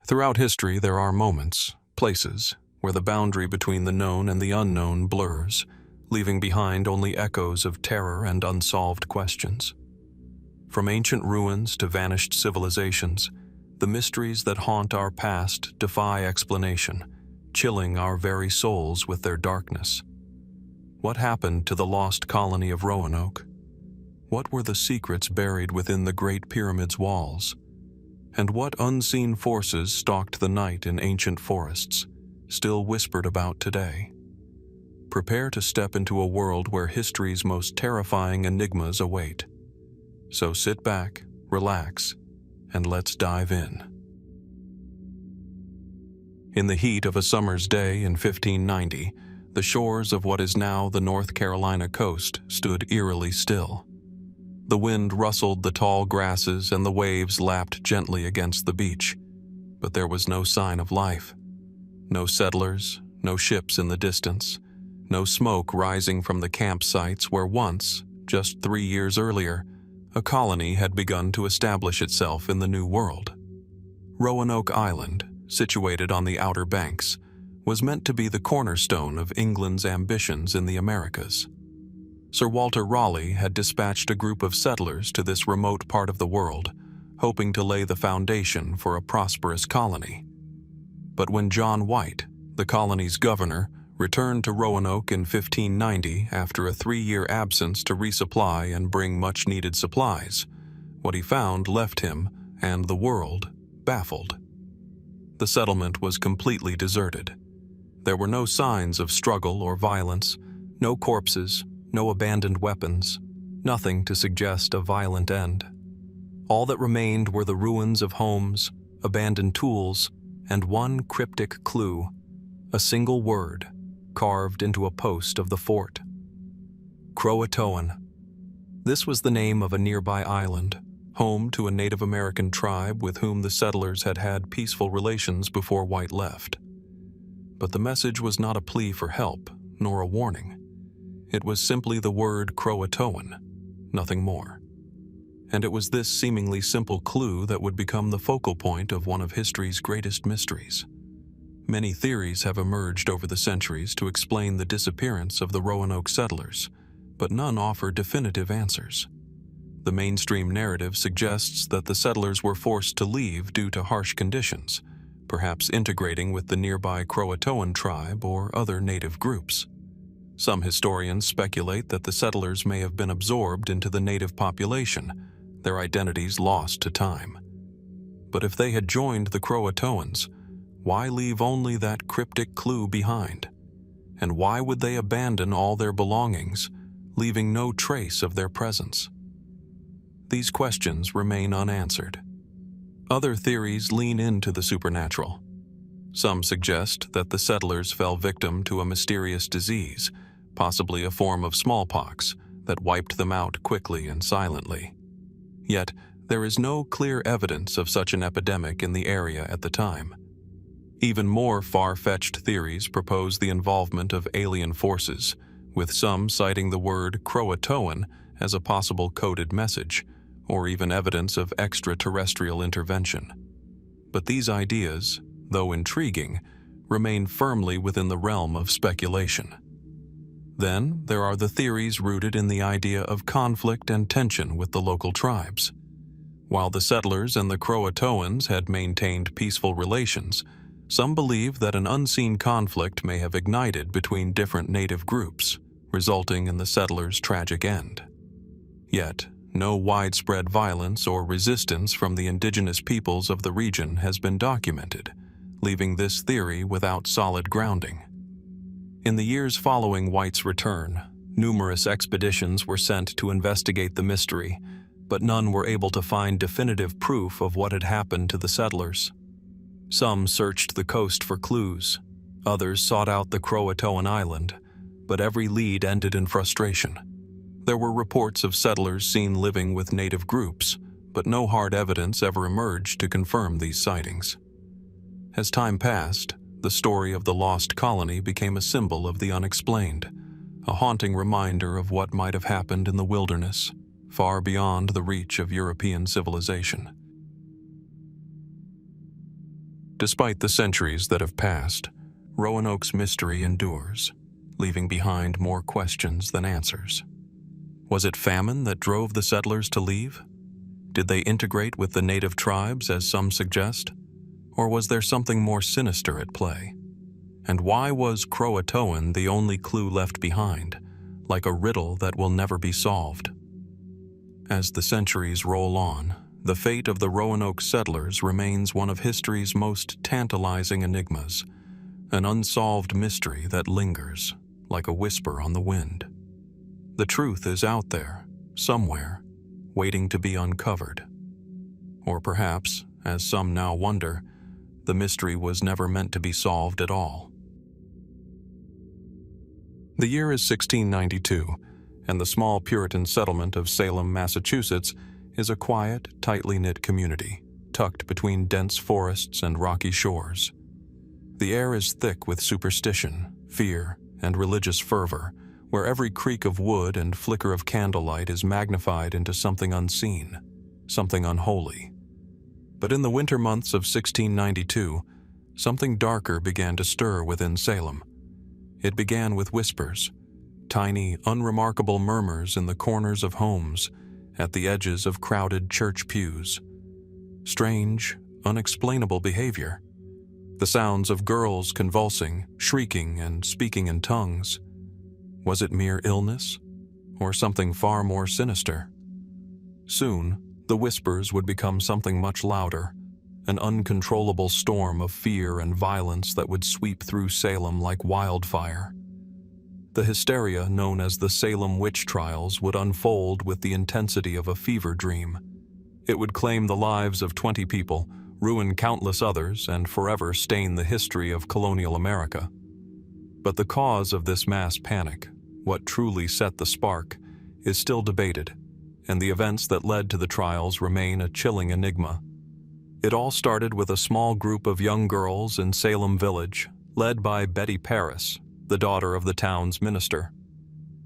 Throughout history, there are moments, places, where the boundary between the known and the unknown blurs, leaving behind only echoes of terror and unsolved questions. From ancient ruins to vanished civilizations, the mysteries that haunt our past defy explanation, chilling our very souls with their darkness. What happened to the lost colony of Roanoke? What were the secrets buried within the Great Pyramid's walls? And what unseen forces stalked the night in ancient forests, still whispered about today? Prepare to step into a world where history's most terrifying enigmas await. So sit back, relax, and let's dive in. In the heat of a summer's day in 1590, the shores of what is now the North Carolina coast stood eerily still. The wind rustled the tall grasses and the waves lapped gently against the beach, but there was no sign of life. No settlers, no ships in the distance, no smoke rising from the campsites where once, just 3 years earlier, a colony had begun to establish itself in the New World. Roanoke Island, situated on the Outer Banks, was meant to be the cornerstone of England's ambitions in the Americas. Sir Walter Raleigh had dispatched a group of settlers to this remote part of the world, hoping to lay the foundation for a prosperous colony. But when John White, the colony's governor, returned to Roanoke in 1590 after a 3-year absence to resupply and bring much-needed supplies, what he found left him, and the world, baffled. The settlement was completely deserted. There were no signs of struggle or violence, no corpses, no abandoned weapons, nothing to suggest a violent end. All that remained were the ruins of homes, abandoned tools, and one cryptic clue, a single word, carved into a post of the fort. Croatoan. This was the name of a nearby island, home to a Native American tribe with whom the settlers had had peaceful relations before White left. But the message was not a plea for help, nor a warning. It was simply the word Croatoan, nothing more. And it was this seemingly simple clue that would become the focal point of one of history's greatest mysteries. Many theories have emerged over the centuries to explain the disappearance of the Roanoke settlers, but none offer definitive answers. The mainstream narrative suggests that the settlers were forced to leave due to harsh conditions, perhaps integrating with the nearby Croatoan tribe or other native groups. Some historians speculate that the settlers may have been absorbed into the native population, their identities lost to time. But if they had joined the Croatoans, why leave only that cryptic clue behind? And why would they abandon all their belongings, leaving no trace of their presence? These questions remain unanswered. Other theories lean into the supernatural. Some suggest that the settlers fell victim to a mysterious disease, possibly a form of smallpox, that wiped them out quickly and silently. Yet, there is no clear evidence of such an epidemic in the area at the time. Even more far-fetched theories propose the involvement of alien forces, with some citing the word Croatoan as a possible coded message, or even evidence of extraterrestrial intervention. But these ideas, though intriguing, remain firmly within the realm of speculation. Then, there are the theories rooted in the idea of conflict and tension with the local tribes. While the settlers and the Croatoans had maintained peaceful relations, some believe that an unseen conflict may have ignited between different native groups, resulting in the settlers' tragic end. Yet, no widespread violence or resistance from the indigenous peoples of the region has been documented, leaving this theory without solid grounding. In the years following White's return, numerous expeditions were sent to investigate the mystery, but none were able to find definitive proof of what had happened to the settlers. Some searched the coast for clues, others sought out the Croatoan island, but every lead ended in frustration. There were reports of settlers seen living with native groups, but no hard evidence ever emerged to confirm these sightings. As time passed, the story of the lost colony became a symbol of the unexplained, a haunting reminder of what might have happened in the wilderness, far beyond the reach of European civilization. Despite the centuries that have passed, Roanoke's mystery endures, leaving behind more questions than answers. Was it famine that drove the settlers to leave? Did they integrate with the native tribes, as some suggest? Or was there something more sinister at play? And why was Croatoan the only clue left behind, like a riddle that will never be solved? As the centuries roll on, the fate of the Roanoke settlers remains one of history's most tantalizing enigmas, an unsolved mystery that lingers, like a whisper on the wind. The truth is out there, somewhere, waiting to be uncovered. Or perhaps, as some now wonder, the mystery was never meant to be solved at all. The year is 1692, and the small Puritan settlement of Salem, Massachusetts, is a quiet, tightly knit community, tucked between dense forests and rocky shores. The air is thick with superstition, fear, and religious fervor, where every creak of wood and flicker of candlelight is magnified into something unseen, something unholy. But in the winter months of 1692, something darker began to stir within Salem. It began with whispers, tiny, unremarkable murmurs in the corners of homes, at the edges of crowded church pews. Strange, unexplainable behavior. The sounds of girls convulsing, shrieking, and speaking in tongues. Was it mere illness, or something far more sinister? Soon, the whispers would become something much louder, an uncontrollable storm of fear and violence that would sweep through Salem like wildfire. The hysteria known as the Salem Witch Trials would unfold with the intensity of a fever dream. It would claim the lives of 20 people, ruin countless others, and forever stain the history of colonial America. But the cause of this mass panic, what truly set the spark, is still debated, and the events that led to the trials remain a chilling enigma. It all started with a small group of young girls in Salem Village, led by Betty Paris, the daughter of the town's minister.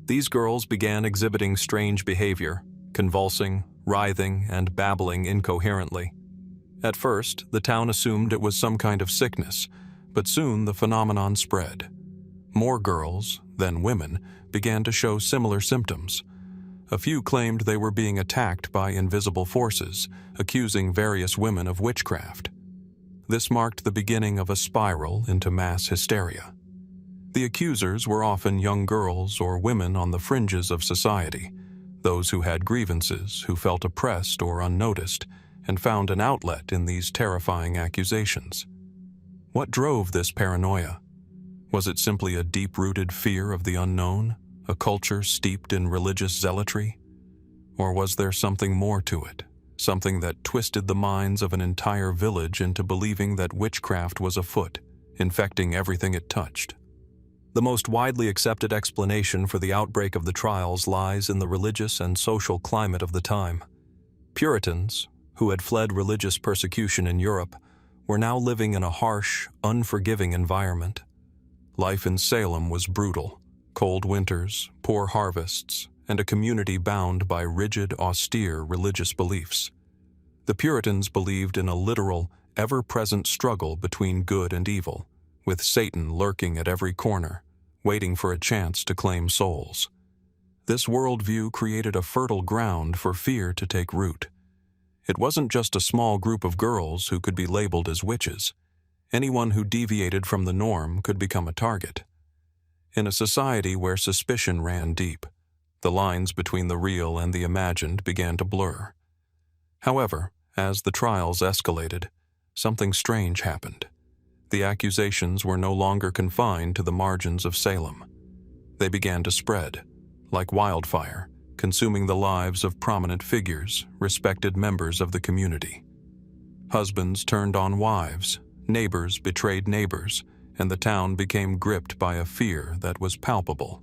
These girls began exhibiting strange behavior, convulsing, writhing, and babbling incoherently. At first, the town assumed it was some kind of sickness, but soon the phenomenon spread. More girls, then women, began to show similar symptoms. A few claimed they were being attacked by invisible forces, accusing various women of witchcraft. This marked the beginning of a spiral into mass hysteria. The accusers were often young girls or women on the fringes of society, those who had grievances, who felt oppressed or unnoticed, and found an outlet in these terrifying accusations. What drove this paranoia? Was it simply a deep-rooted fear of the unknown, a culture steeped in religious zealotry? Or was there something more to it, something that twisted the minds of an entire village into believing that witchcraft was afoot, infecting everything it touched? The most widely accepted explanation for the outbreak of the trials lies in the religious and social climate of the time. Puritans, who had fled religious persecution in Europe, were now living in a harsh, unforgiving environment. Life in Salem was brutal: cold winters, poor harvests, and a community bound by rigid, austere religious beliefs. The Puritans believed in a literal, ever-present struggle between good and evil, with Satan lurking at every corner, waiting for a chance to claim souls. This worldview created a fertile ground for fear to take root. It wasn't just a small group of girls who could be labeled as witches. Anyone who deviated from the norm could become a target. In a society where suspicion ran deep, the lines between the real and the imagined began to blur. However, as the trials escalated, something strange happened. The accusations were no longer confined to the margins of Salem. They began to spread, like wildfire, consuming the lives of prominent figures, respected members of the community. Husbands turned on wives, neighbors betrayed neighbors, and the town became gripped by a fear that was palpable.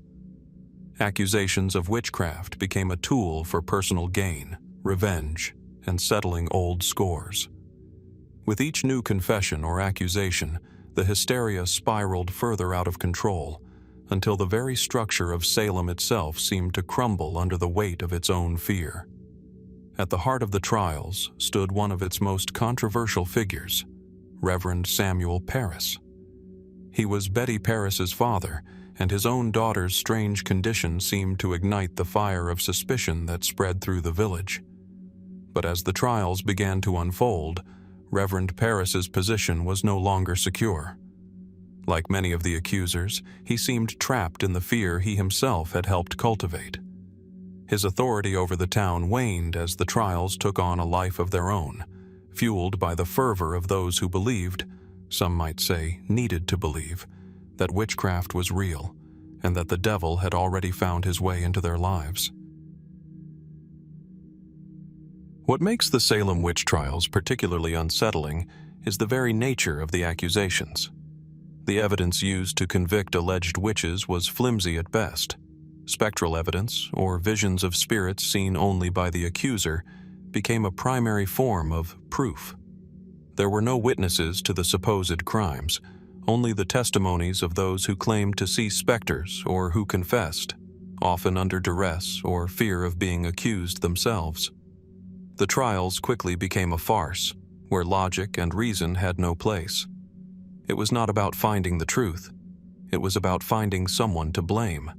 Accusations of witchcraft became a tool for personal gain, revenge, and settling old scores. With each new confession or accusation, the hysteria spiraled further out of control, until the very structure of Salem itself seemed to crumble under the weight of its own fear. At the heart of the trials stood one of its most controversial figures, Reverend Samuel Parris. He was Betty Parris's father, and his own daughter's strange condition seemed to ignite the fire of suspicion that spread through the village. But as the trials began to unfold, Reverend Parris's position was no longer secure. Like many of the accusers, he seemed trapped in the fear he himself had helped cultivate. His authority over the town waned as the trials took on a life of their own, fueled by the fervor of those who believed, some might say needed to believe, that witchcraft was real and that the devil had already found his way into their lives. What makes the Salem witch trials particularly unsettling is the very nature of the accusations. The evidence used to convict alleged witches was flimsy at best. Spectral evidence, or visions of spirits seen only by the accuser, became a primary form of proof. There were no witnesses to the supposed crimes, only the testimonies of those who claimed to see specters or who confessed, often under duress or fear of being accused themselves. The trials quickly became a farce, where logic and reason had no place. It was not about finding the truth. It was about finding someone to blame.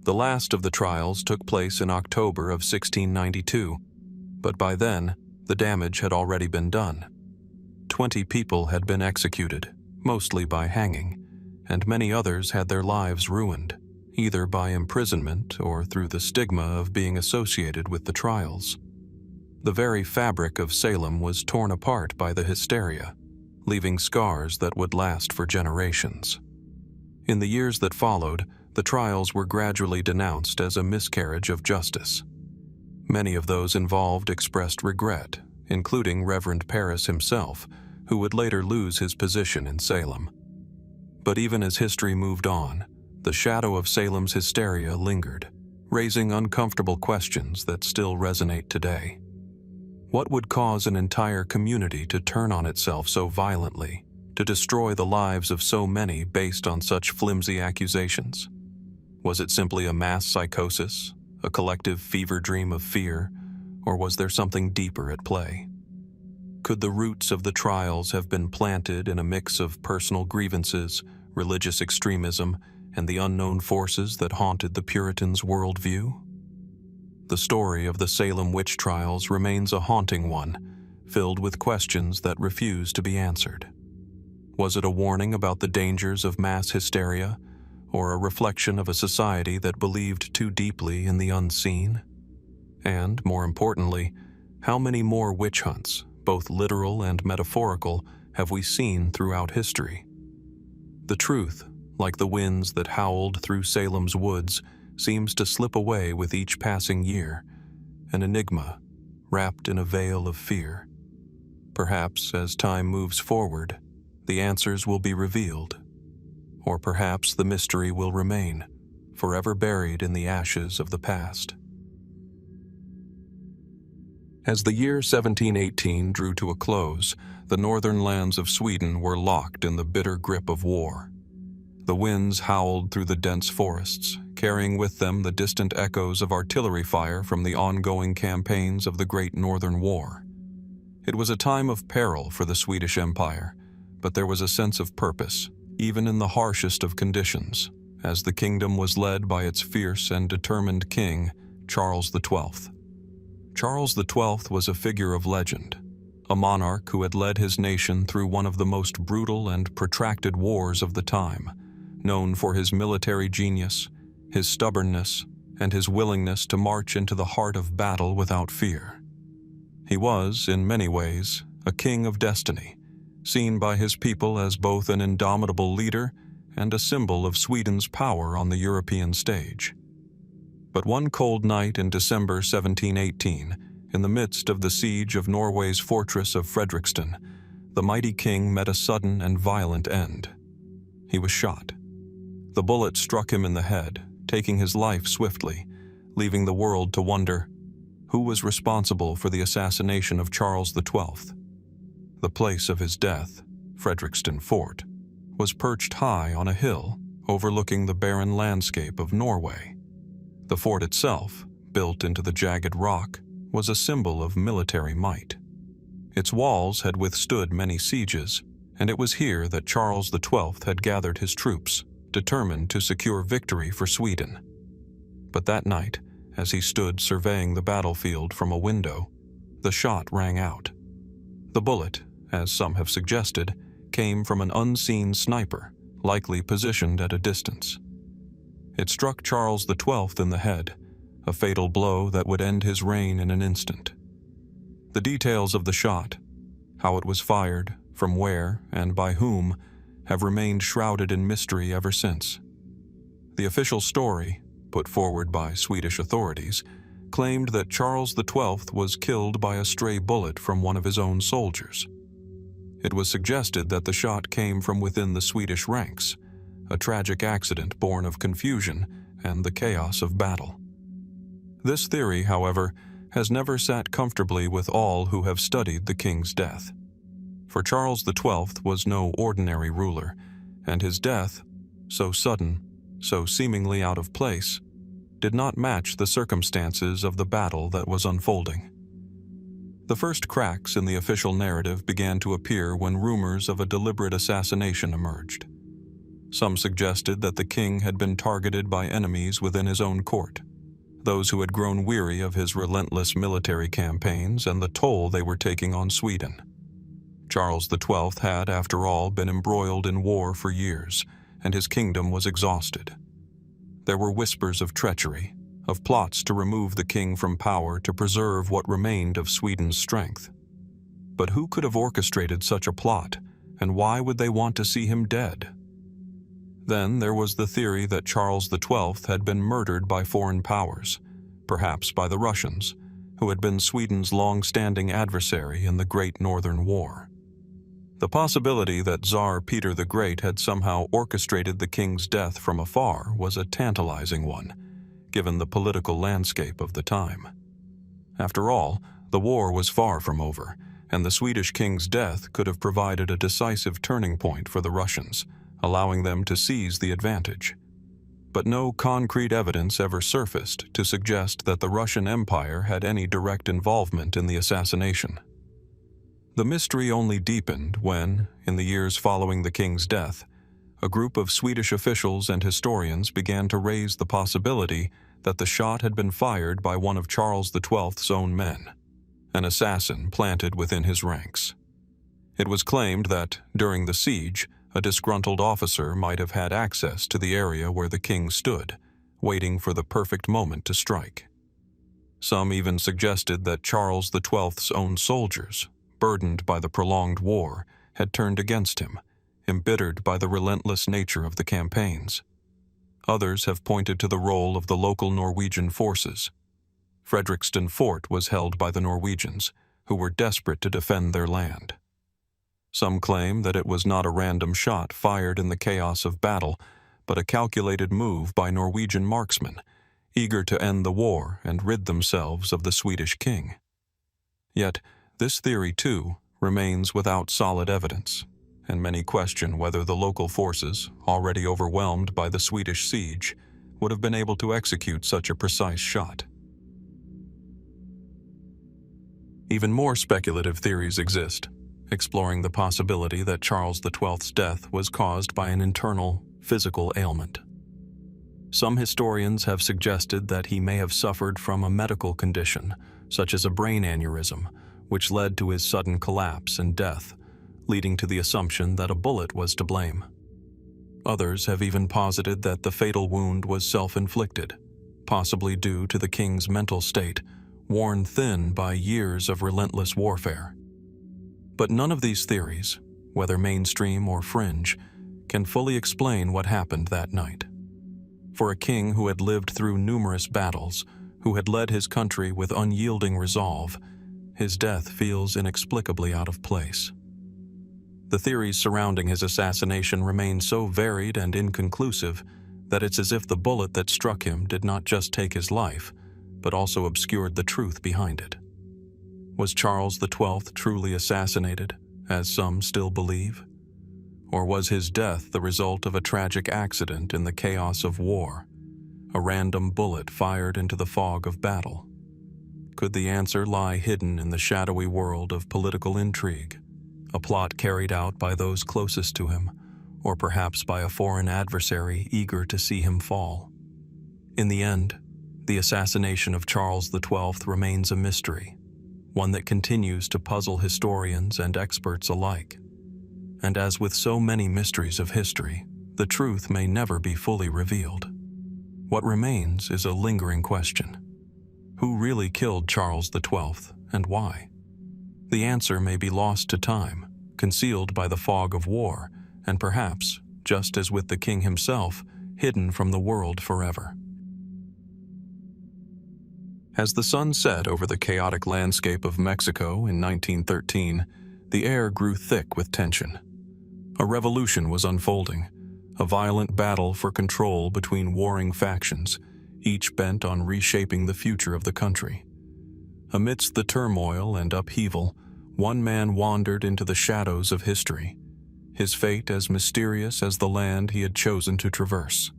The last of the trials took place in October of 1692, but by then, the damage had already been done. 20 people had been executed, mostly by hanging, and many others had their lives ruined, either by imprisonment or through the stigma of being associated with the trials. The very fabric of Salem was torn apart by the hysteria, leaving scars that would last for generations. In the years that followed, the trials were gradually denounced as a miscarriage of justice. Many of those involved expressed regret, including Reverend Parris himself, who would later lose his position in Salem. But even as history moved on, the shadow of Salem's hysteria lingered, raising uncomfortable questions that still resonate today. What would cause an entire community to turn on itself so violently, to destroy the lives of so many based on such flimsy accusations? Was it simply a mass psychosis, a collective fever dream of fear, or was there something deeper at play? Could the roots of the trials have been planted in a mix of personal grievances, religious extremism, and the unknown forces that haunted the Puritans' worldview? The story of the Salem witch trials remains a haunting one, filled with questions that refuse to be answered. Was it a warning about the dangers of mass hysteria, or a reflection of a society that believed too deeply in the unseen? And, more importantly, how many more witch hunts, both literal and metaphorical, have we seen throughout history? The truth, like the winds that howled through Salem's woods, seems to slip away with each passing year, an enigma wrapped in a veil of fear. Perhaps, as time moves forward, the answers will be revealed. Or perhaps the mystery will remain, forever buried in the ashes of the past. As the year 1718 drew to a close, the northern lands of Sweden were locked in the bitter grip of war. The winds howled through the dense forests, carrying with them the distant echoes of artillery fire from the ongoing campaigns of the Great Northern War. It was a time of peril for the Swedish Empire, but there was a sense of purpose, even in the harshest of conditions, as the kingdom was led by its fierce and determined king, Charles XII. Charles XII was a figure of legend, a monarch who had led his nation through one of the most brutal and protracted wars of the time, known for his military genius, his stubbornness, and his willingness to march into the heart of battle without fear. He was, in many ways, a king of destiny, seen by his people as both an indomitable leader and a symbol of Sweden's power on the European stage. But one cold night in December 1718, in the midst of the siege of Norway's fortress of Fredrikstad, the mighty king met a sudden and violent end. He was shot. The bullet struck him in the head, taking his life swiftly, leaving the world to wonder who was responsible for the assassination of Charles XII. The place of his death, Fredrikstad Fort, was perched high on a hill overlooking the barren landscape of Norway. The fort itself, built into the jagged rock, was a symbol of military might. Its walls had withstood many sieges, and it was here that Charles XII had gathered his troops, determined to secure victory for Sweden. But that night, as he stood surveying the battlefield from a window, the shot rang out. The bullet, as some have suggested, came from an unseen sniper, likely positioned at a distance. It struck Charles XII in the head, a fatal blow that would end his reign in an instant. The details of the shot, how it was fired, from where, and by whom, have remained shrouded in mystery ever since. The official story, put forward by Swedish authorities, claimed that Charles XII was killed by a stray bullet from one of his own soldiers. It was suggested that the shot came from within the Swedish ranks, a tragic accident born of confusion and the chaos of battle. This theory, however, has never sat comfortably with all who have studied the king's death. For Charles XII was no ordinary ruler, and his death, so sudden, so seemingly out of place, did not match the circumstances of the battle that was unfolding. The first cracks in the official narrative began to appear when rumors of a deliberate assassination emerged. Some suggested that the king had been targeted by enemies within his own court, those who had grown weary of his relentless military campaigns and the toll they were taking on Sweden. Charles XII had, after all, been embroiled in war for years, and his kingdom was exhausted. There were whispers of treachery, of plots to remove the king from power to preserve what remained of Sweden's strength. But who could have orchestrated such a plot, and why would they want to see him dead? Then there was the theory that Charles XII had been murdered by foreign powers, perhaps by the Russians, who had been Sweden's long-standing adversary in the Great Northern War. The possibility that Tsar Peter the Great had somehow orchestrated the king's death from afar was a tantalizing one, given the political landscape of the time. After all, the war was far from over, and the Swedish king's death could have provided a decisive turning point for the Russians, allowing them to seize the advantage. But no concrete evidence ever surfaced to suggest that the Russian Empire had any direct involvement in the assassination. The mystery only deepened when, in the years following the king's death, a group of Swedish officials and historians began to raise the possibility that the shot had been fired by one of Charles XII's own men, an assassin planted within his ranks. It was claimed that, during the siege, a disgruntled officer might have had access to the area where the king stood, waiting for the perfect moment to strike. Some even suggested that Charles XII's own soldiers, burdened by the prolonged war, had turned against him, embittered by the relentless nature of the campaigns. Others have pointed to the role of the local Norwegian forces. Fredrikstad Fort was held by the Norwegians, who were desperate to defend their land. Some claim that it was not a random shot fired in the chaos of battle, but a calculated move by Norwegian marksmen, eager to end the war and rid themselves of the Swedish king. Yet, this theory, too, remains without solid evidence, and many question whether the local forces, already overwhelmed by the Swedish siege, would have been able to execute such a precise shot. Even more speculative theories exist, exploring the possibility that Charles XII's death was caused by an internal, physical ailment. Some historians have suggested that he may have suffered from a medical condition, such as a brain aneurysm, which led to his sudden collapse and death, leading to the assumption that a bullet was to blame. Others have even posited that the fatal wound was self-inflicted, possibly due to the king's mental state, worn thin by years of relentless warfare. But none of these theories, whether mainstream or fringe, can fully explain what happened that night. For a king who had lived through numerous battles, who had led his country with unyielding resolve, his death feels inexplicably out of place. The theories surrounding his assassination remain so varied and inconclusive that it's as if the bullet that struck him did not just take his life, but also obscured the truth behind it. Was Charles XII truly assassinated, as some still believe? Or was his death the result of a tragic accident in the chaos of war, a random bullet fired into the fog of battle? Could the answer lie hidden in the shadowy world of political intrigue, a plot carried out by those closest to him, or perhaps by a foreign adversary eager to see him fall? In the end, the assassination of Charles XII remains a mystery, one that continues to puzzle historians and experts alike. And as with so many mysteries of history, the truth may never be fully revealed. What remains is a lingering question. Who really killed Charles XII, and why? The answer may be lost to time, concealed by the fog of war, and perhaps, just as with the king himself, hidden from the world forever. As the sun set over the chaotic landscape of Mexico in 1913, the air grew thick with tension. A revolution was unfolding, a violent battle for control between warring factions, each bent on reshaping the future of the country. Amidst the turmoil and upheaval, one man wandered into the shadows of history, his fate as mysterious as the land he had chosen to traverse.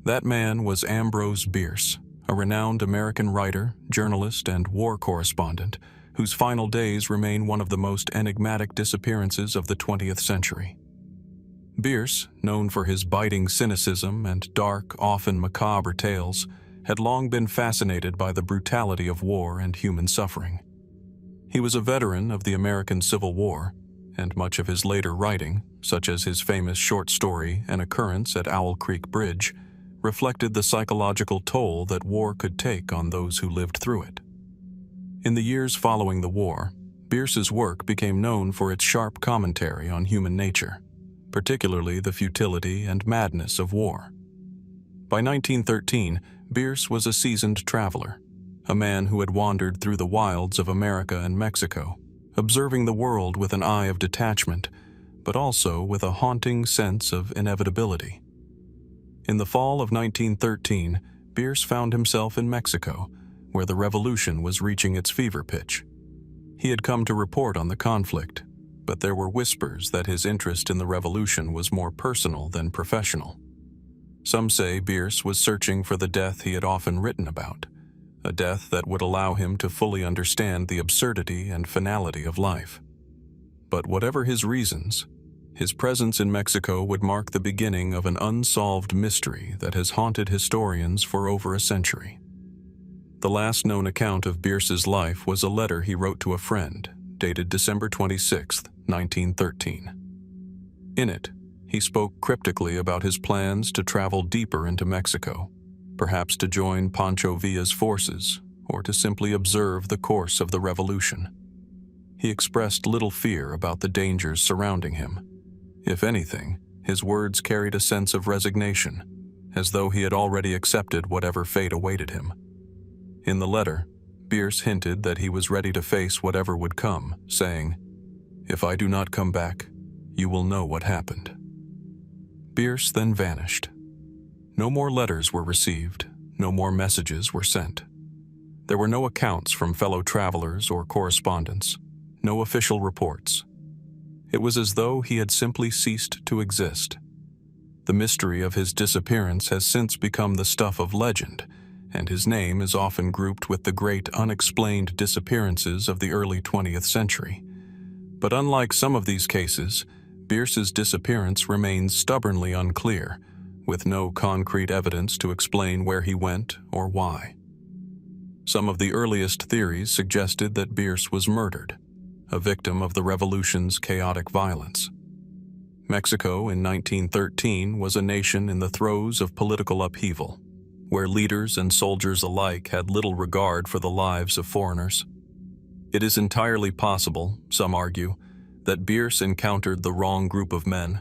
That man was Ambrose Bierce, a renowned American writer, journalist, and war correspondent, whose final days remain one of the most enigmatic disappearances of the 20th century. Bierce, known for his biting cynicism and dark, often macabre tales, had long been fascinated by the brutality of war and human suffering. He was a veteran of the American Civil War, and much of his later writing, such as his famous short story An Occurrence at Owl Creek Bridge, reflected the psychological toll that war could take on those who lived through it. In the years following the war, Bierce's work became known for its sharp commentary on human nature, particularly the futility and madness of war. By 1913, Bierce was a seasoned traveler, a man who had wandered through the wilds of America and Mexico, observing the world with an eye of detachment, but also with a haunting sense of inevitability. In the fall of 1913, Bierce found himself in Mexico, where the revolution was reaching its fever pitch. He had come to report on the conflict, but there were whispers that his interest in the revolution was more personal than professional. Some say Bierce was searching for the death he had often written about, a death that would allow him to fully understand the absurdity and finality of life. But whatever his reasons, his presence in Mexico would mark the beginning of an unsolved mystery that has haunted historians for over a century. The last known account of Bierce's life was a letter he wrote to a friend, dated December 26, 1913. In it, he spoke cryptically about his plans to travel deeper into Mexico, perhaps to join Pancho Villa's forces or to simply observe the course of the revolution. He expressed little fear about the dangers surrounding him. If anything, his words carried a sense of resignation, as though he had already accepted whatever fate awaited him. In the letter, Bierce hinted that he was ready to face whatever would come, saying, "If I do not come back, you will know what happened." Bierce then vanished. No more letters were received, no more messages were sent. There were no accounts from fellow travelers or correspondents, no official reports. It was as though he had simply ceased to exist. The mystery of his disappearance has since become the stuff of legend, and his name is often grouped with the great unexplained disappearances of the early 20th century. But unlike some of these cases, Bierce's disappearance remains stubbornly unclear, with no concrete evidence to explain where he went or why. Some of the earliest theories suggested that Bierce was murdered, a victim of the revolution's chaotic violence. Mexico in 1913 was a nation in the throes of political upheaval, where leaders and soldiers alike had little regard for the lives of foreigners. It is entirely possible, some argue, that Bierce encountered the wrong group of men,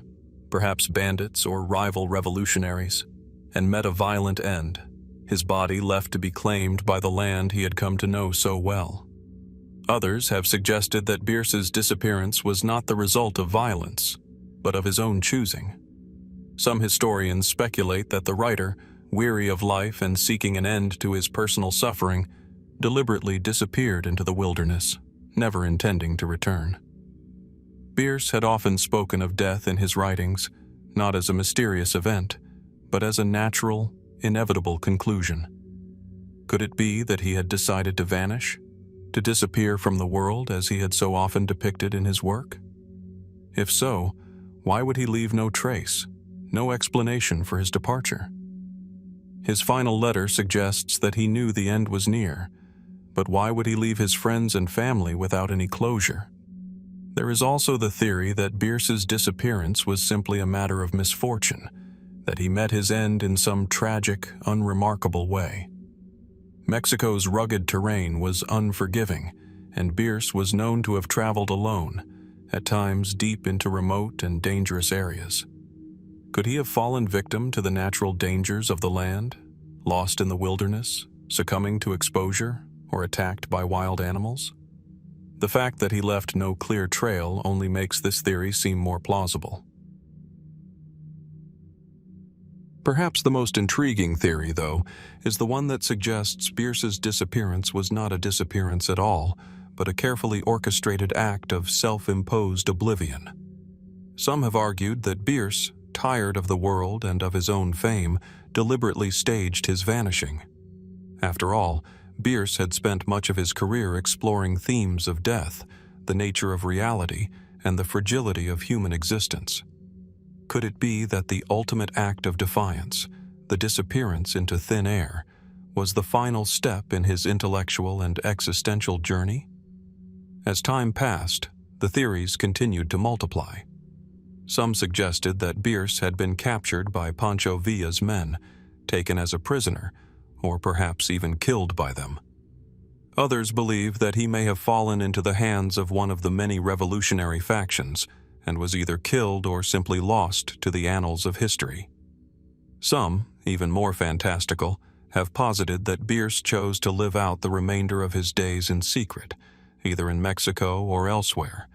perhaps bandits or rival revolutionaries, and met a violent end, his body left to be claimed by the land he had come to know so well. Others have suggested that Bierce's disappearance was not the result of violence, but of his own choosing. Some historians speculate that the writer, weary of life and seeking an end to his personal suffering, deliberately disappeared into the wilderness, never intending to return. Bierce had often spoken of death in his writings, not as a mysterious event, but as a natural, inevitable conclusion. Could it be that he had decided to vanish, to disappear from the world as he had so often depicted in his work? If so, why would he leave no trace, no explanation for his departure? His final letter suggests that he knew the end was near, but why would he leave his friends and family without any closure? There is also the theory that Bierce's disappearance was simply a matter of misfortune, that he met his end in some tragic, unremarkable way. Mexico's rugged terrain was unforgiving, and Bierce was known to have traveled alone, at times deep into remote and dangerous areas. Could he have fallen victim to the natural dangers of the land, lost in the wilderness, succumbing to exposure, or attacked by wild animals? The fact that he left no clear trail only makes this theory seem more plausible. Perhaps the most intriguing theory, though, is the one that suggests Bierce's disappearance was not a disappearance at all, but a carefully orchestrated act of self-imposed oblivion. Some have argued that Bierce, tired of the world and of his own fame, deliberately staged his vanishing. After all, Bierce had spent much of his career exploring themes of death, the nature of reality, and the fragility of human existence. Could it be that the ultimate act of defiance, the disappearance into thin air, was the final step in his intellectual and existential journey? As time passed, the theories continued to multiply. Some suggested that Bierce had been captured by Pancho Villa's men, taken as a prisoner, or perhaps even killed by them. Others believe that he may have fallen into the hands of one of the many revolutionary factions and was either killed or simply lost to the annals of history. Some, even more fantastical, have posited that Bierce chose to live out the remainder of his days in secret, either in Mexico or elsewhere,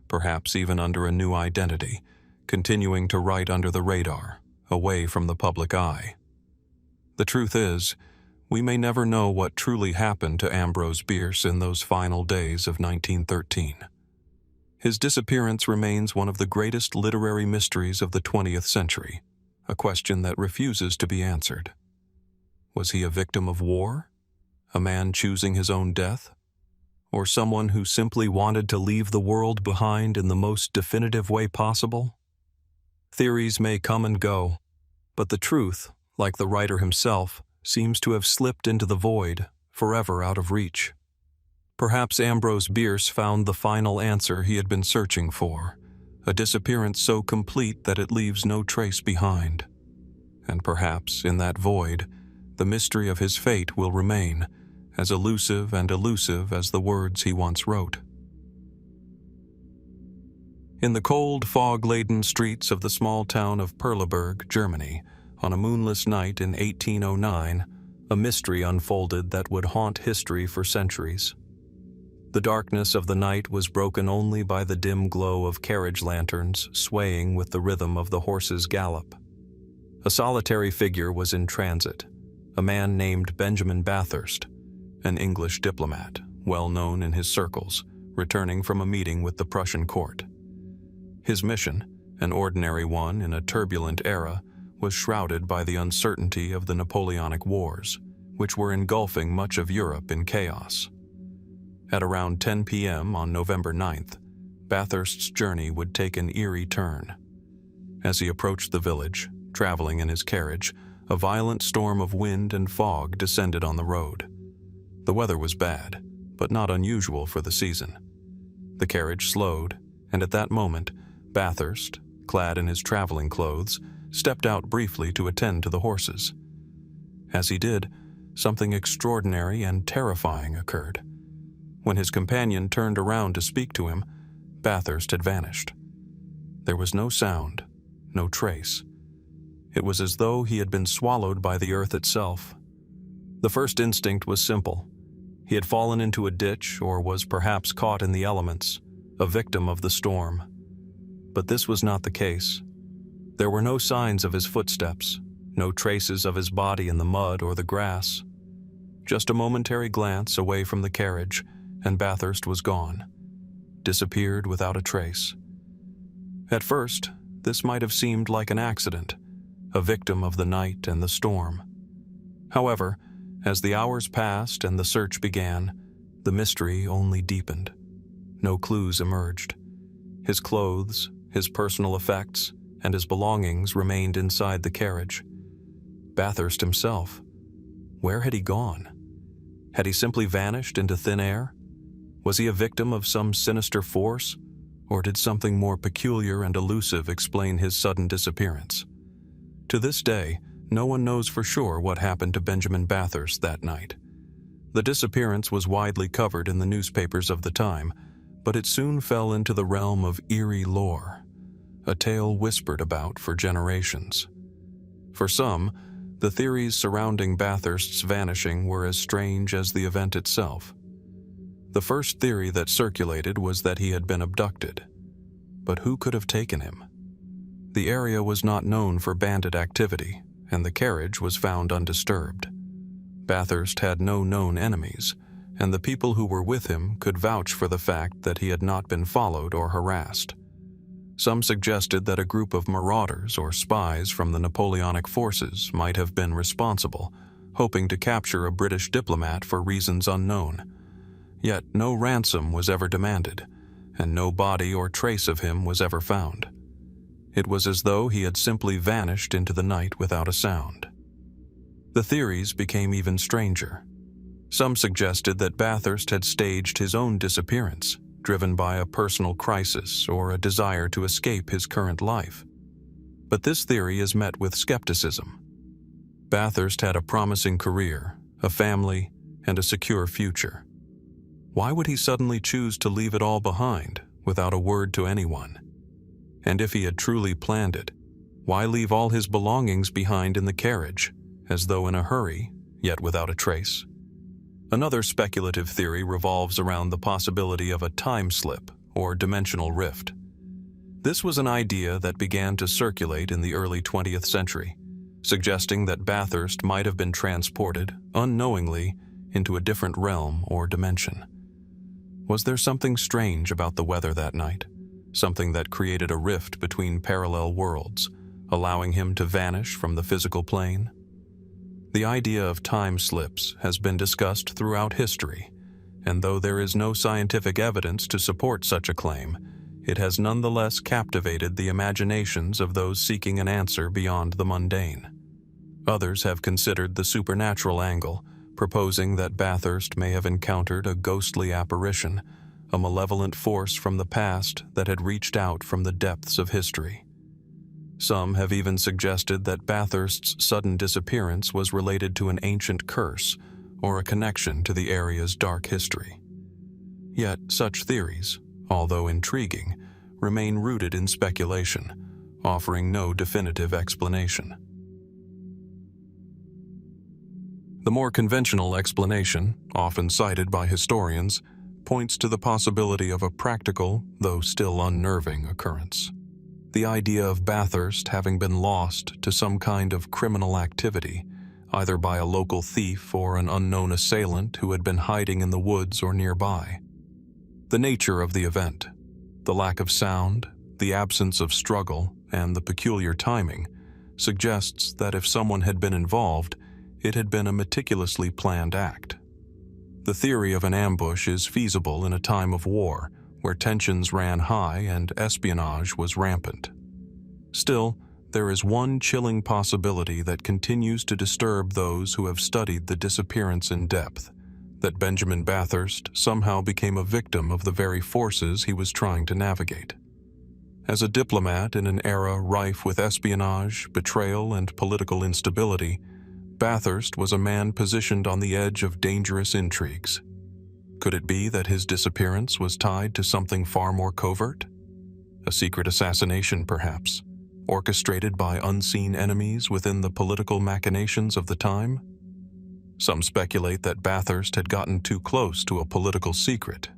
perhaps even under a new identity, continuing to write under the radar, away from the public eye. The truth is, we may never know what truly happened to Ambrose Bierce in those final days of 1913. His disappearance remains one of the greatest literary mysteries of the 20th century, a question that refuses to be answered. Was he a victim of war? A man choosing his own death? Or someone who simply wanted to leave the world behind in the most definitive way possible? Theories may come and go, but the truth, like the writer himself, seems to have slipped into the void, forever out of reach. Perhaps Ambrose Bierce found the final answer he had been searching for, a disappearance so complete that it leaves no trace behind. And perhaps, in that void, the mystery of his fate will remain, as elusive and elusive as the words he once wrote. In the cold, fog-laden streets of the small town of Perleberg, Germany, on a moonless night in 1809, a mystery unfolded that would haunt history for centuries. The darkness of the night was broken only by the dim glow of carriage lanterns swaying with the rhythm of the horse's gallop. A solitary figure was in transit, a man named Benjamin Bathurst, an English diplomat, well known in his circles, returning from a meeting with the Prussian court. His mission, an ordinary one in a turbulent era, was shrouded by the uncertainty of the Napoleonic Wars, which were engulfing much of Europe in chaos. At around 10 p.m. on November 9th, Bathurst's journey would take an eerie turn. As he approached the village, traveling in his carriage, a violent storm of wind and fog descended on the road. The weather was bad, but not unusual for the season. The carriage slowed, and at that moment, Bathurst, clad in his traveling clothes, stepped out briefly to attend to the horses. As he did, something extraordinary and terrifying occurred. When his companion turned around to speak to him, Bathurst had vanished. There was no sound, no trace. It was as though he had been swallowed by the earth itself. The first instinct was simple. He had fallen into a ditch or was perhaps caught in the elements, a victim of the storm. But this was not the case. There were no signs of his footsteps, no traces of his body in the mud or the grass. Just a momentary glance away from the carriage, and Bathurst was gone, disappeared without a trace. At first, this might have seemed like an accident, a victim of the night and the storm. However, As the hours passed and the search began, the mystery only deepened. No clues emerged. His clothes, his personal effects, and his belongings remained inside the carriage. Bathurst himself, where had he gone? Had he simply vanished into thin air? Was he a victim of some sinister force, or did something more peculiar and elusive explain his sudden disappearance? To this day, no one knows for sure what happened to Benjamin Bathurst that night. The disappearance was widely covered in the newspapers of the time, but it soon fell into the realm of eerie lore, a tale whispered about for generations. For some, the theories surrounding Bathurst's vanishing were as strange as the event itself. The first theory that circulated was that he had been abducted. But who could have taken him? The area was not known for bandit activity, and the carriage was found undisturbed. Bathurst had no known enemies, and the people who were with him could vouch for the fact that he had not been followed or harassed. Some suggested that a group of marauders or spies from the Napoleonic forces might have been responsible, hoping to capture a British diplomat for reasons unknown. Yet no ransom was ever demanded, and no body or trace of him was ever found. It was as though he had simply vanished into the night without a sound. The theories became even stranger. Some suggested that Bathurst had staged his own disappearance, driven by a personal crisis or a desire to escape his current life. But this theory is met with skepticism. Bathurst had a promising career, a family, and a secure future. Why would he suddenly choose to leave it all behind, without a word to anyone? And if he had truly planned it, why leave all his belongings behind in the carriage, as though in a hurry, yet without a trace? Another speculative theory revolves around the possibility of a time slip or dimensional rift. This was an idea that began to circulate in the early 20th century, suggesting that Bathurst might have been transported, unknowingly, into a different realm or dimension. Was there something strange about the weather that night? Something that created a rift between parallel worlds, allowing him to vanish from the physical plane? The idea of time slips has been discussed throughout history, and though there is no scientific evidence to support such a claim, it has nonetheless captivated the imaginations of those seeking an answer beyond the mundane. Others have considered the supernatural angle, proposing that Bathurst may have encountered a ghostly apparition, a malevolent force from the past that had reached out from the depths of history. Some have even suggested that Bathurst's sudden disappearance was related to an ancient curse or a connection to the area's dark history. Yet such theories, although intriguing, remain rooted in speculation, offering no definitive explanation. The more conventional explanation, often cited by historians, points to the possibility of a practical, though still unnerving, occurrence. The idea of Bathurst having been lost to some kind of criminal activity, either by a local thief or an unknown assailant who had been hiding in the woods or nearby. The nature of the event, the lack of sound, the absence of struggle, and the peculiar timing, suggests that if someone had been involved, it had been a meticulously planned act. The theory of an ambush is feasible in a time of war, where tensions ran high and espionage was rampant. Still, there is one chilling possibility that continues to disturb those who have studied the disappearance in depth, that Benjamin Bathurst somehow became a victim of the very forces he was trying to navigate. As a diplomat in an era rife with espionage, betrayal, and political instability, Bathurst was a man positioned on the edge of dangerous intrigues. Could it be that his disappearance was tied to something far more covert? A secret assassination, perhaps, orchestrated by unseen enemies within the political machinations of the time? Some speculate that Bathurst had gotten too close to a political secret,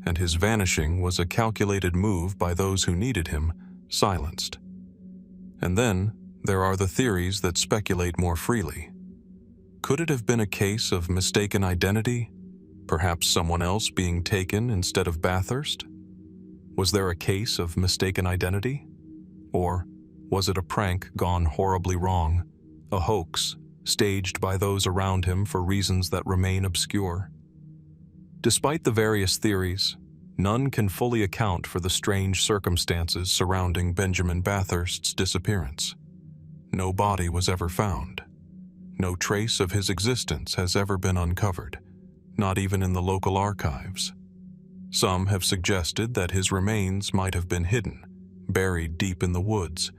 and his vanishing was a calculated move by those who needed him, silenced. And then there are the theories that speculate more freely. Could it have been a case of mistaken identity? Perhaps someone else being taken instead of Bathurst? Was there a case of mistaken identity? Or was it a prank gone horribly wrong, a hoax staged by those around him for reasons that remain obscure. Despite the various theories, none can fully account for the strange circumstances surrounding Benjamin Bathurst's disappearance. No body was ever found. No trace of his existence has ever been uncovered, not even in the local archives. Some have suggested that his remains might have been hidden, buried deep in the woods,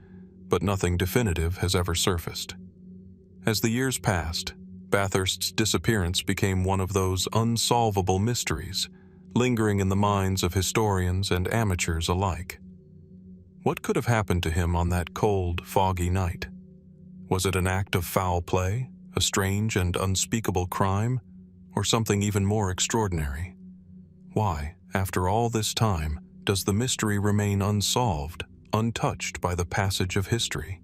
but nothing definitive has ever surfaced. As the years passed, Bathurst's disappearance became one of those unsolvable mysteries, lingering in the minds of historians and amateurs alike. What could have happened to him on that cold, foggy night? Was it an act of foul play, a strange and unspeakable crime, or something even more extraordinary? Why, after all this time, does the mystery remain unsolved, untouched by the passage of history?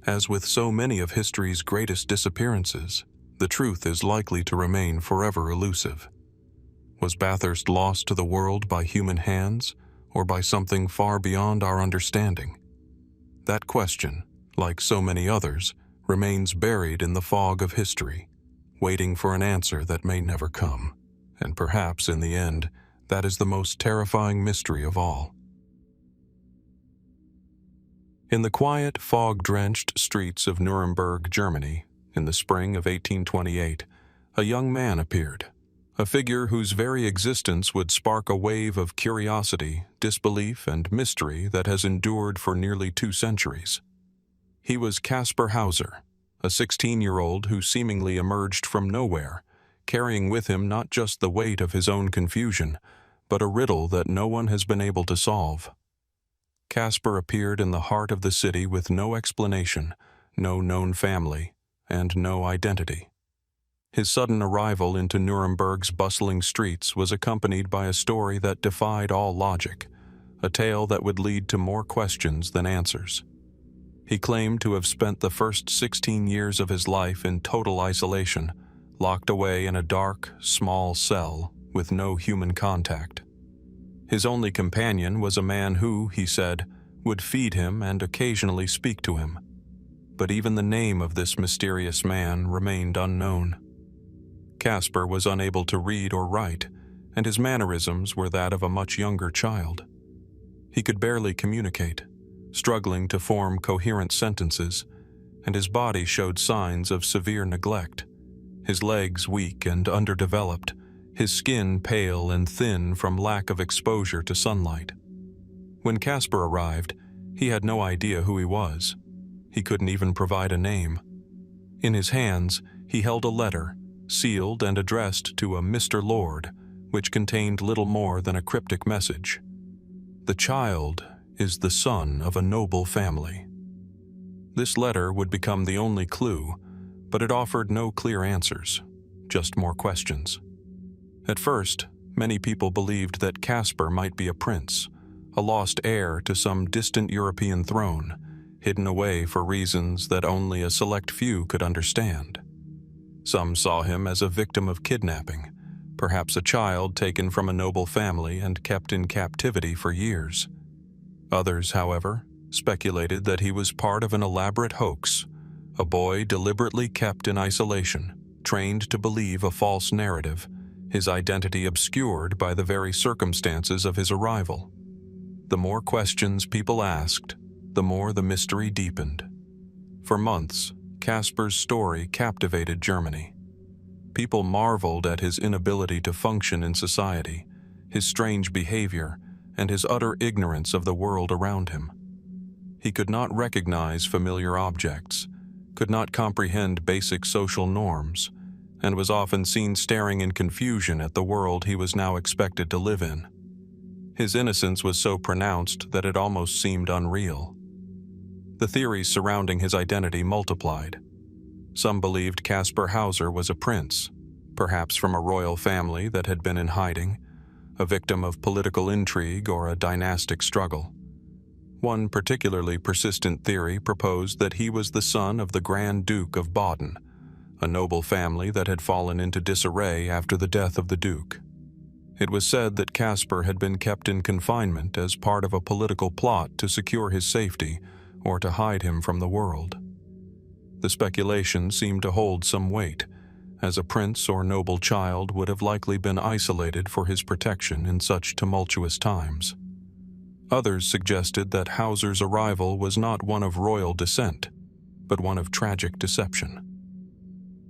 As with so many of history's greatest disappearances, the truth is likely to remain forever elusive. Was Bathurst lost to the world by human hands, or by something far beyond our understanding? That question, like so many others, remains buried in the fog of history, waiting for an answer that may never come. And perhaps, in the end, that is the most terrifying mystery of all. In the quiet, fog-drenched streets of Nuremberg, Germany, in the spring of 1828, a young man appeared, a figure whose very existence would spark a wave of curiosity, disbelief, and mystery that has endured for nearly 2 centuries. He was Kaspar Hauser, a 16-year-old who seemingly emerged from nowhere, carrying with him not just the weight of his own confusion, but a riddle that no one has been able to solve. Kaspar appeared in the heart of the city with no explanation, no known family, and no identity. His sudden arrival into Nuremberg's bustling streets was accompanied by a story that defied all logic, a tale that would lead to more questions than answers. He claimed to have spent the first 16 years of his life in total isolation, locked away in a dark, small cell with no human contact. His only companion was a man who, he said, would feed him and occasionally speak to him. But even the name of this mysterious man remained unknown. Kaspar was unable to read or write, and his mannerisms were that of a much younger child. He could barely communicate, struggling to form coherent sentences, and his body showed signs of severe neglect, his legs weak and underdeveloped, his skin pale and thin from lack of exposure to sunlight. When Kaspar arrived, he had no idea who he was. He couldn't even provide a name. In his hands, he held a letter, sealed and addressed to a Mr. Lord, which contained little more than a cryptic message. The child is the son of a noble family. This letter would become the only clue, but it offered no clear answers, just more questions. At first, many people believed that Kaspar might be a prince, a lost heir to some distant European throne, hidden away for reasons that only a select few could understand. Some saw him as a victim of kidnapping, perhaps a child taken from a noble family and kept in captivity for years. Others, however, speculated that he was part of an elaborate hoax, a boy deliberately kept in isolation, trained to believe a false narrative, his identity obscured by the very circumstances of his arrival. The more questions people asked, the more the mystery deepened. For months, Kaspar's story captivated Germany. People marveled at his inability to function in society, his strange behavior, and his utter ignorance of the world around him. He could not recognize familiar objects, could not comprehend basic social norms, and was often seen staring in confusion at the world he was now expected to live in. His innocence was so pronounced that it almost seemed unreal. The theories surrounding his identity multiplied. Some believed Kaspar Hauser was a prince, perhaps from a royal family that had been in hiding, a victim of political intrigue or a dynastic struggle. One particularly persistent theory proposed that he was the son of the Grand Duke of Baden, a noble family that had fallen into disarray after the death of the Duke. It was said that Kaspar had been kept in confinement as part of a political plot to secure his safety or to hide him from the world. The speculation seemed to hold some weight, as a prince or noble child would have likely been isolated for his protection in such tumultuous times. Others suggested that Hauser's arrival was not one of royal descent, but one of tragic deception.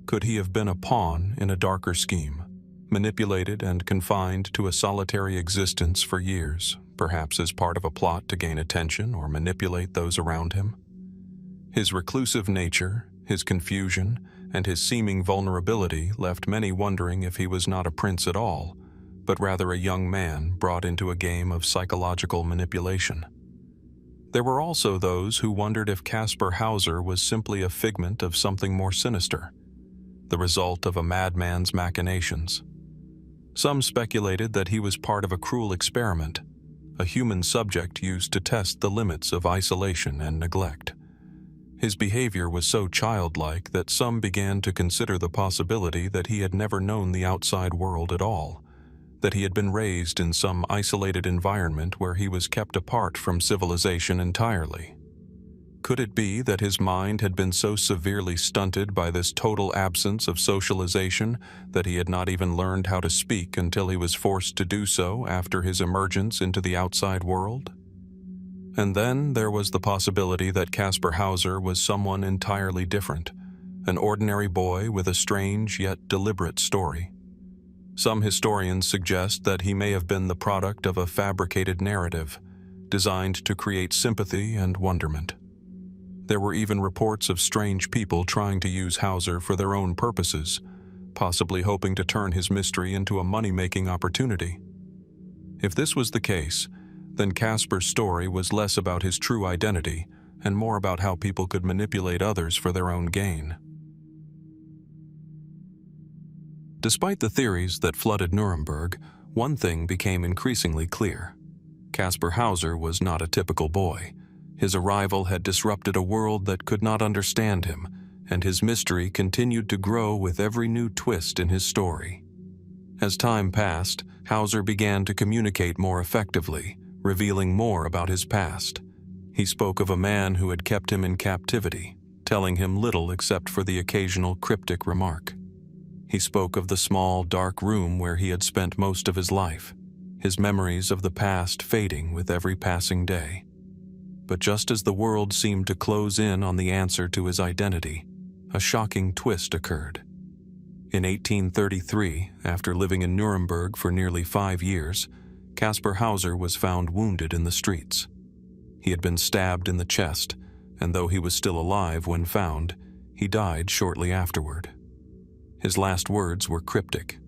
Could he have been a pawn in a darker scheme, manipulated and confined to a solitary existence for years, perhaps as part of a plot to gain attention or manipulate those around him? His reclusive nature, his confusion, and his seeming vulnerability left many wondering if he was not a prince at all, but rather a young man brought into a game of psychological manipulation. There were also those who wondered if Kaspar Hauser was simply a figment of something more sinister, the result of a madman's machinations. Some speculated that he was part of a cruel experiment, a human subject used to test the limits of isolation and neglect. His behavior was so childlike that some began to consider the possibility that he had never known the outside world at all, that he had been raised in some isolated environment where he was kept apart from civilization entirely. Could it be that his mind had been so severely stunted by this total absence of socialization that he had not even learned how to speak until he was forced to do so after his emergence into the outside world? And then there was the possibility that Kaspar Hauser was someone entirely different, an ordinary boy with a strange yet deliberate story. Some historians suggest that he may have been the product of a fabricated narrative, designed to create sympathy and wonderment. There were even reports of strange people trying to use Hauser for their own purposes, possibly hoping to turn his mystery into a money-making opportunity. If this was the case, then Kaspar's story was less about his true identity and more about how people could manipulate others for their own gain. Despite the theories that flooded Nuremberg, one thing became increasingly clear. Kaspar Hauser was not a typical boy. His arrival had disrupted a world that could not understand him, and his mystery continued to grow with every new twist in his story. As time passed, Hauser began to communicate more effectively, revealing more about his past. He spoke of a man who had kept him in captivity, telling him little except for the occasional cryptic remark. He spoke of the small, dark room where he had spent most of his life, his memories of the past fading with every passing day. But just as the world seemed to close in on the answer to his identity, a shocking twist occurred. In 1833, after living in Nuremberg for nearly 5 years, Kaspar Hauser was found wounded in the streets. He had been stabbed in the chest, and though he was still alive when found, he died shortly afterward. His last words were cryptic.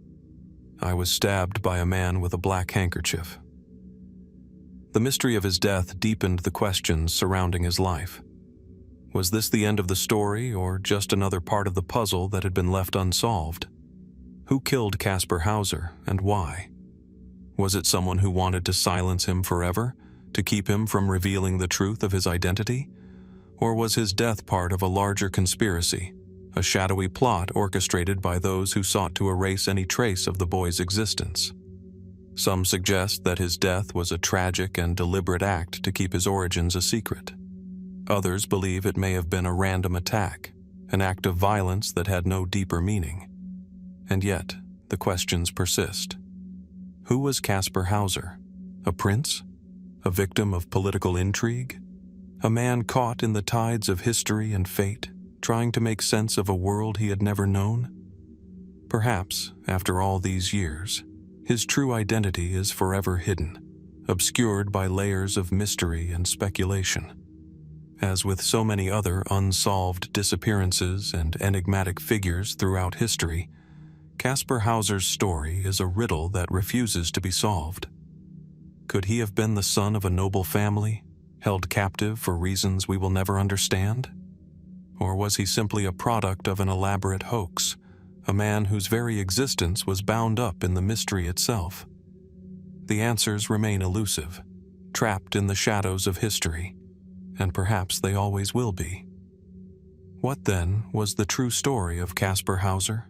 "I was stabbed by a man with a black handkerchief." The mystery of his death deepened the questions surrounding his life. Was this the end of the story, or just another part of the puzzle that had been left unsolved? Who killed Kaspar Hauser, and why? Was it someone who wanted to silence him forever, to keep him from revealing the truth of his identity? Or was his death part of a larger conspiracy, a shadowy plot orchestrated by those who sought to erase any trace of the boy's existence? Some suggest that his death was a tragic and deliberate act to keep his origins a secret. Others believe it may have been a random attack, an act of violence that had no deeper meaning. And yet, the questions persist. Who was Kaspar Hauser? A prince? A victim of political intrigue? A man caught in the tides of history and fate, trying to make sense of a world he had never known? Perhaps, after all these years, his true identity is forever hidden, obscured by layers of mystery and speculation. As with so many other unsolved disappearances and enigmatic figures throughout history, Kaspar Hauser's story is a riddle that refuses to be solved. Could he have been the son of a noble family, held captive for reasons we will never understand? Or was he simply a product of an elaborate hoax, a man whose very existence was bound up in the mystery itself? The answers remain elusive, trapped in the shadows of history, and perhaps they always will be. What then was the true story of Kaspar Hauser?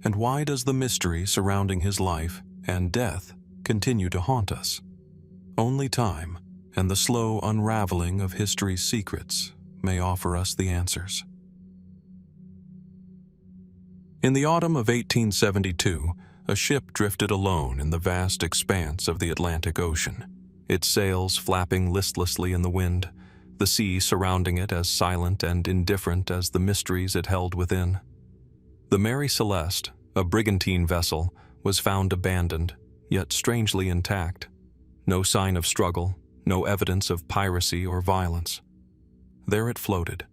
And why does the mystery surrounding his life and death continue to haunt us? Only time and the slow unraveling of history's secrets may offer us the answers. In the autumn of 1872, a ship drifted alone in the vast expanse of the Atlantic Ocean, its sails flapping listlessly in the wind, the sea surrounding it as silent and indifferent as the mysteries it held within. The Mary Celeste, a brigantine vessel, was found abandoned, yet strangely intact. No sign of struggle, no evidence of piracy or violence. There it floated,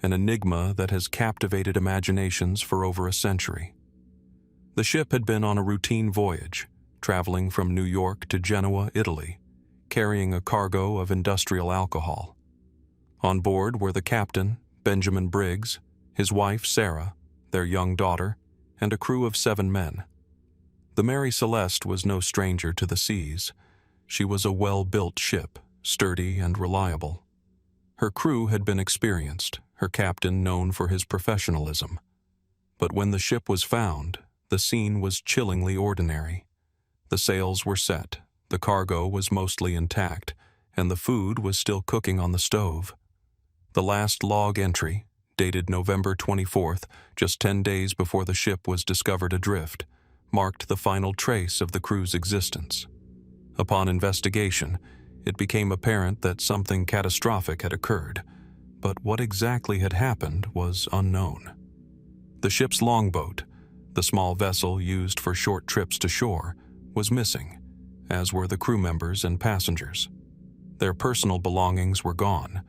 an enigma that has captivated imaginations for over a century. The ship had been on a routine voyage, traveling from New York to Genoa, Italy, carrying a cargo of industrial alcohol. On board were the captain, Benjamin Briggs, his wife, Sarah, their young daughter, and a crew of 7 men. The Mary Celeste was no stranger to the seas. She was a well-built ship, sturdy and reliable. Her crew had been experienced, her captain known for his professionalism. But when the ship was found, the scene was chillingly ordinary. The sails were set, the cargo was mostly intact, and the food was still cooking on the stove. The last log entry, dated November 24th, just 10 days before the ship was discovered adrift, marked the final trace of the crew's existence. Upon investigation, it became apparent that something catastrophic had occurred, but what exactly had happened was unknown. The ship's longboat, the small vessel used for short trips to shore, was missing, as were the crew members and passengers. Their personal belongings were gone,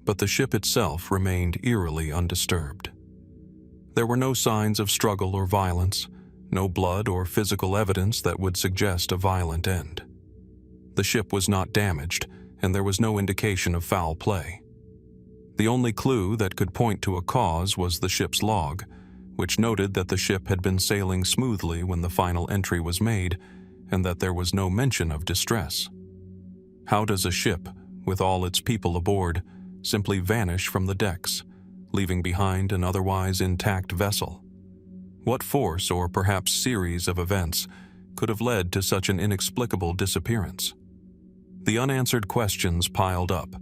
but the ship itself remained eerily undisturbed. There were no signs of struggle or violence, no blood or physical evidence that would suggest a violent end. The ship was not damaged, and there was no indication of foul play. The only clue that could point to a cause was the ship's log, which noted that the ship had been sailing smoothly when the final entry was made, and that there was no mention of distress. How does a ship, with all its people aboard, simply vanish from the decks, leaving behind an otherwise intact vessel? What force or perhaps series of events could have led to such an inexplicable disappearance? The unanswered questions piled up,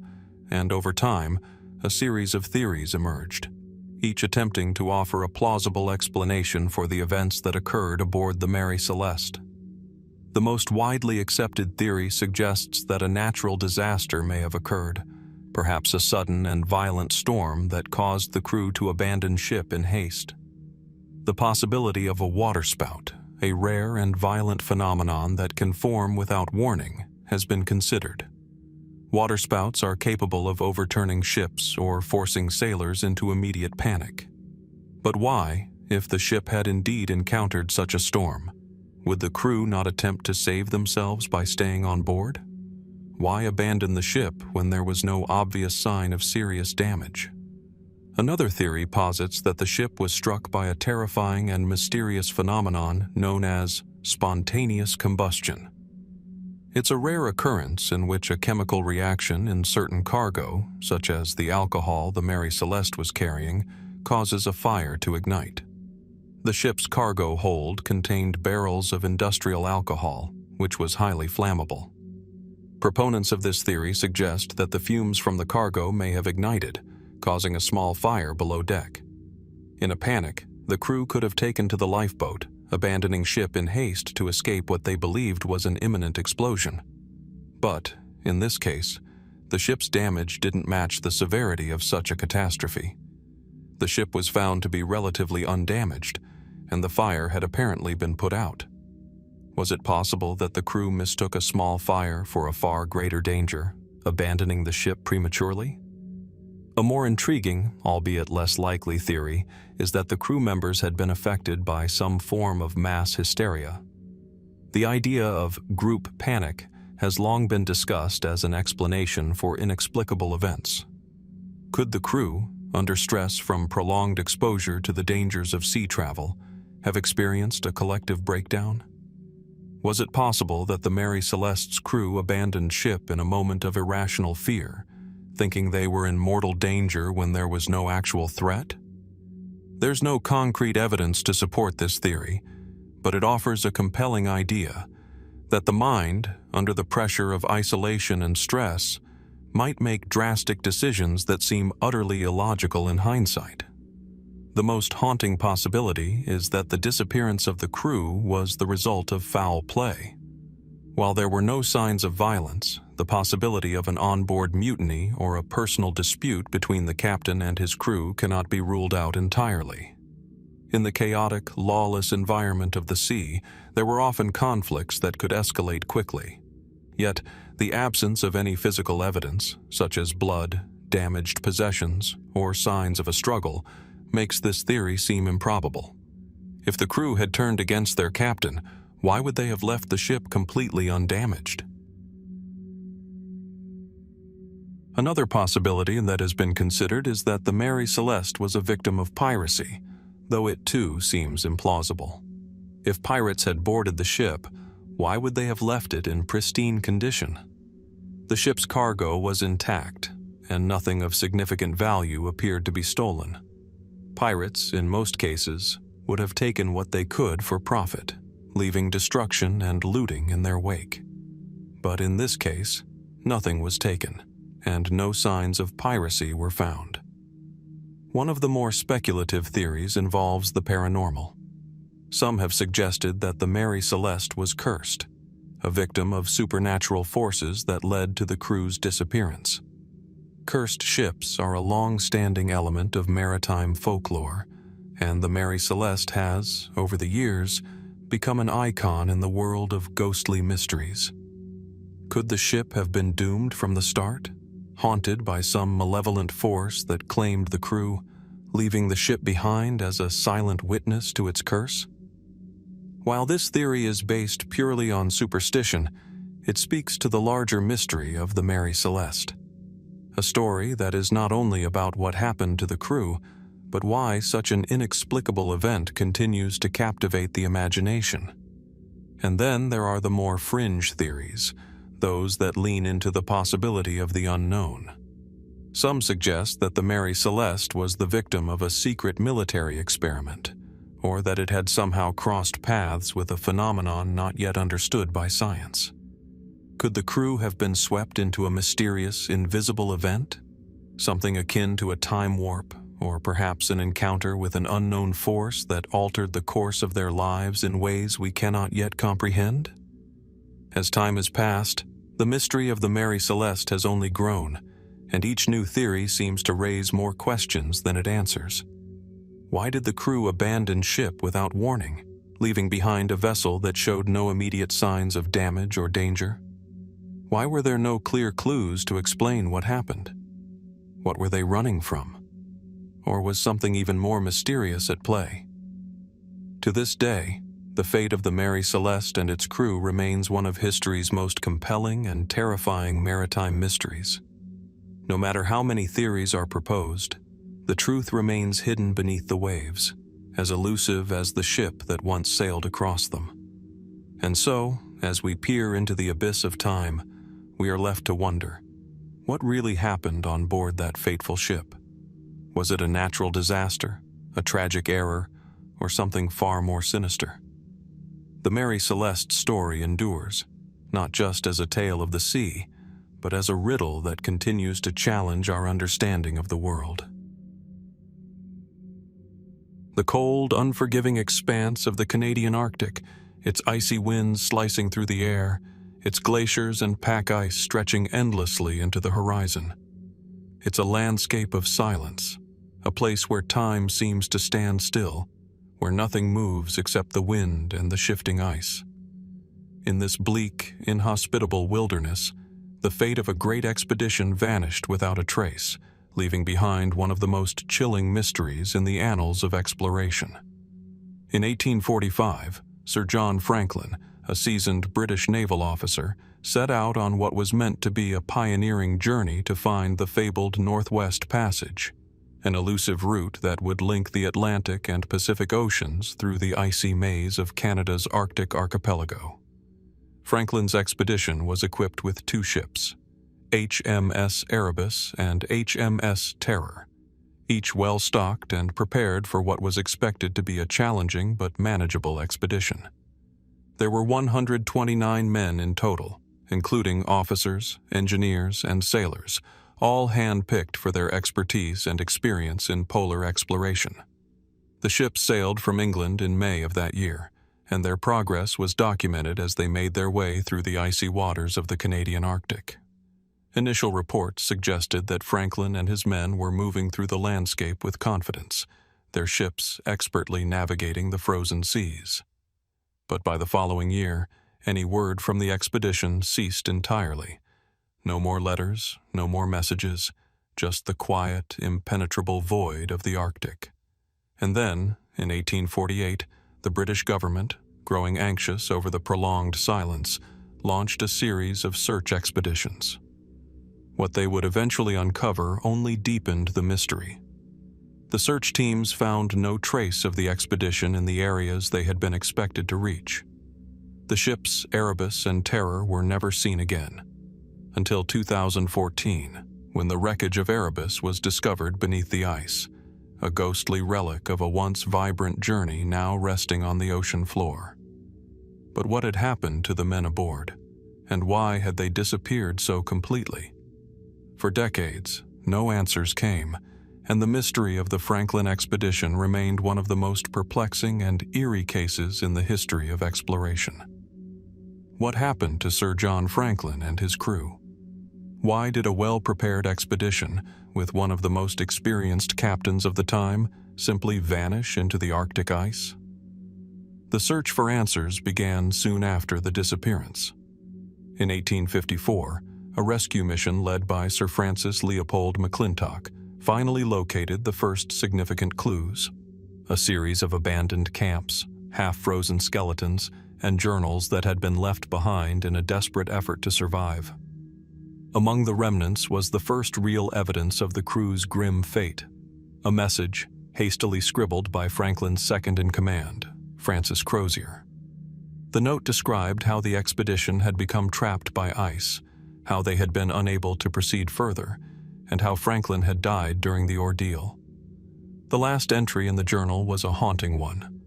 and over time, a series of theories emerged, each attempting to offer a plausible explanation for the events that occurred aboard the Mary Celeste. The most widely accepted theory suggests that a natural disaster may have occurred, perhaps a sudden and violent storm that caused the crew to abandon ship in haste. The possibility of a waterspout, a rare and violent phenomenon that can form without warning, has been considered. Waterspouts are capable of overturning ships or forcing sailors into immediate panic. But why, if the ship had indeed encountered such a storm, would the crew not attempt to save themselves by staying on board? Why abandon the ship when there was no obvious sign of serious damage? Another theory posits that the ship was struck by a terrifying and mysterious phenomenon known as spontaneous combustion. It's a rare occurrence in which a chemical reaction in certain cargo, such as the alcohol the Mary Celeste was carrying, causes a fire to ignite. The ship's cargo hold contained barrels of industrial alcohol, which was highly flammable. Proponents of this theory suggest that the fumes from the cargo may have ignited, causing a small fire below deck. In a panic, the crew could have taken to the lifeboat, abandoning ship in haste to escape what they believed was an imminent explosion. But, in this case, the ship's damage didn't match the severity of such a catastrophe. The ship was found to be relatively undamaged, and the fire had apparently been put out. Was it possible that the crew mistook a small fire for a far greater danger, abandoning the ship prematurely? A more intriguing, albeit less likely theory is that the crew members had been affected by some form of mass hysteria. The idea of group panic has long been discussed as an explanation for inexplicable events. Could the crew, under stress from prolonged exposure to the dangers of sea travel, have experienced a collective breakdown? Was it possible that the Mary Celeste's crew abandoned ship in a moment of irrational fear, thinking they were in mortal danger when there was no actual threat? There's no concrete evidence to support this theory, but it offers a compelling idea that the mind, under the pressure of isolation and stress, might make drastic decisions that seem utterly illogical in hindsight. The most haunting possibility is that the disappearance of the crew was the result of foul play. While there were no signs of violence, the possibility of an onboard mutiny or a personal dispute between the captain and his crew cannot be ruled out entirely. In the chaotic, lawless environment of the sea, there were often conflicts that could escalate quickly. Yet, the absence of any physical evidence, such as blood, damaged possessions, or signs of a struggle, makes this theory seem improbable. If the crew had turned against their captain, why would they have left the ship completely undamaged? Another possibility that has been considered is that the Mary Celeste was a victim of piracy, though it too seems implausible. If pirates had boarded the ship, why would they have left it in pristine condition? The ship's cargo was intact, and nothing of significant value appeared to be stolen. Pirates, in most cases, would have taken what they could for profit, leaving destruction and looting in their wake. But in this case, nothing was taken, and no signs of piracy were found. One of the more speculative theories involves the paranormal. Some have suggested that the Mary Celeste was cursed, a victim of supernatural forces that led to the crew's disappearance. Cursed ships are a long-standing element of maritime folklore, and the Mary Celeste has, over the years, become an icon in the world of ghostly mysteries. Could the ship have been doomed from the start, haunted by some malevolent force that claimed the crew, leaving the ship behind as a silent witness to its curse? While this theory is based purely on superstition, it speaks to the larger mystery of the Mary Celeste. A story that is not only about what happened to the crew, but why such an inexplicable event continues to captivate the imagination. And then there are the more fringe theories, those that lean into the possibility of the unknown. Some suggest that the Mary Celeste was the victim of a secret military experiment, or that it had somehow crossed paths with a phenomenon not yet understood by science. Could the crew have been swept into a mysterious, invisible event? Something akin to a time warp, or perhaps an encounter with an unknown force that altered the course of their lives in ways we cannot yet comprehend? As time has passed, the mystery of the Mary Celeste has only grown, and each new theory seems to raise more questions than it answers. Why did the crew abandon ship without warning, leaving behind a vessel that showed no immediate signs of damage or danger? Why were there no clear clues to explain what happened? What were they running from? Or was something even more mysterious at play? To this day, the fate of the Mary Celeste and its crew remains one of history's most compelling and terrifying maritime mysteries. No matter how many theories are proposed, the truth remains hidden beneath the waves, as elusive as the ship that once sailed across them. And so, as we peer into the abyss of time, we are left to wonder, what really happened on board that fateful ship? Was it a natural disaster, a tragic error, or something far more sinister? The Mary Celeste story endures, not just as a tale of the sea, but as a riddle that continues to challenge our understanding of the world. The cold, unforgiving expanse of the Canadian Arctic, its icy winds slicing through the air, its glaciers and pack ice stretching endlessly into the horizon. It's a landscape of silence, a place where time seems to stand still, where nothing moves except the wind and the shifting ice. In this bleak, inhospitable wilderness, the fate of a great expedition vanished without a trace, leaving behind one of the most chilling mysteries in the annals of exploration. In 1845, Sir John Franklin, a seasoned British naval officer, set out on what was meant to be a pioneering journey to find the fabled Northwest Passage, an elusive route that would link the Atlantic and Pacific Oceans through the icy maze of Canada's Arctic archipelago. Franklin's expedition was equipped with two ships, HMS Erebus and HMS Terror, each well-stocked and prepared for what was expected to be a challenging but manageable expedition. There were 129 men in total, including officers, engineers, and sailors, all hand-picked for their expertise and experience in polar exploration. The ships sailed from England in May of that year, and their progress was documented as they made their way through the icy waters of the Canadian Arctic. Initial reports suggested that Franklin and his men were moving through the landscape with confidence, their ships expertly navigating the frozen seas. But by the following year, any word from the expedition ceased entirely. No more letters, no more messages, just the quiet, impenetrable void of the Arctic. And then, in 1848, the British government, growing anxious over the prolonged silence, launched a series of search expeditions. What they would eventually uncover only deepened the mystery. The search teams found no trace of the expedition in the areas they had been expected to reach. The ships Erebus and Terror were never seen again, until 2014, when the wreckage of Erebus was discovered beneath the ice, a ghostly relic of a once vibrant journey now resting on the ocean floor. But what had happened to the men aboard, and why had they disappeared so completely? For decades, no answers came, and the mystery of the Franklin expedition remained one of the most perplexing and eerie cases in the history of exploration. What happened to Sir John Franklin and his crew? Why did a well-prepared expedition, with one of the most experienced captains of the time, simply vanish into the Arctic ice? The search for answers began soon after the disappearance. In 1854, a rescue mission led by Sir Francis Leopold McClintock finally located the first significant clues: a series of abandoned camps, half-frozen skeletons, and journals that had been left behind in a desperate effort to survive. Among the remnants was the first real evidence of the crew's grim fate: a message hastily scribbled by Franklin's second-in-command, Francis Crozier. The note described how the expedition had become trapped by ice, how they had been unable to proceed further, and how Franklin had died during the ordeal. The last entry in the journal was a haunting one,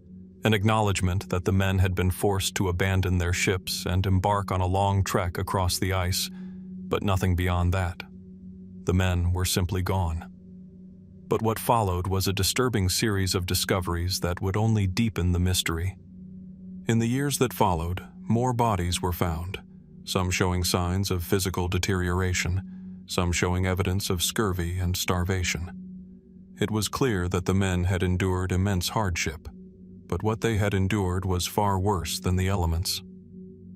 an acknowledgement that the men had been forced to abandon their ships and embark on a long trek across the ice, but nothing beyond that. The men were simply gone. But what followed was a disturbing series of discoveries that would only deepen the mystery. In the years that followed, more bodies were found, some showing signs of physical deterioration, some showing evidence of scurvy and starvation. It was clear that the men had endured immense hardship, but what they had endured was far worse than the elements.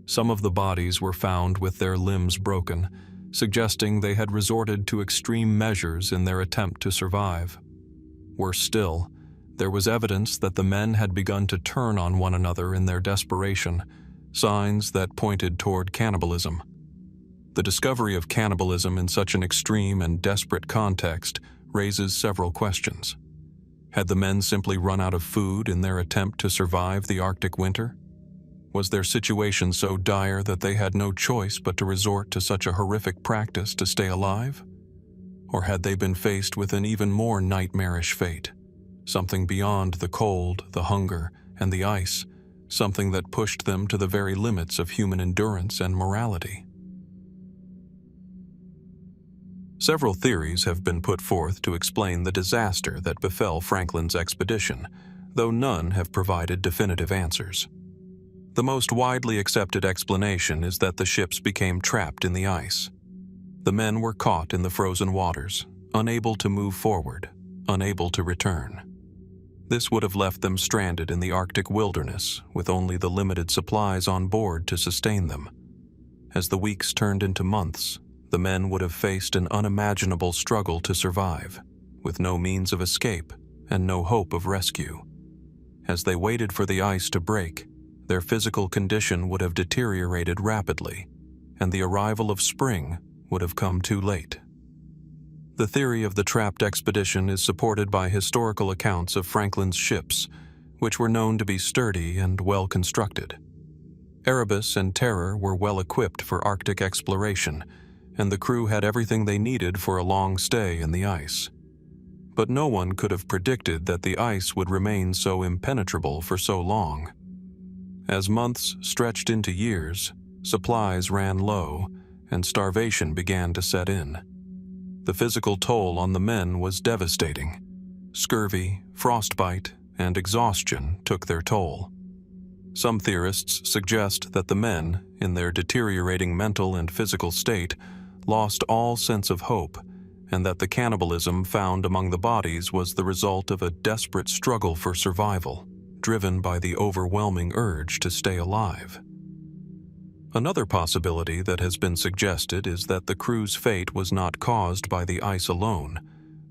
Some of the bodies were found with their limbs broken, suggesting they had resorted to extreme measures in their attempt to survive. Worse still, there was evidence that the men had begun to turn on one another in their desperation, signs that pointed toward cannibalism. The discovery of cannibalism in such an extreme and desperate context raises several questions. Had the men simply run out of food in their attempt to survive the Arctic winter? Was their situation so dire that they had no choice but to resort to such a horrific practice to stay alive? Or had they been faced with an even more nightmarish fate, something beyond the cold, the hunger, and the ice, something that pushed them to the very limits of human endurance and morality? Several theories have been put forth to explain the disaster that befell Franklin's expedition, though none have provided definitive answers. The most widely accepted explanation is that the ships became trapped in the ice. The men were caught in the frozen waters, unable to move forward, unable to return. This would have left them stranded in the Arctic wilderness with only the limited supplies on board to sustain them. As the weeks turned into months, the men would have faced an unimaginable struggle to survive, with no means of escape and no hope of rescue. As they waited for the ice to break, their physical condition would have deteriorated rapidly, and the arrival of spring would have come too late. The theory of the trapped expedition is supported by historical accounts of Franklin's ships, which were known to be sturdy and well constructed. Erebus and Terror were well equipped for Arctic exploration, and the crew had everything they needed for a long stay in the ice. But no one could have predicted that the ice would remain so impenetrable for so long. As months stretched into years, supplies ran low, and starvation began to set in. The physical toll on the men was devastating. Scurvy, frostbite, and exhaustion took their toll. Some theorists suggest that the men, in their deteriorating mental and physical state, lost all sense of hope, and that the cannibalism found among the bodies was the result of a desperate struggle for survival, driven by the overwhelming urge to stay alive. Another possibility that has been suggested is that the crew's fate was not caused by the ice alone,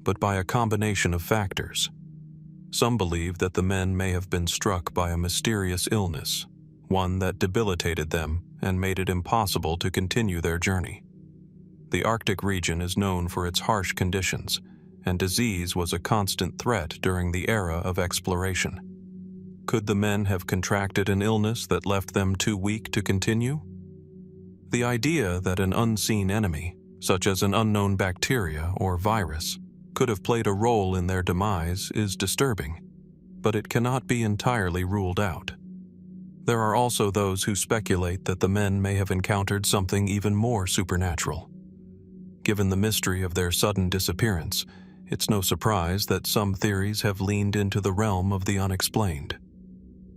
but by a combination of factors. Some believe that the men may have been struck by a mysterious illness, one that debilitated them and made it impossible to continue their journey. The Arctic region is known for its harsh conditions, and disease was a constant threat during the era of exploration. Could the men have contracted an illness that left them too weak to continue? The idea that an unseen enemy, such as an unknown bacteria or virus, could have played a role in their demise is disturbing, but it cannot be entirely ruled out. There are also those who speculate that the men may have encountered something even more supernatural. Given the mystery of their sudden disappearance, it's no surprise that some theories have leaned into the realm of the unexplained.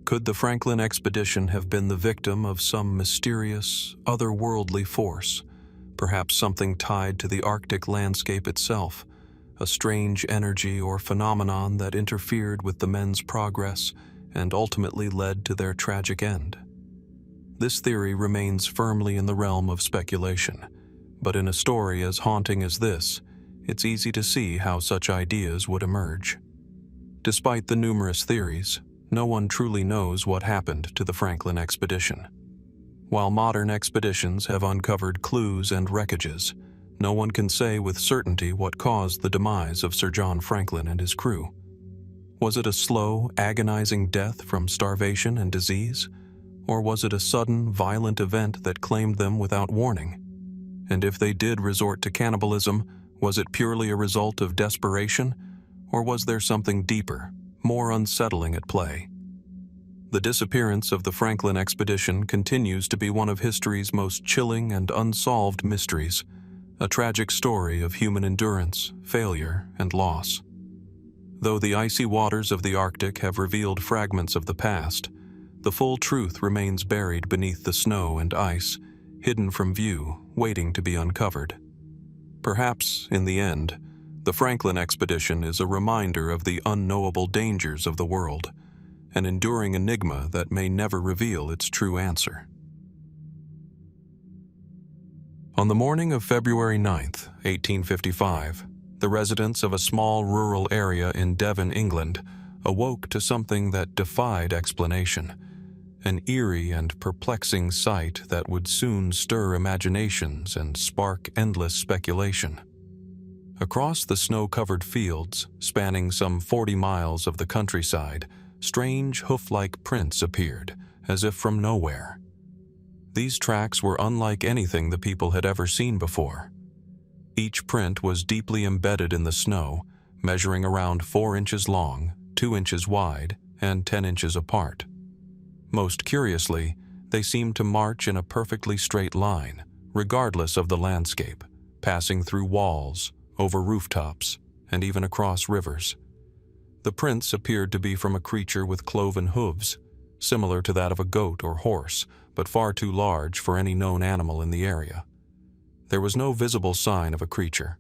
Could the Franklin expedition have been the victim of some mysterious, otherworldly force, perhaps something tied to the Arctic landscape itself, a strange energy or phenomenon that interfered with the men's progress and ultimately led to their tragic end? This theory remains firmly in the realm of speculation, but in a story as haunting as this, it's easy to see how such ideas would emerge. Despite the numerous theories, no one truly knows what happened to the Franklin expedition. While modern expeditions have uncovered clues and wreckages, no one can say with certainty what caused the demise of Sir John Franklin and his crew. Was it a slow, agonizing death from starvation and disease? Or was it a sudden, violent event that claimed them without warning? And if they did resort to cannibalism, was it purely a result of desperation, or was there something deeper, more unsettling at play? The disappearance of the Franklin expedition continues to be one of history's most chilling and unsolved mysteries, a tragic story of human endurance, failure, and loss. Though the icy waters of the Arctic have revealed fragments of the past, the full truth remains buried beneath the snow and ice, hidden from view, waiting to be uncovered. Perhaps, in the end, the Franklin expedition is a reminder of the unknowable dangers of the world, an enduring enigma that may never reveal its true answer. On the morning of February 9, 1855, the residents of a small rural area in Devon, England, awoke to something that defied explanation, an eerie and perplexing sight that would soon stir imaginations and spark endless speculation. Across the snow-covered fields, spanning some 40 miles of the countryside, strange hoof-like prints appeared, as if from nowhere. These tracks were unlike anything the people had ever seen before. Each print was deeply embedded in the snow, measuring around 4 inches long, 2 inches wide, and 10 inches apart. Most curiously, they seemed to march in a perfectly straight line, regardless of the landscape, passing through walls, over rooftops, and even across rivers. The prints appeared to be from a creature with cloven hooves, similar to that of a goat or horse, but far too large for any known animal in the area. There was no visible sign of a creature,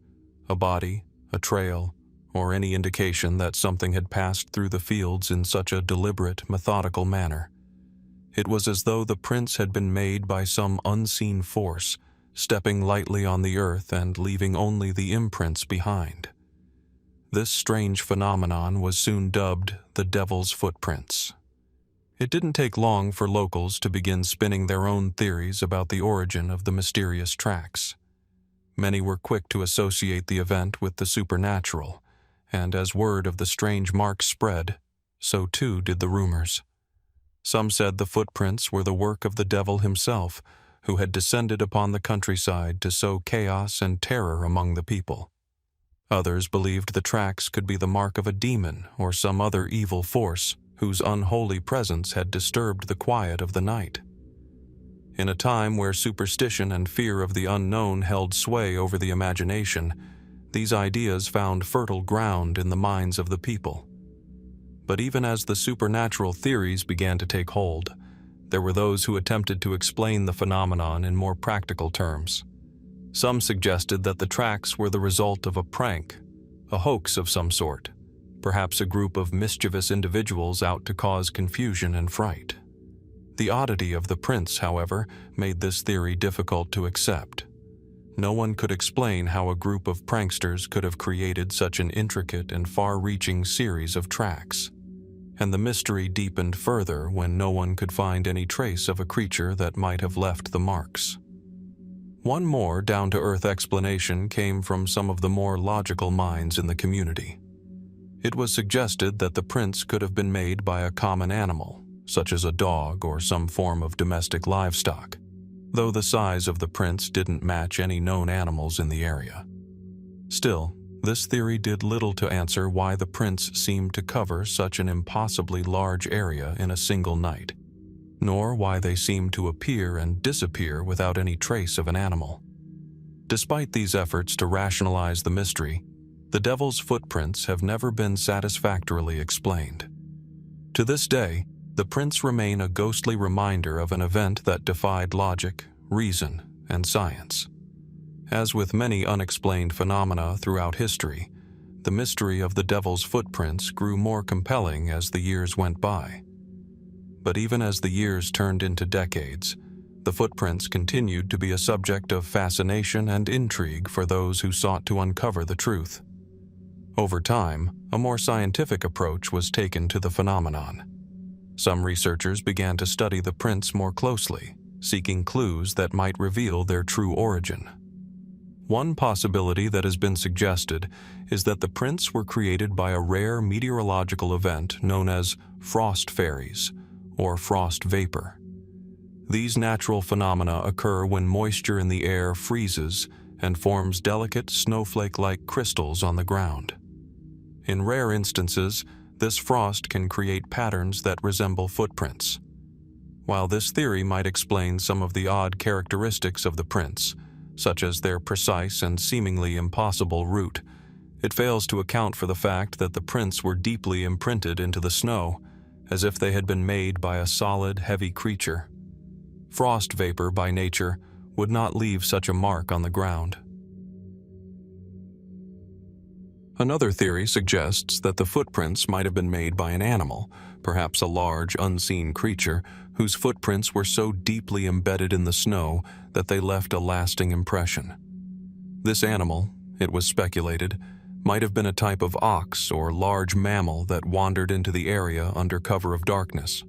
a body, a trail, or any indication that something had passed through the fields in such a deliberate, methodical manner. It was as though the prints had been made by some unseen force, stepping lightly on the earth and leaving only the imprints behind. This strange phenomenon was soon dubbed the Devil's Footprints. It didn't take long for locals to begin spinning their own theories about the origin of the mysterious tracks. Many were quick to associate the event with the supernatural, and as word of the strange marks spread, so too did the rumors. Some said the footprints were the work of the devil himself, who had descended upon the countryside to sow chaos and terror among the people. Others believed the tracks could be the mark of a demon or some other evil force whose unholy presence had disturbed the quiet of the night. In a time where superstition and fear of the unknown held sway over the imagination, these ideas found fertile ground in the minds of the people. But even as the supernatural theories began to take hold, there were those who attempted to explain the phenomenon in more practical terms. Some suggested that the tracks were the result of a prank, a hoax of some sort, perhaps a group of mischievous individuals out to cause confusion and fright. The oddity of the prints, however, made this theory difficult to accept. No one could explain how a group of pranksters could have created such an intricate and far-reaching series of tracks. And the mystery deepened further when no one could find any trace of a creature that might have left the marks. One more down-to-earth explanation came from some of the more logical minds in the community. It was suggested that the prints could have been made by a common animal, such as a dog or some form of domestic livestock, though the size of the prints didn't match any known animals in the area. Still, this theory did little to answer why the prints seemed to cover such an impossibly large area in a single night, nor why they seemed to appear and disappear without any trace of an animal. Despite these efforts to rationalize the mystery, the devil's footprints have never been satisfactorily explained. To this day, the prints remain a ghostly reminder of an event that defied logic, reason, and science. As with many unexplained phenomena throughout history, the mystery of the devil's footprints grew more compelling as the years went by. But even as the years turned into decades, the footprints continued to be a subject of fascination and intrigue for those who sought to uncover the truth. Over time, a more scientific approach was taken to the phenomenon. Some researchers began to study the prints more closely, seeking clues that might reveal their true origin. One possibility that has been suggested is that the prints were created by a rare meteorological event known as frost fairies, or frost vapor. These natural phenomena occur when moisture in the air freezes and forms delicate snowflake-like crystals on the ground. In rare instances, this frost can create patterns that resemble footprints. While this theory might explain some of the odd characteristics of the prints, such as their precise and seemingly impossible route, it fails to account for the fact that the prints were deeply imprinted into the snow, as if they had been made by a solid, heavy creature. Frost vapor, by nature, would not leave such a mark on the ground. Another theory suggests that the footprints might have been made by an animal, perhaps a large, unseen creature, whose footprints were so deeply embedded in the snow that they left a lasting impression. This animal, it was speculated, might have been a type of ox or large mammal that wandered into the area under cover of darkness.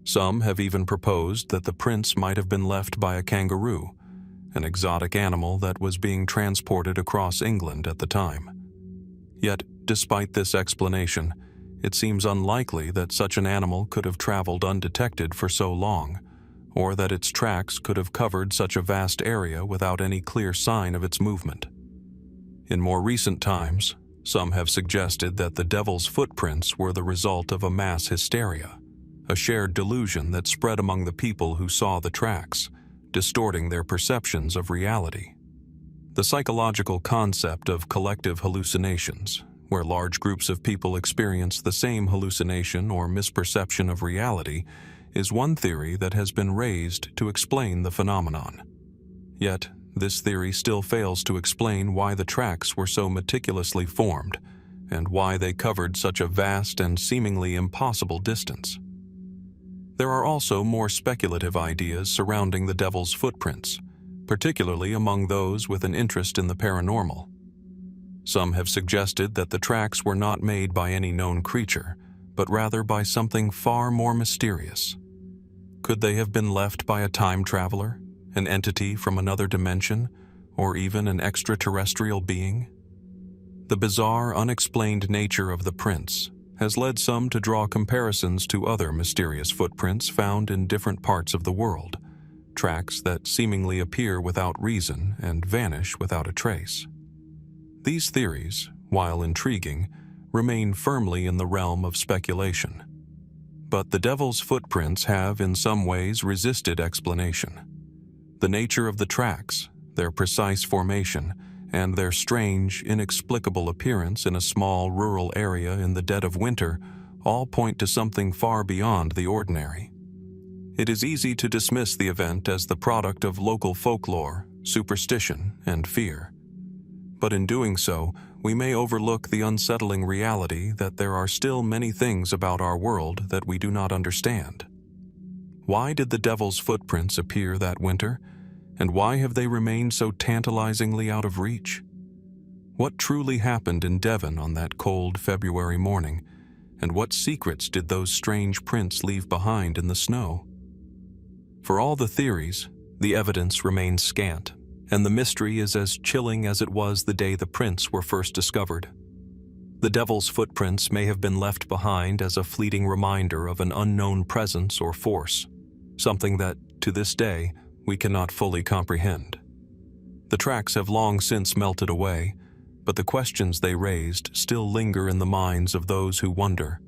Some have even proposed that the prints might have been left by a kangaroo, an exotic animal that was being transported across England at the time. Yet, despite this explanation, it seems unlikely that such an animal could have traveled undetected for so long, or that its tracks could have covered such a vast area without any clear sign of its movement. In more recent times, some have suggested that the devil's footprints were the result of a mass hysteria, a shared delusion that spread among the people who saw the tracks, distorting their perceptions of reality. The psychological concept of collective hallucinations, where large groups of people experience the same hallucination or misperception of reality, is one theory that has been raised to explain the phenomenon. Yet, this theory still fails to explain why the tracks were so meticulously formed, and why they covered such a vast and seemingly impossible distance. There are also more speculative ideas surrounding the devil's footprints, particularly among those with an interest in the paranormal. Some have suggested that the tracks were not made by any known creature, but rather by something far more mysterious. Could they have been left by a time traveler, an entity from another dimension, or even an extraterrestrial being? The bizarre, unexplained nature of the prints has led some to draw comparisons to other mysterious footprints found in different parts of the world, tracks that seemingly appear without reason and vanish without a trace. These theories, while intriguing, remain firmly in the realm of speculation. But the devil's footprints have in some ways resisted explanation. The nature of the tracks, their precise formation, and their strange, inexplicable appearance in a small rural area in the dead of winter all point to something far beyond the ordinary. It is easy to dismiss the event as the product of local folklore, superstition, and fear. But in doing so, we may overlook the unsettling reality that there are still many things about our world that we do not understand. Why did the devil's footprints appear that winter, and why have they remained so tantalizingly out of reach? What truly happened in Devon on that cold February morning, and what secrets did those strange prints leave behind in the snow? For all the theories, the evidence remains scant, and the mystery is as chilling as it was the day the prints were first discovered. The devil's footprints may have been left behind as a fleeting reminder of an unknown presence or force, something that, to this day, we cannot fully comprehend. The tracks have long since melted away, but the questions they raised still linger in the minds of those who wonder.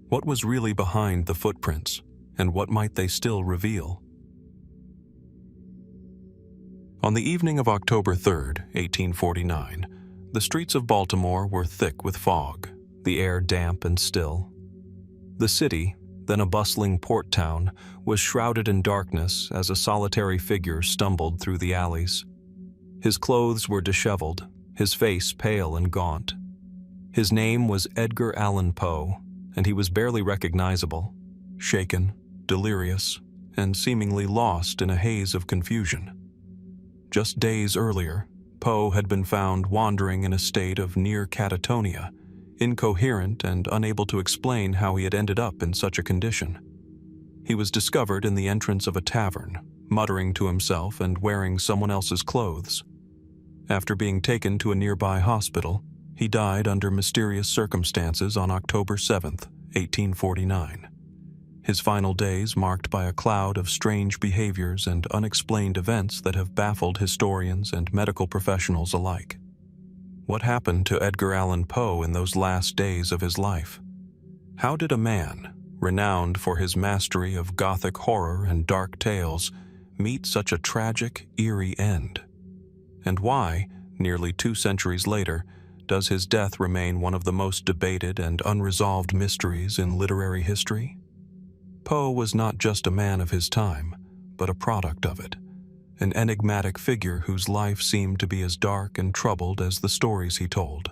What was really behind the footprints, and what might they still reveal? On the evening of October 3rd, 1849, the streets of Baltimore were thick with fog, the air damp and still. The city, then a bustling port town, was shrouded in darkness as a solitary figure stumbled through the alleys. His clothes were disheveled, his face pale and gaunt. His name was Edgar Allan Poe, and he was barely recognizable, shaken, delirious, and seemingly lost in a haze of confusion. Just days earlier, Poe had been found wandering in a state of near catatonia, incoherent and unable to explain how he had ended up in such a condition. He was discovered in the entrance of a tavern, muttering to himself and wearing someone else's clothes. After being taken to a nearby hospital, he died under mysterious circumstances on October 7th, 1849. His final days marked by a cloud of strange behaviors and unexplained events that have baffled historians and medical professionals alike. What happened to Edgar Allan Poe in those last days of his life? How did a man, renowned for his mastery of Gothic horror and dark tales, meet such a tragic, eerie end? And why, nearly 2 centuries later, does his death remain one of the most debated and unresolved mysteries in literary history? Poe was not just a man of his time, but a product of it, an enigmatic figure whose life seemed to be as dark and troubled as the stories he told.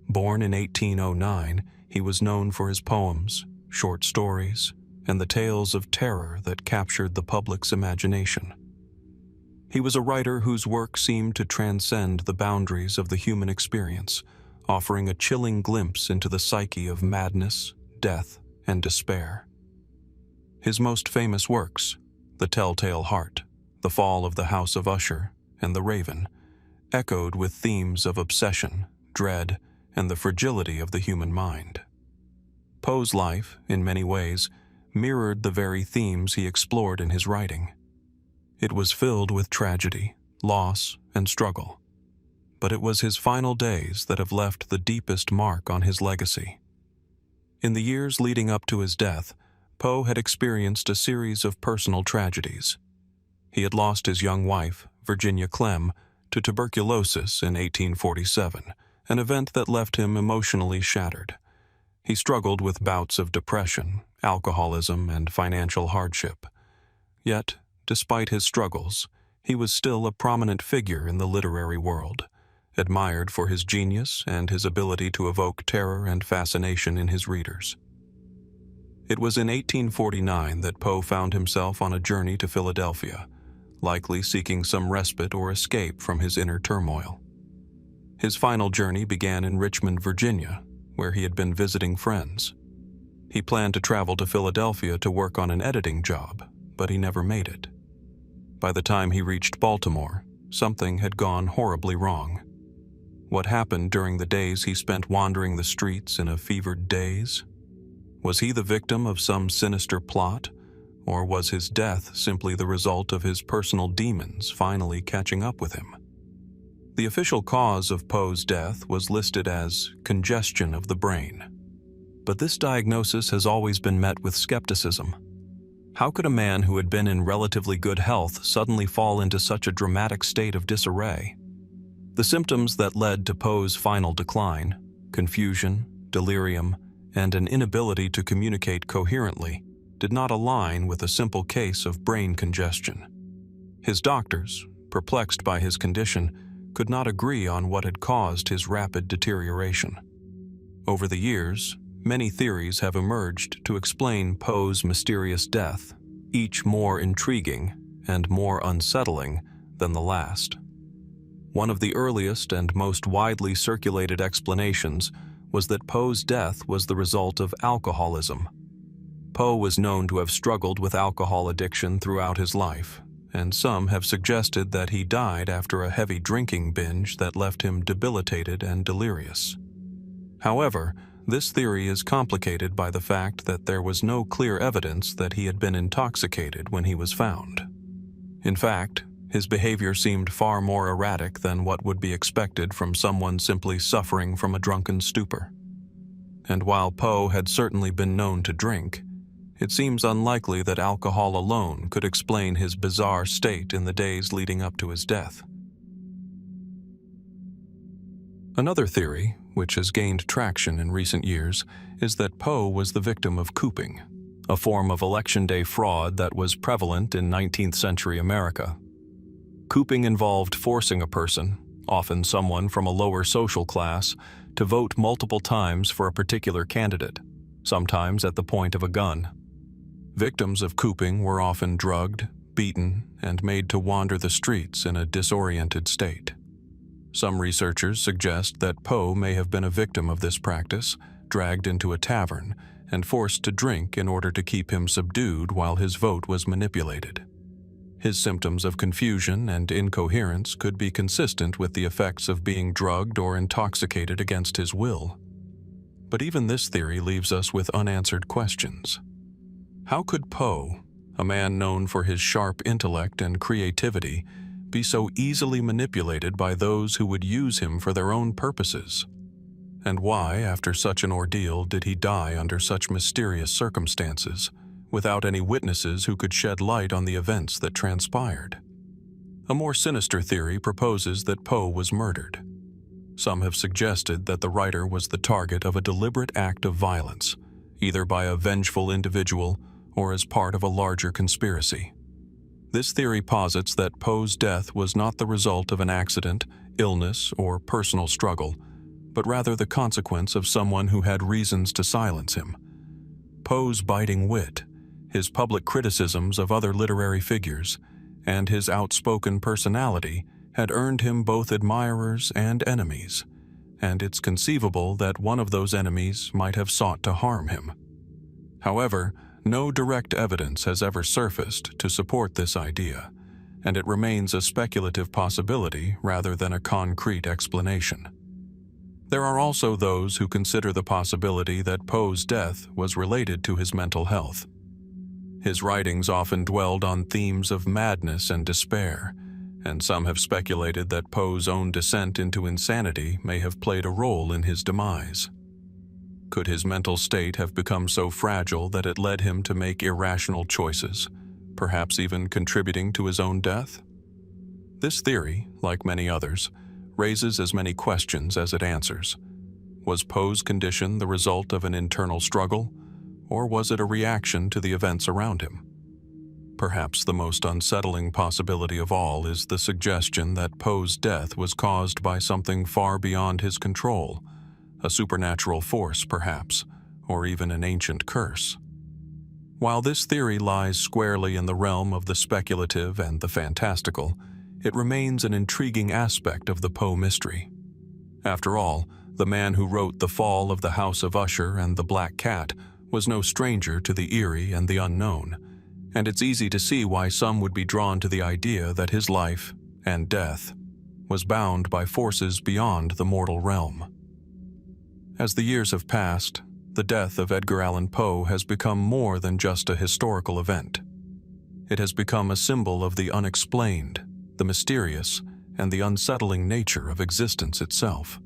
Born in 1809, he was known for his poems, short stories, and the tales of terror that captured the public's imagination. He was a writer whose work seemed to transcend the boundaries of the human experience, offering a chilling glimpse into the psyche of madness, death, and despair. His most famous works, The Telltale Heart, The Fall of the House of Usher, and The Raven, echoed with themes of obsession, dread, and the fragility of the human mind. Poe's life, in many ways, mirrored the very themes he explored in his writing. It was filled with tragedy, loss, and struggle. But it was his final days that have left the deepest mark on his legacy. In the years leading up to his death, Poe had experienced a series of personal tragedies. He had lost his young wife, Virginia Clem, to tuberculosis in 1847, an event that left him emotionally shattered. He struggled with bouts of depression, alcoholism, and financial hardship. Yet, despite his struggles, he was still a prominent figure in the literary world, admired for his genius and his ability to evoke terror and fascination in his readers. It was in 1849 that Poe found himself on a journey to Philadelphia, likely seeking some respite or escape from his inner turmoil. His final journey began in Richmond, Virginia, where he had been visiting friends. He planned to travel to Philadelphia to work on an editing job, but he never made it. By the time he reached Baltimore, something had gone horribly wrong. What happened during the days he spent wandering the streets in a fevered daze? Was he the victim of some sinister plot, or was his death simply the result of his personal demons finally catching up with him? The official cause of Poe's death was listed as congestion of the brain. But this diagnosis has always been met with skepticism. How could a man who had been in relatively good health suddenly fall into such a dramatic state of disarray? The symptoms that led to Poe's final decline, confusion, delirium, and an inability to communicate coherently did not align with a simple case of brain congestion. His doctors, perplexed by his condition, could not agree on what had caused his rapid deterioration. Over the years, many theories have emerged to explain Poe's mysterious death, each more intriguing and more unsettling than the last. One of the earliest and most widely circulated explanations was that Poe's death was the result of alcoholism. Poe was known to have struggled with alcohol addiction throughout his life, and some have suggested that he died after a heavy drinking binge that left him debilitated and delirious. However, this theory is complicated by the fact that there was no clear evidence that he had been intoxicated when he was found. In fact, his behavior seemed far more erratic than what would be expected from someone simply suffering from a drunken stupor. And while Poe had certainly been known to drink, it seems unlikely that alcohol alone could explain his bizarre state in the days leading up to his death. Another theory, which has gained traction in recent years, is that Poe was the victim of cooping, a form of election day fraud that was prevalent in 19th century America. Cooping involved forcing a person, often someone from a lower social class, to vote multiple times for a particular candidate, sometimes at the point of a gun. Victims of cooping were often drugged, beaten, and made to wander the streets in a disoriented state. Some researchers suggest that Poe may have been a victim of this practice, dragged into a tavern, and forced to drink in order to keep him subdued while his vote was manipulated. His symptoms of confusion and incoherence could be consistent with the effects of being drugged or intoxicated against his will. But even this theory leaves us with unanswered questions. How could Poe, a man known for his sharp intellect and creativity, be so easily manipulated by those who would use him for their own purposes? And why, after such an ordeal, did he die under such mysterious circumstances, without any witnesses who could shed light on the events that transpired? A more sinister theory proposes that Poe was murdered. Some have suggested that the writer was the target of a deliberate act of violence, either by a vengeful individual or as part of a larger conspiracy. This theory posits that Poe's death was not the result of an accident, illness, or personal struggle, but rather the consequence of someone who had reasons to silence him. Poe's biting wit, his public criticisms of other literary figures, and his outspoken personality had earned him both admirers and enemies, and it's conceivable that one of those enemies might have sought to harm him. However, no direct evidence has ever surfaced to support this idea, and it remains a speculative possibility rather than a concrete explanation. There are also those who consider the possibility that Poe's death was related to his mental health. His writings often dwelled on themes of madness and despair, and some have speculated that Poe's own descent into insanity may have played a role in his demise. Could his mental state have become so fragile that it led him to make irrational choices, perhaps even contributing to his own death? This theory, like many others, raises as many questions as it answers. Was Poe's condition the result of an internal struggle, or was it a reaction to the events around him? Perhaps the most unsettling possibility of all is the suggestion that Poe's death was caused by something far beyond his control, a supernatural force perhaps, or even an ancient curse. While this theory lies squarely in the realm of the speculative and the fantastical, it remains an intriguing aspect of the Poe mystery. After all, the man who wrote The Fall of the House of Usher and The Black Cat was no stranger to the eerie and the unknown, and it's easy to see why some would be drawn to the idea that his life, and death, was bound by forces beyond the mortal realm. As the years have passed, the death of Edgar Allan Poe has become more than just a historical event. It has become a symbol of the unexplained, the mysterious, and the unsettling nature of existence itself.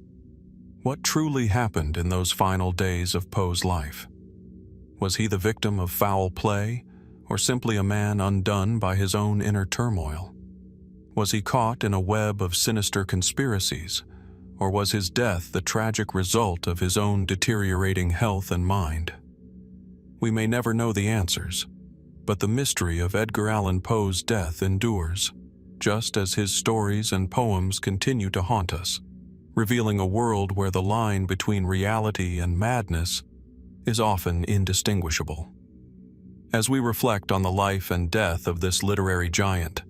What truly happened in those final days of Poe's life? Was he the victim of foul play, or simply a man undone by his own inner turmoil? Was he caught in a web of sinister conspiracies, Or was his death the tragic result of his own deteriorating health and mind? We may never know the answers, but the mystery of Edgar Allan Poe's death endures, just as his stories and poems continue to haunt us, revealing a world where the line between reality and madness is often indistinguishable. As we reflect on the life and death of this literary giant,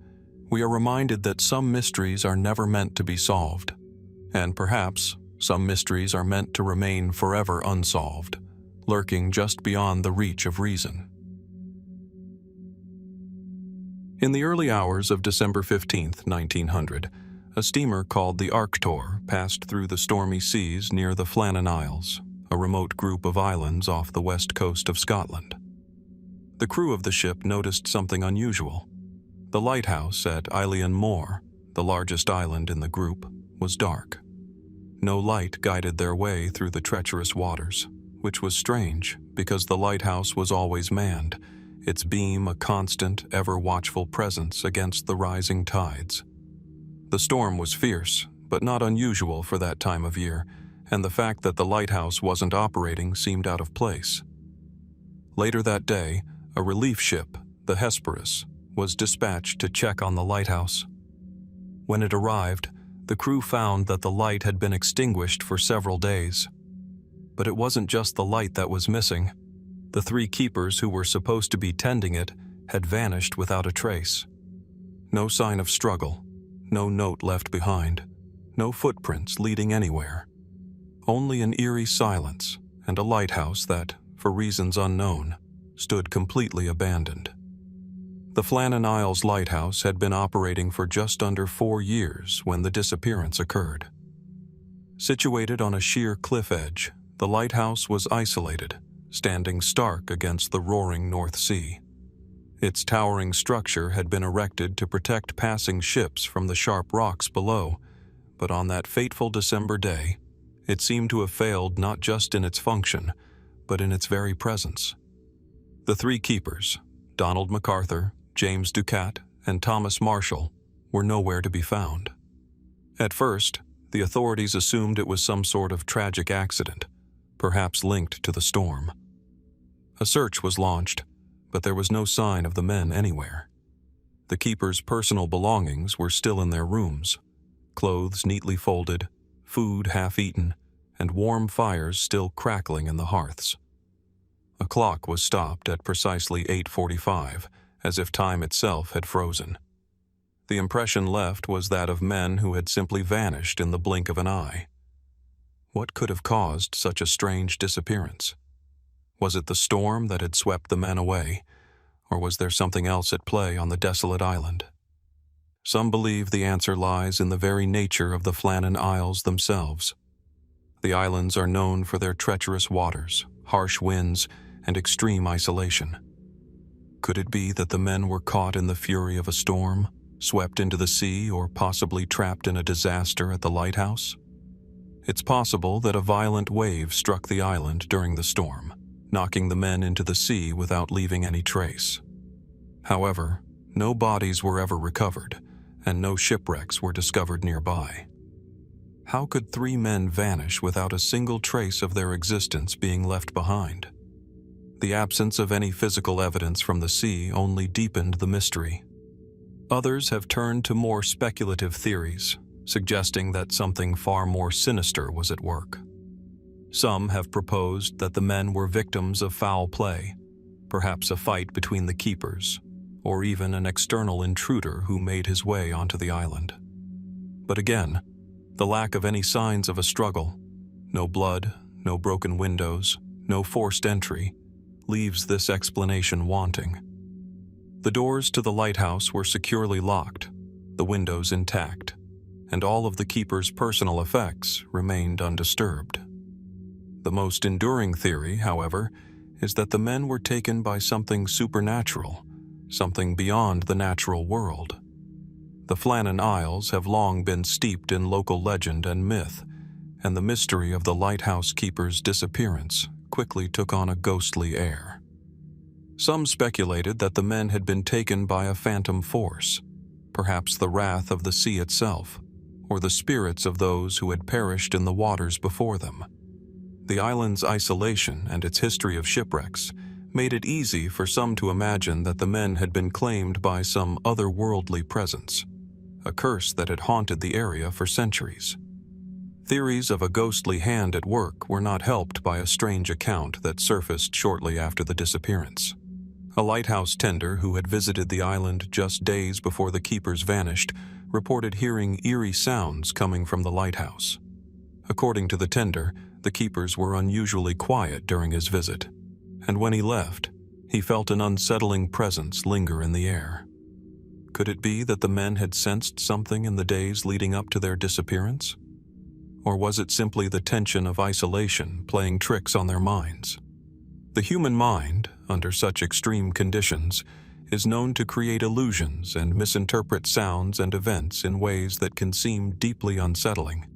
we are reminded that some mysteries are never meant to be solved, and perhaps some mysteries are meant to remain forever unsolved, lurking just beyond the reach of reason. In the early hours of December 15, 1900, a steamer called the Arctur passed through the stormy seas near the Flannan Isles, a remote group of islands off the west coast of Scotland. The crew of the ship noticed something unusual. The lighthouse at Eilean Moor, the largest island in the group, was dark. No light guided their way through the treacherous waters, which was strange because the lighthouse was always manned, its beam a constant, ever-watchful presence against the rising tides. The storm was fierce, but not unusual for that time of year, and the fact that the lighthouse wasn't operating seemed out of place. Later that day, a relief ship, the Hesperus, was dispatched to check on the lighthouse. When it arrived, the crew found that the light had been extinguished for several days. But it wasn't just the light that was missing. The 3 keepers who were supposed to be tending it had vanished without a trace. No sign of struggle, no note left behind, no footprints leading anywhere. Only an eerie silence and a lighthouse that, for reasons unknown, stood completely abandoned. The Flannan Isles Lighthouse had been operating for just under 4 years when the disappearance occurred. Situated on a sheer cliff edge, the lighthouse was isolated, standing stark against the roaring North Sea. Its towering structure had been erected to protect passing ships from the sharp rocks below, but on that fateful December day, it seemed to have failed not just in its function, but in its very presence. The 3 keepers, Donald MacArthur, James Ducat, and Thomas Marshall, were nowhere to be found. At first, the authorities assumed it was some sort of tragic accident, perhaps linked to the storm. A search was launched, but there was no sign of the men anywhere. The keepers' personal belongings were still in their rooms, clothes neatly folded, food half-eaten, and warm fires still crackling in the hearths. A clock was stopped at precisely 8:45, as if time itself had frozen. The impression left was that of men who had simply vanished in the blink of an eye. What could have caused such a strange disappearance? Was it the storm that had swept the men away, or was there something else at play on the desolate island? Some believe the answer lies in the very nature of the Flannan Isles themselves. The islands are known for their treacherous waters, harsh winds, and extreme isolation. Could it be that the men were caught in the fury of a storm, swept into the sea, or possibly trapped in a disaster at the lighthouse? It's possible that a violent wave struck the island during the storm, knocking the men into the sea without leaving any trace. However, no bodies were ever recovered, and no shipwrecks were discovered nearby. How could 3 men vanish without a single trace of their existence being left behind? The absence of any physical evidence from the sea only deepened the mystery. Others have turned to more speculative theories, suggesting that something far more sinister was at work. Some have proposed that the men were victims of foul play, perhaps a fight between the keepers, or even an external intruder who made his way onto the island. But again, the lack of any signs of a struggle, no blood, no broken windows, no forced entry, leaves this explanation wanting. The doors to the lighthouse were securely locked, the windows intact, and all of the keepers' personal effects remained undisturbed. The most enduring theory, however, is that the men were taken by something supernatural, something beyond the natural world. The Flannan Isles have long been steeped in local legend and myth, and the mystery of the lighthouse keeper's disappearance quickly took on a ghostly air. Some speculated that the men had been taken by a phantom force, perhaps the wrath of the sea itself, or the spirits of those who had perished in the waters before them. The island's isolation and its history of shipwrecks made it easy for some to imagine that the men had been claimed by some otherworldly presence, a curse that had haunted the area for centuries. Theories of a ghostly hand at work were not helped by a strange account that surfaced shortly after the disappearance. A lighthouse tender who had visited the island just days before the keepers vanished reported hearing eerie sounds coming from the lighthouse. According to the tender, the keepers were unusually quiet during his visit, and when he left, he felt an unsettling presence linger in the air. Could it be that the men had sensed something in the days leading up to their disappearance? Or was it simply the tension of isolation playing tricks on their minds? The human mind, under such extreme conditions, is known to create illusions and misinterpret sounds and events in ways that can seem deeply unsettling.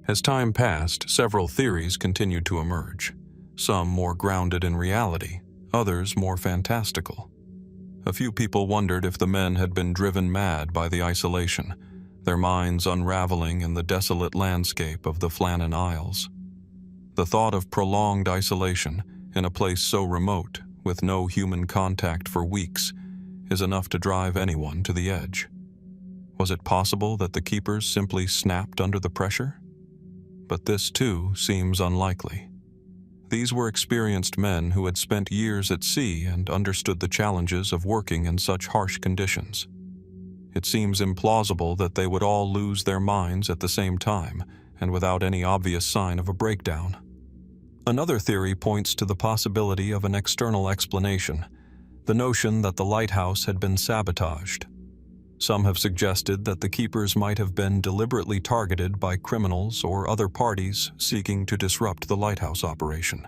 As time passed, several theories continued to emerge, some more grounded in reality, others more fantastical. A few people wondered if the men had been driven mad by the isolation, their minds unraveling in the desolate landscape of the Flannan Isles. The thought of prolonged isolation in a place so remote, with no human contact for weeks, is enough to drive anyone to the edge. Was it possible that the keepers simply snapped under the pressure? But this, too, seems unlikely. These were experienced men who had spent years at sea and understood the challenges of working in such harsh conditions. It seems implausible that they would all lose their minds at the same time and without any obvious sign of a breakdown. Another theory points to the possibility of an external explanation, the notion that the lighthouse had been sabotaged. Some have suggested that the keepers might have been deliberately targeted by criminals or other parties seeking to disrupt the lighthouse operation.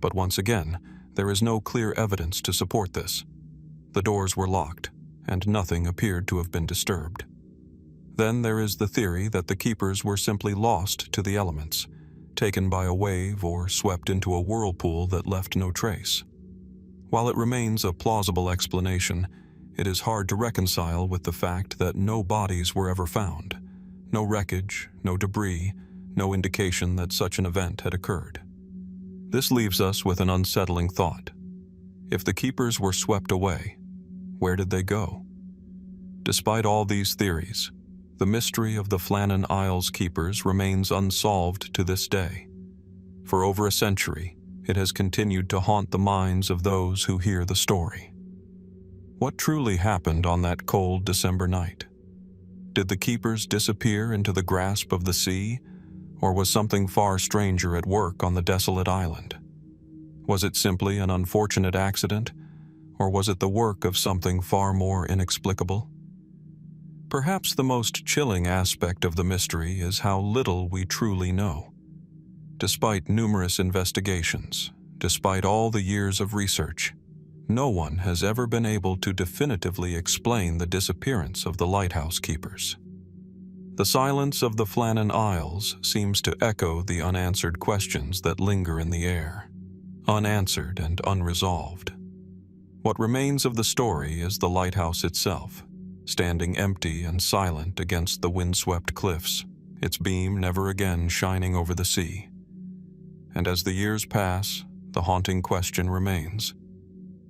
But once again, there is no clear evidence to support this. The doors were locked, and nothing appeared to have been disturbed. Then there is the theory that the keepers were simply lost to the elements, taken by a wave or swept into a whirlpool that left no trace. While it remains a plausible explanation, it is hard to reconcile with the fact that no bodies were ever found, no wreckage, no debris, no indication that such an event had occurred. This leaves us with an unsettling thought. If the keepers were swept away, where did they go? Despite all these theories, the mystery of the Flannan Isles Keepers remains unsolved to this day. For over a century, it has continued to haunt the minds of those who hear the story. What truly happened on that cold December night? Did the keepers disappear into the grasp of the sea, or was something far stranger at work on the desolate island? Was it simply an unfortunate accident, or was it the work of something far more inexplicable? Perhaps the most chilling aspect of the mystery is how little we truly know. Despite numerous investigations, despite all the years of research, no one has ever been able to definitively explain the disappearance of the lighthouse keepers. The silence of the Flannan Isles seems to echo the unanswered questions that linger in the air, unanswered and unresolved. What remains of the story is the lighthouse itself, standing empty and silent against the windswept cliffs, its beam never again shining over the sea. And as the years pass, the haunting question remains: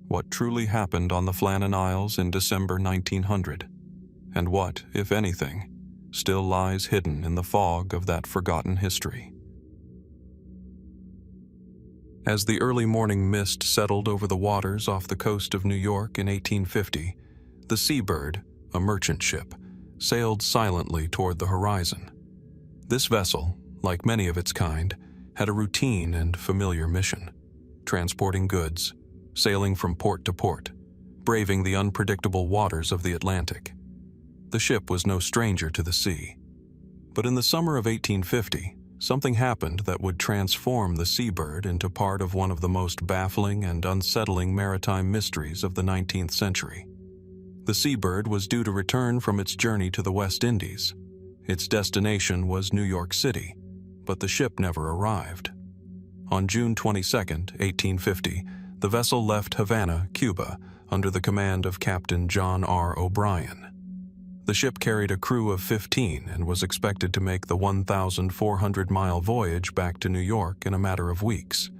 what truly happened on the Flannan Isles in December 1900? And what, if anything, still lies hidden in the fog of that forgotten history? As the early morning mist settled over the waters off the coast of New York in 1850, the Seabird, a merchant ship, sailed silently toward the horizon. This vessel, like many of its kind, had a routine and familiar mission: transporting goods, sailing from port to port, braving the unpredictable waters of the Atlantic. The ship was no stranger to the sea. But in the summer of 1850, something happened that would transform the Seabird into part of one of the most baffling and unsettling maritime mysteries of the 19th century. The Seabird was due to return from its journey to the West Indies. Its destination was New York City, but the ship never arrived. On June 22, 1850, the vessel left Havana, Cuba, under the command of Captain John R. O'Brien. The ship carried a crew of 15 and was expected to make the 1,400-mile voyage back to New York in a matter of weeks.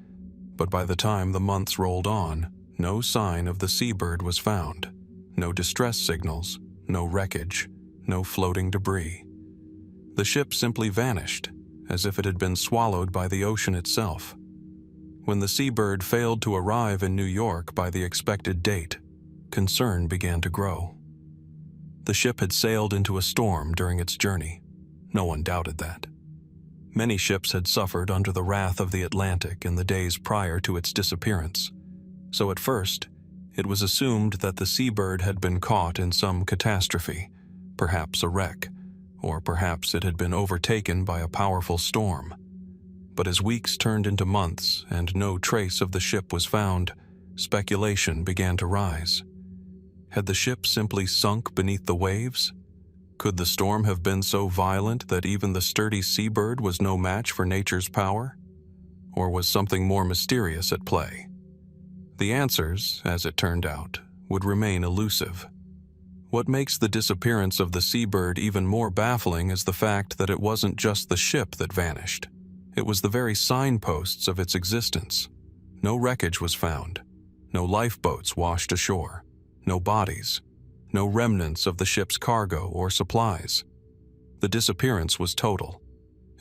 But by the time the months rolled on, no sign of the seabird was found. No distress signals, no wreckage, no floating debris. The ship simply vanished, as if it had been swallowed by the ocean itself. When the seabird failed to arrive in New York by the expected date, concern began to grow. The ship had sailed into a storm during its journey. No one doubted that. Many ships had suffered under the wrath of the Atlantic in the days prior to its disappearance, so at first, it was assumed that the seabird had been caught in some catastrophe, perhaps a wreck, or perhaps it had been overtaken by a powerful storm. But as weeks turned into months and no trace of the ship was found, speculation began to rise. Had the ship simply sunk beneath the waves? Could the storm have been so violent that even the sturdy seabird was no match for nature's power? Or was something more mysterious at play? The answers, as it turned out, would remain elusive. What makes the disappearance of the seabird even more baffling is the fact that it wasn't just the ship that vanished. It was the very signposts of its existence. No wreckage was found. No lifeboats washed ashore. No bodies. No remnants of the ship's cargo or supplies. The disappearance was total.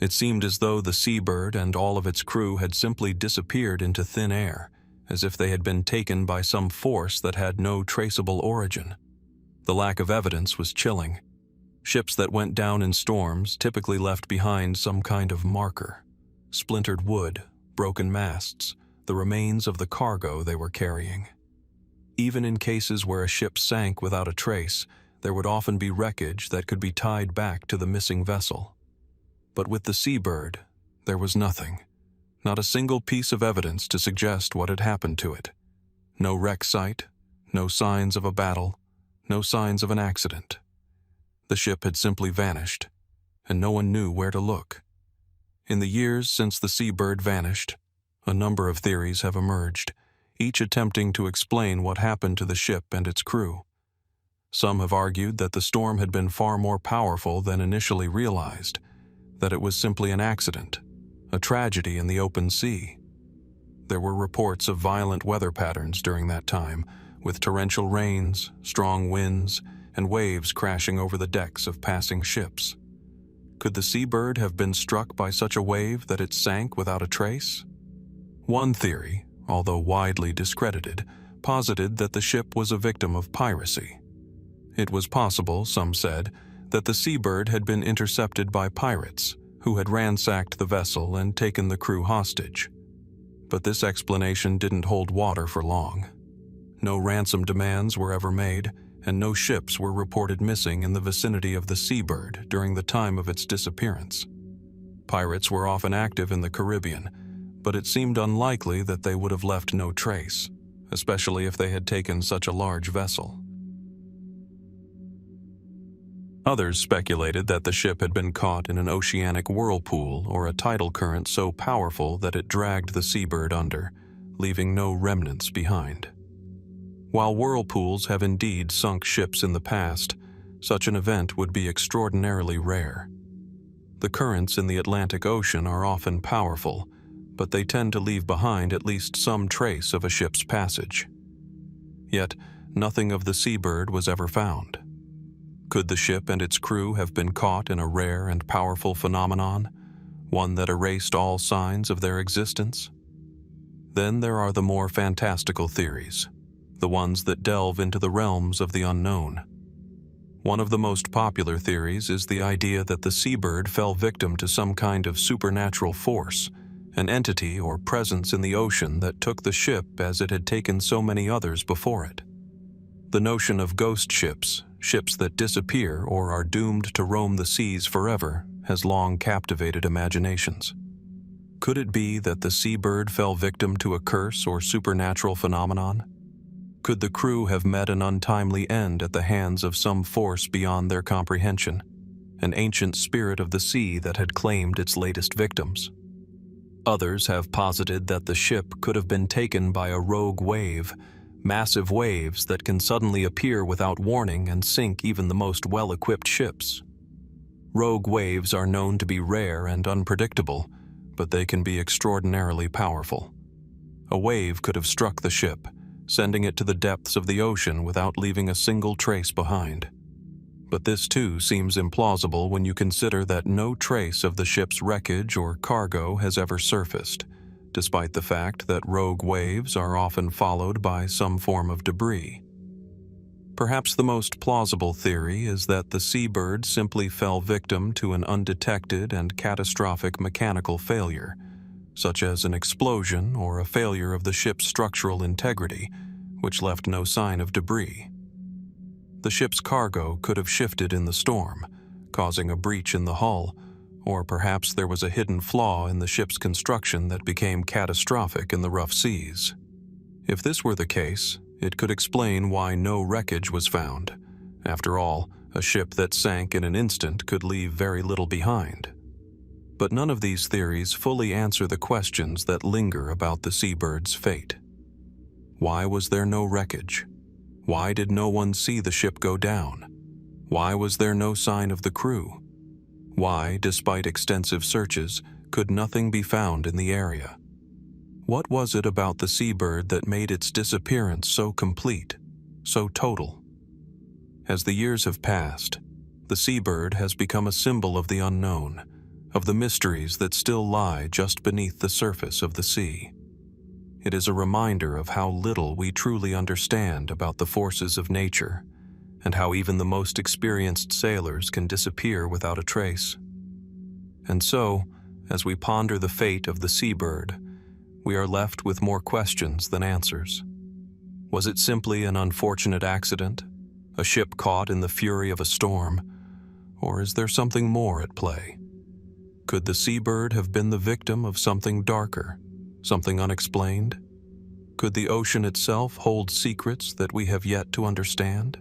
It seemed as though the seabird and all of its crew had simply disappeared into thin air, as if they had been taken by some force that had no traceable origin. The lack of evidence was chilling. Ships that went down in storms typically left behind some kind of marker: splintered wood, broken masts, the remains of the cargo they were carrying. Even in cases where a ship sank without a trace, there would often be wreckage that could be tied back to the missing vessel. But with the seabird, there was nothing. Not a single piece of evidence to suggest what had happened to it. No wreck site, no signs of a battle, no signs of an accident. The ship had simply vanished, and no one knew where to look. In the years since the seabird vanished, a number of theories have emerged, each attempting to explain what happened to the ship and its crew. Some have argued that the storm had been far more powerful than initially realized, that it was simply an accident, a tragedy in the open sea. There were reports of violent weather patterns during that time, with torrential rains, strong winds, and waves crashing over the decks of passing ships. Could the seabird have been struck by such a wave that it sank without a trace? One theory, although widely discredited, posited that the ship was a victim of piracy. It was possible, some said, that the seabird had been intercepted by pirates who had ransacked the vessel and taken the crew hostage. But this explanation didn't hold water for long. No ransom demands were ever made, and no ships were reported missing in the vicinity of the seabird during the time of its disappearance. Pirates were often active in the Caribbean, but it seemed unlikely that they would have left no trace, especially if they had taken such a large vessel. Others speculated that the ship had been caught in an oceanic whirlpool or a tidal current so powerful that it dragged the seabird under, leaving no remnants behind. While whirlpools have indeed sunk ships in the past, such an event would be extraordinarily rare. The currents in the Atlantic Ocean are often powerful, but they tend to leave behind at least some trace of a ship's passage. Yet, nothing of the seabird was ever found. Could the ship and its crew have been caught in a rare and powerful phenomenon, one that erased all signs of their existence? Then there are the more fantastical theories, the ones that delve into the realms of the unknown. One of the most popular theories is the idea that the seabird fell victim to some kind of supernatural force, an entity or presence in the ocean that took the ship as it had taken so many others before it. The notion of ghost ships, ships that disappear or are doomed to roam the seas forever, has long captivated imaginations. Could it be that the seabird fell victim to a curse or supernatural phenomenon? Could the crew have met an untimely end at the hands of some force beyond their comprehension, an ancient spirit of the sea that had claimed its latest victims? Others have posited that the ship could have been taken by a rogue wave, massive waves that can suddenly appear without warning and sink even the most well-equipped ships. Rogue waves are known to be rare and unpredictable, but they can be extraordinarily powerful. A wave could have struck the ship, sending it to the depths of the ocean without leaving a single trace behind. But this too seems implausible when you consider that no trace of the ship's wreckage or cargo has ever surfaced, despite the fact that rogue waves are often followed by some form of debris. Perhaps the most plausible theory is that the Seabird simply fell victim to an undetected and catastrophic mechanical failure, such as an explosion or a failure of the ship's structural integrity, which left no sign of debris. The ship's cargo could have shifted in the storm, causing a breach in the hull, or perhaps there was a hidden flaw in the ship's construction that became catastrophic in the rough seas. If this were the case, it could explain why no wreckage was found. After all, a ship that sank in an instant could leave very little behind. But none of these theories fully answer the questions that linger about the Seabird's fate. Why was there no wreckage? Why did no one see the ship go down? Why was there no sign of the crew? Why, despite extensive searches, could nothing be found in the area? What was it about the Seabird that made its disappearance so complete, so total? As the years have passed, the Seabird has become a symbol of the unknown, of the mysteries that still lie just beneath the surface of the sea. It is a reminder of how little we truly understand about the forces of nature, and how even the most experienced sailors can disappear without a trace. And so, as we ponder the fate of the Seabird, we are left with more questions than answers. Was it simply an unfortunate accident, a ship caught in the fury of a storm, or is there something more at play? Could the Seabird have been the victim of something darker, something unexplained? Could the ocean itself hold secrets that we have yet to understand?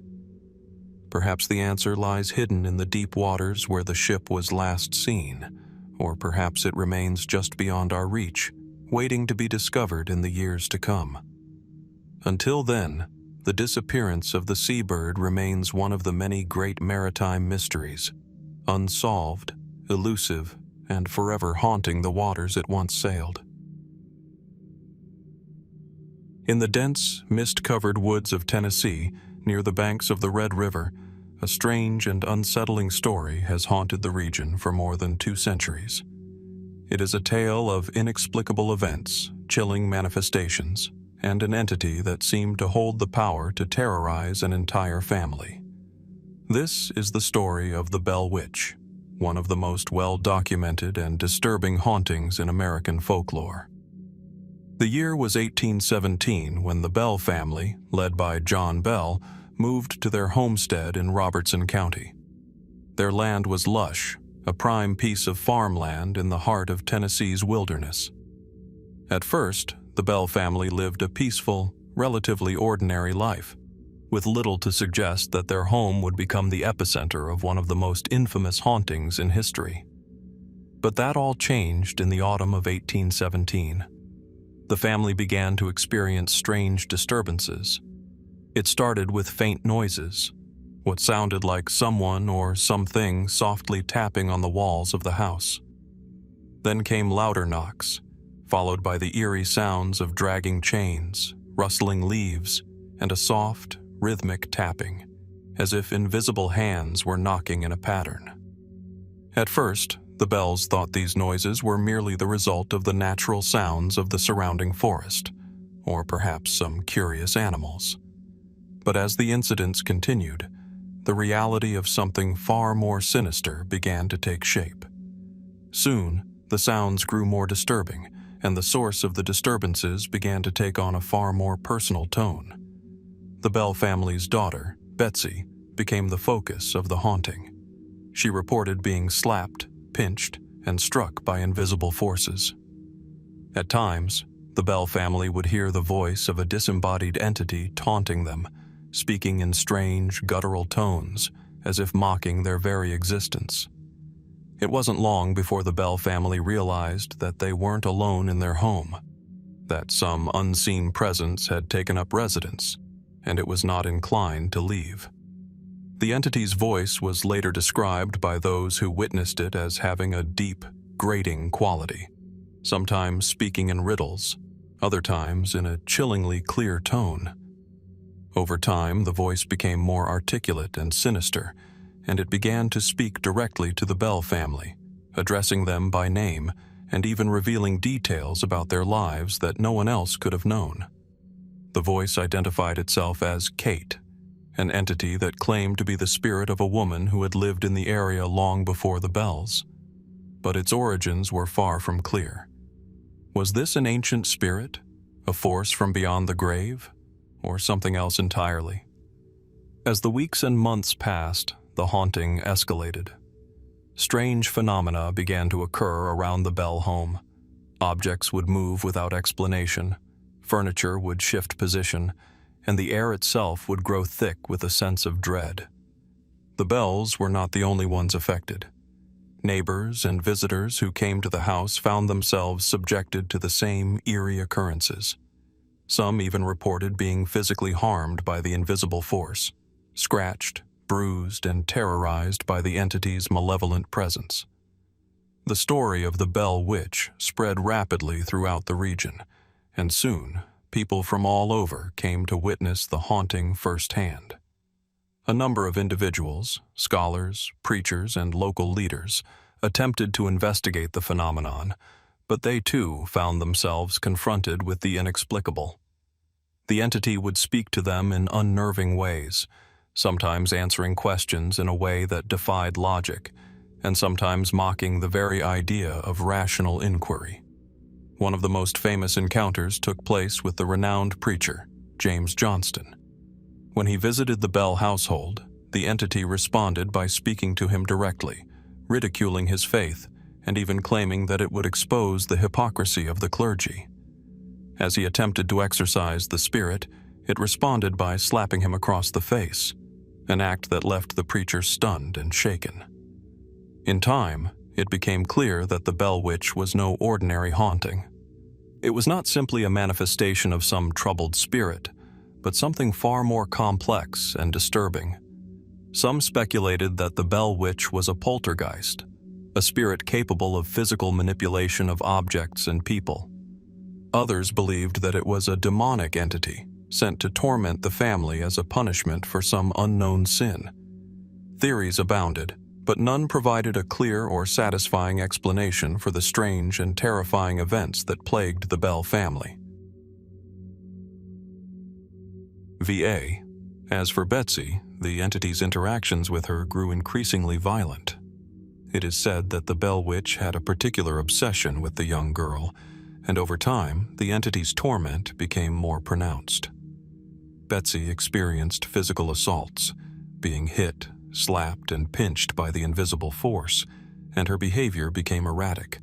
Perhaps the answer lies hidden in the deep waters where the ship was last seen, or perhaps it remains just beyond our reach, waiting to be discovered in the years to come. Until then, the disappearance of the Seabird remains one of the many great maritime mysteries, unsolved, elusive, and forever haunting the waters it once sailed. In the dense, mist-covered woods of Tennessee, near the banks of the Red River, a strange and unsettling story has haunted the region for more than 2 centuries. It is a tale of inexplicable events, chilling manifestations, and an entity that seemed to hold the power to terrorize an entire family. This is the story of the Bell Witch, one of the most well-documented and disturbing hauntings in American folklore. The year was 1817 when the Bell family, led by John Bell, moved to their homestead in Robertson County. Their land was lush, a prime piece of farmland in the heart of Tennessee's wilderness. At first, the Bell family lived a peaceful, relatively ordinary life, with little to suggest that their home would become the epicenter of one of the most infamous hauntings in history. But that all changed in the autumn of 1817. The family began to experience strange disturbances. It started with faint noises, what sounded like someone or something softly tapping on the walls of the house. Then came louder knocks, followed by the eerie sounds of dragging chains, rustling leaves, and a soft, rhythmic tapping, as if invisible hands were knocking in a pattern. At first, the Bells thought these noises were merely the result of the natural sounds of the surrounding forest, or perhaps some curious animals. But as the incidents continued, the reality of something far more sinister began to take shape. Soon, the sounds grew more disturbing, and the source of the disturbances began to take on a far more personal tone. The Bell family's daughter, Betsy, became the focus of the haunting. She reported being slapped, pinched, and struck by invisible forces. At times, the Bell family would hear the voice of a disembodied entity taunting them, speaking in strange, guttural tones, as if mocking their very existence. It wasn't long before the Bell family realized that they weren't alone in their home. that some unseen presence had taken up residence, and it was not inclined to leave. The entity's voice was later described by those who witnessed it as having a deep, grating quality, sometimes speaking in riddles, other times in a chillingly clear tone. Over time, the voice became more articulate and sinister, and it began to speak directly to the Bell family, addressing them by name and even revealing details about their lives that no one else could have known. The voice identified itself as Kate, an entity that claimed to be the spirit of a woman who had lived in the area long before the Bells. But its origins were far from clear. Was this an ancient spirit, a force from beyond the grave, or something else entirely? As the weeks and months passed, the haunting escalated. Strange phenomena began to occur around the Bell home. Objects would move without explanation, furniture would shift position, and the air itself would grow thick with a sense of dread. The Bells were not the only ones affected. Neighbors and visitors who came to the house found themselves subjected to the same eerie occurrences. Some even reported being physically harmed by the invisible force, scratched, bruised, and terrorized by the entity's malevolent presence. The story of the Bell Witch spread rapidly throughout the region, and soon people from all over came to witness the haunting firsthand. A number of individuals, scholars, preachers, and local leaders attempted to investigate the phenomenon, but they too found themselves confronted with the inexplicable. The entity would speak to them in unnerving ways, sometimes answering questions in a way that defied logic, and sometimes mocking the very idea of rational inquiry. One of the most famous encounters took place with the renowned preacher, James Johnston. When he visited the Bell household, the entity responded by speaking to him directly, ridiculing his faith, and even claiming that it would expose the hypocrisy of the clergy. As he attempted to exorcise the spirit, it responded by slapping him across the face, an act that left the preacher stunned and shaken. In time, it became clear that the Bell Witch was no ordinary haunting. It was not simply a manifestation of some troubled spirit, but something far more complex and disturbing. Some speculated that the Bell Witch was a poltergeist, a spirit capable of physical manipulation of objects and people. Others believed that it was a demonic entity sent to torment the family as a punishment for some unknown sin. Theories abounded, but none provided a clear or satisfying explanation for the strange and terrifying events that plagued the Bell family. VA. As for Betsy, the entity's interactions with her grew increasingly violent. It is said that the Bell Witch had a particular obsession with the young girl, and over time, the entity's torment became more pronounced. Betsy experienced physical assaults, being hit, slapped, and pinched by the invisible force, and her behavior became erratic,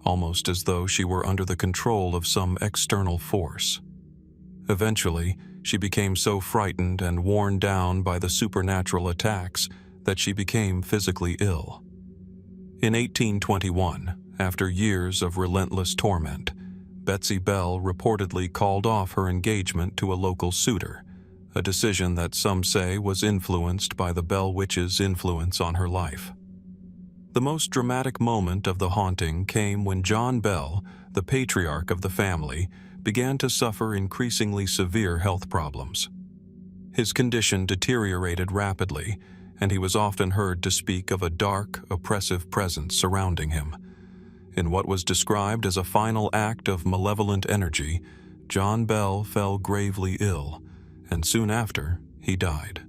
almost as though she were under the control of some external force. Eventually, she became so frightened and worn down by the supernatural attacks that she became physically ill. In 1821, after years of relentless torment, Betsy Bell reportedly called off her engagement to a local suitor, a decision that some say was influenced by the Bell Witch's influence on her life. The most dramatic moment of the haunting came when John Bell, the patriarch of the family, began to suffer increasingly severe health problems. His condition deteriorated rapidly, and he was often heard to speak of a dark, oppressive presence surrounding him. In what was described as a final act of malevolent energy, John Bell fell gravely ill, and soon after, he died.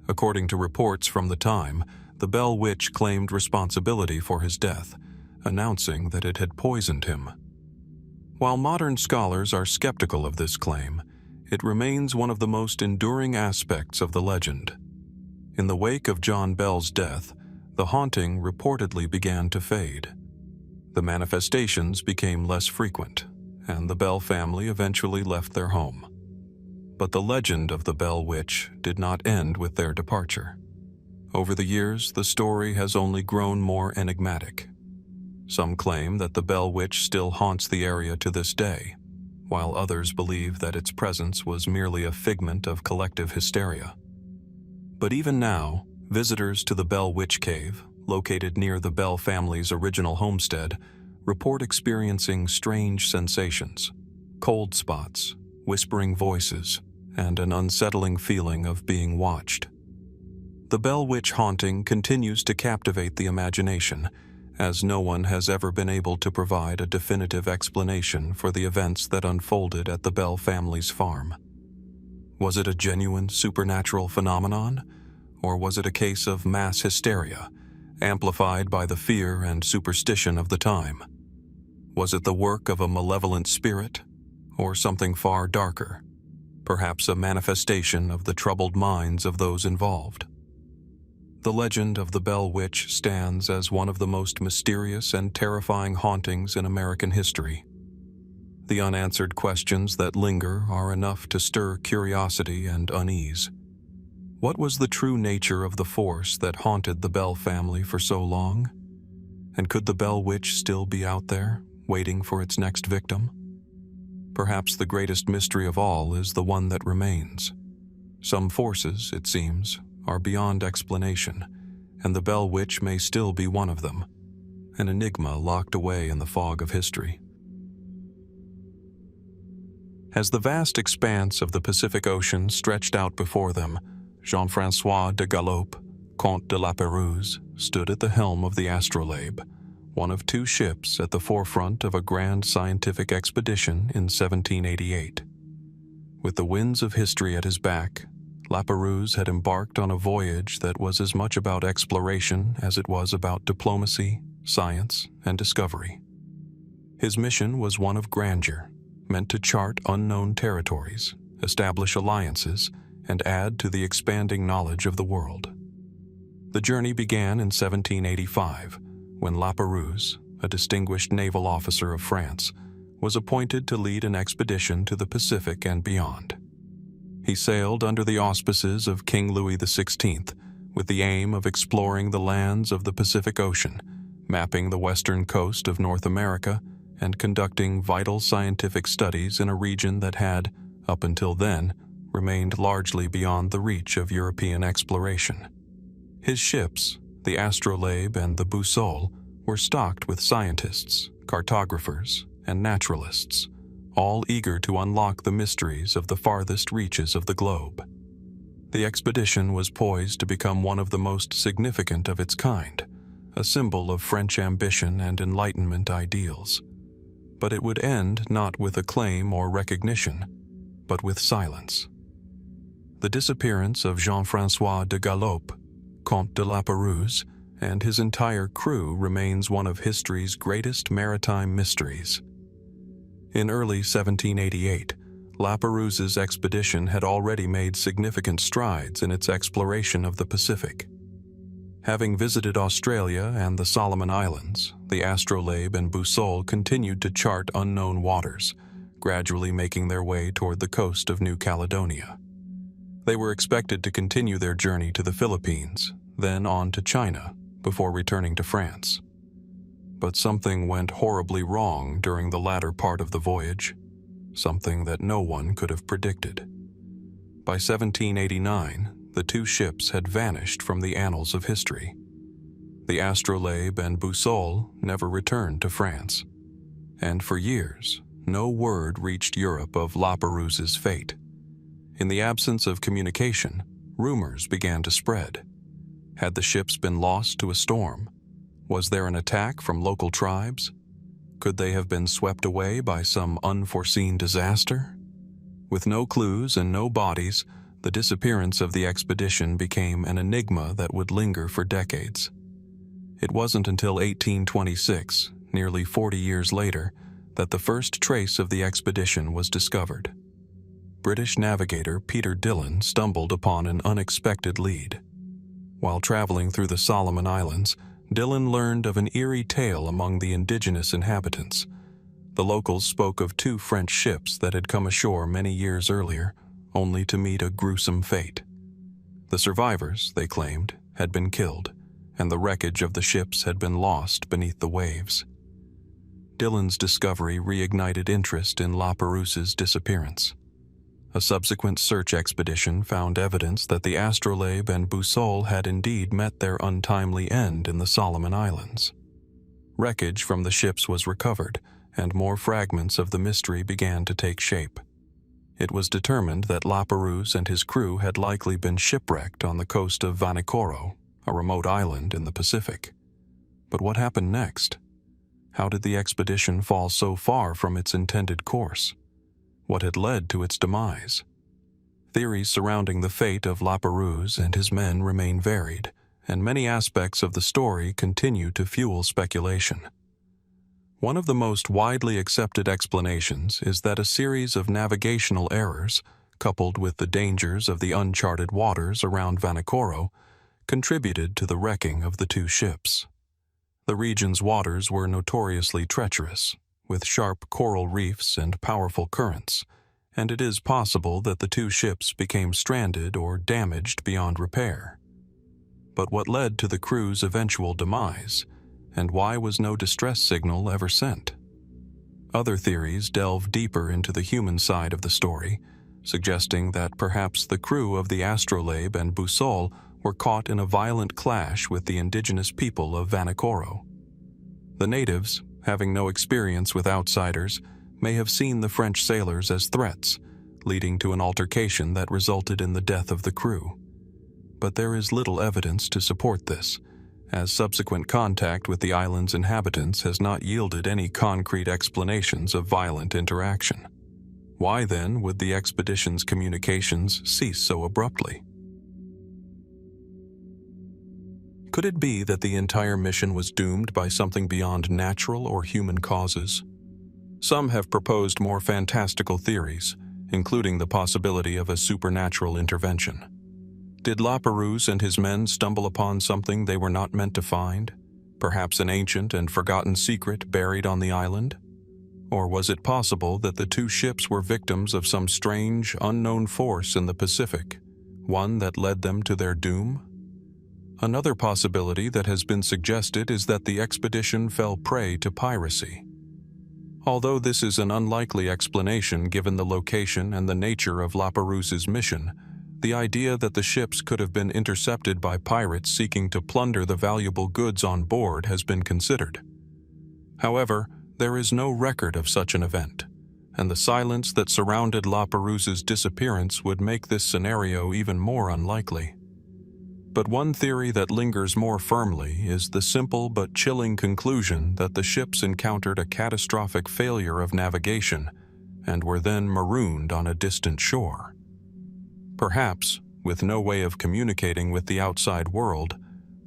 According to reports from the time, the Bell Witch claimed responsibility for his death, announcing that it had poisoned him. While modern scholars are skeptical of this claim, it remains one of the most enduring aspects of the legend. In the wake of John Bell's death, the haunting reportedly began to fade. The manifestations became less frequent, and the Bell family eventually left their home. But the legend of the Bell Witch did not end with their departure. Over the years, the story has only grown more enigmatic. Some claim that the Bell Witch still haunts the area to this day, while others believe that its presence was merely a figment of collective hysteria. But even now, visitors to the Bell Witch Cave, located near the Bell family's original homestead, report experiencing strange sensations, cold spots, whispering voices, and an unsettling feeling of being watched. The Bell Witch haunting continues to captivate the imagination, as no one has ever been able to provide a definitive explanation for the events that unfolded at the Bell family's farm. Was it a genuine supernatural phenomenon, or was it a case of mass hysteria, amplified by the fear and superstition of the time? Was it the work of a malevolent spirit, or something far darker, perhaps a manifestation of the troubled minds of those involved? The legend of the Bell Witch stands as one of the most mysterious and terrifying hauntings in American history. The unanswered questions that linger are enough to stir curiosity and unease. What was the true nature of the force that haunted the Bell family for so long? And could the Bell Witch still be out there, waiting for its next victim? Perhaps the greatest mystery of all is the one that remains. Some forces, it seems, are beyond explanation, and the Bell Witch may still be one of them, an enigma locked away in the fog of history. As the vast expanse of the Pacific Ocean stretched out before them, Jean-François de Galaup, Comte de Lapérouse, stood at the helm of the Astrolabe, one of two ships at the forefront of a grand scientific expedition in 1788. With the winds of history at his back, Lapérouse had embarked on a voyage that was as much about exploration as it was about diplomacy, science, and discovery. His mission was one of grandeur, meant to chart unknown territories, establish alliances, and add to the expanding knowledge of the world. The journey began in 1785, when Lapérouse, a distinguished naval officer of France, was appointed to lead an expedition to the Pacific and beyond. He sailed under the auspices of King Louis XVI, with the aim of exploring the lands of the Pacific Ocean, mapping the western coast of North America, and conducting vital scientific studies in a region that had, up until then, remained largely beyond the reach of European exploration. His ships, the Astrolabe and the Boussole, were stocked with scientists, cartographers, and naturalists, all eager to unlock the mysteries of the farthest reaches of the globe. The expedition was poised to become one of the most significant of its kind, a symbol of French ambition and Enlightenment ideals. But it would end not with acclaim or recognition, but with silence. The disappearance of Jean-François de Galaup, Comte de Lapérouse, and his entire crew remains one of history's greatest maritime mysteries. In early 1788, Lapérouse's expedition had already made significant strides in its exploration of the Pacific. Having visited Australia and the Salomon Islands, the Astrolabe and Boussole continued to chart unknown waters, gradually making their way toward the coast of New Caledonia. They were expected to continue their journey to the Philippines, then on to China, before returning to France. But something went horribly wrong during the latter part of the voyage, something that no one could have predicted. By 1789, the two ships had vanished from the annals of history. The Astrolabe and Boussole never returned to France, and for years, no word reached Europe of Lapérouse's fate. In the absence of communication, rumors began to spread. Had the ships been lost to a storm? Was there an attack from local tribes? Could they have been swept away by some unforeseen disaster? With no clues and no bodies, the disappearance of the expedition became an enigma that would linger for decades. It wasn't until 1826, nearly 40 years later, that the first trace of the expedition was discovered. British navigator Peter Dillon stumbled upon an unexpected lead. While traveling through the Solomon Islands, Dillon learned of an eerie tale among the indigenous inhabitants. The locals spoke of two French ships that had come ashore many years earlier, only to meet a gruesome fate. The survivors, they claimed, had been killed, and the wreckage of the ships had been lost beneath the waves. Dillon's discovery reignited interest in Lapérouse's disappearance. A subsequent search expedition found evidence that the astrolabe and boussole had indeed met their untimely end in the Solomon Islands. Wreckage from the ships was recovered, and more fragments of the mystery began to take shape. It was determined that Lapérouse and his crew had likely been shipwrecked on the coast of Vanikoro, a remote island in the Pacific. But what happened next? How did the expedition fall so far from its intended course? What had led to its demise? Theories surrounding the fate of Lapérouse and his men remain varied, and many aspects of the story continue to fuel speculation. One of the most widely accepted explanations is that a series of navigational errors, coupled with the dangers of the uncharted waters around Vanikoro, contributed to the wrecking of the two ships. The region's waters were notoriously treacherous, with sharp coral reefs and powerful currents, and it is possible that the two ships became stranded or damaged beyond repair. But what led to the crew's eventual demise, and why was no distress signal ever sent? Other theories delve deeper into the human side of the story, suggesting that perhaps the crew of the astrolabe and boussole were caught in a violent clash with the indigenous people of Vanikoro. The natives, having no experience with outsiders, may have seen the French sailors as threats, leading to an altercation that resulted in the death of the crew. But there is little evidence to support this, as subsequent contact with the island's inhabitants has not yielded any concrete explanations of violent interaction. Why then would the expedition's communications cease so abruptly? Could it be that the entire mission was doomed by something beyond natural or human causes? Some have proposed more fantastical theories, including the possibility of a supernatural intervention. Did Lapérouse and his men stumble upon something they were not meant to find? Perhaps an ancient and forgotten secret buried on the island? Or was it possible that the two ships were victims of some strange, unknown force in the Pacific, one that led them to their doom? Another possibility that has been suggested is that the expedition fell prey to piracy. Although this is an unlikely explanation given the location and the nature of Lapérouse's mission, the idea that the ships could have been intercepted by pirates seeking to plunder the valuable goods on board has been considered. However, there is no record of such an event, and the silence that surrounded Lapérouse's disappearance would make this scenario even more unlikely. But one theory that lingers more firmly is the simple but chilling conclusion that the ships encountered a catastrophic failure of navigation and were then marooned on a distant shore. Perhaps, with no way of communicating with the outside world,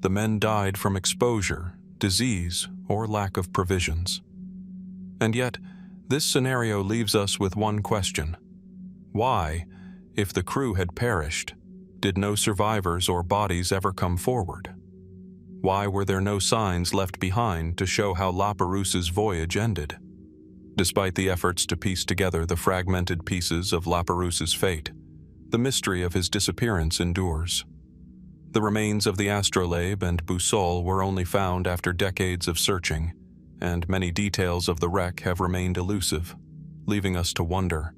the men died from exposure, disease, or lack of provisions. And yet, this scenario leaves us with one question. Why, if the crew had perished, did no survivors or bodies ever come forward? Why were there no signs left behind to show how Lapérouse's voyage ended? Despite the efforts to piece together the fragmented pieces of Lapérouse's fate, the mystery of his disappearance endures. The remains of the astrolabe and boussole were only found after decades of searching, and many details of the wreck have remained elusive, leaving us to wonder,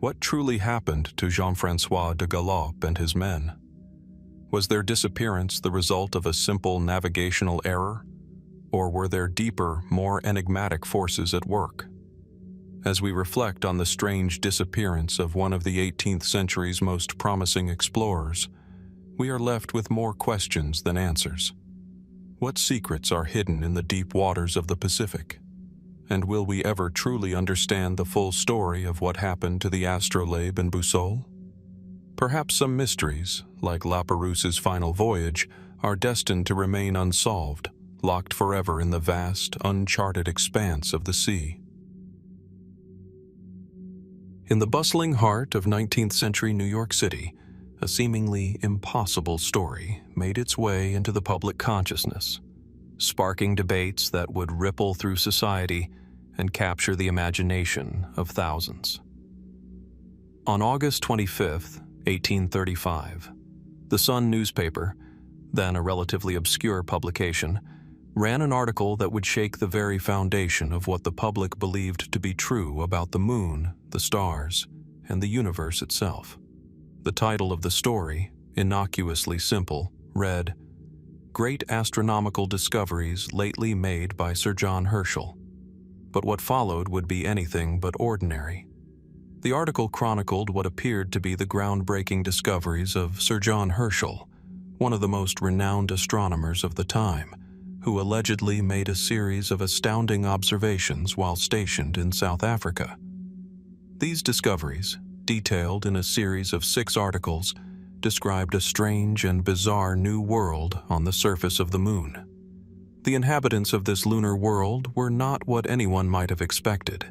what truly happened to Jean-François de Galaup and his men? Was their disappearance the result of a simple navigational error, or were there deeper, more enigmatic forces at work? As we reflect on the strange disappearance of one of the 18th century's most promising explorers, we are left with more questions than answers. What secrets are hidden in the deep waters of the Pacific? And will we ever truly understand the full story of what happened to the astrolabe and boussole? Perhaps some mysteries, like Lapérouse's final voyage, are destined to remain unsolved, locked forever in the vast, uncharted expanse of the sea. In the bustling heart of 19th century New York City, a seemingly impossible story made its way into the public consciousness, sparking debates that would ripple through society and capture the imagination of thousands. On August 25, 1835, the Sun newspaper, then a relatively obscure publication, ran an article that would shake the very foundation of what the public believed to be true about the moon, the stars, and the universe itself. The title of the story, innocuously simple, read, "Great Astronomical Discoveries Lately Made by Sir John Herschel." But what followed would be anything but ordinary. The article chronicled what appeared to be the groundbreaking discoveries of Sir John Herschel, one of the most renowned astronomers of the time, who allegedly made a series of astounding observations while stationed in South Africa. These discoveries, detailed in a series of 6 articles, described a strange and bizarre new world on the surface of the moon. The inhabitants of this lunar world were not what anyone might have expected.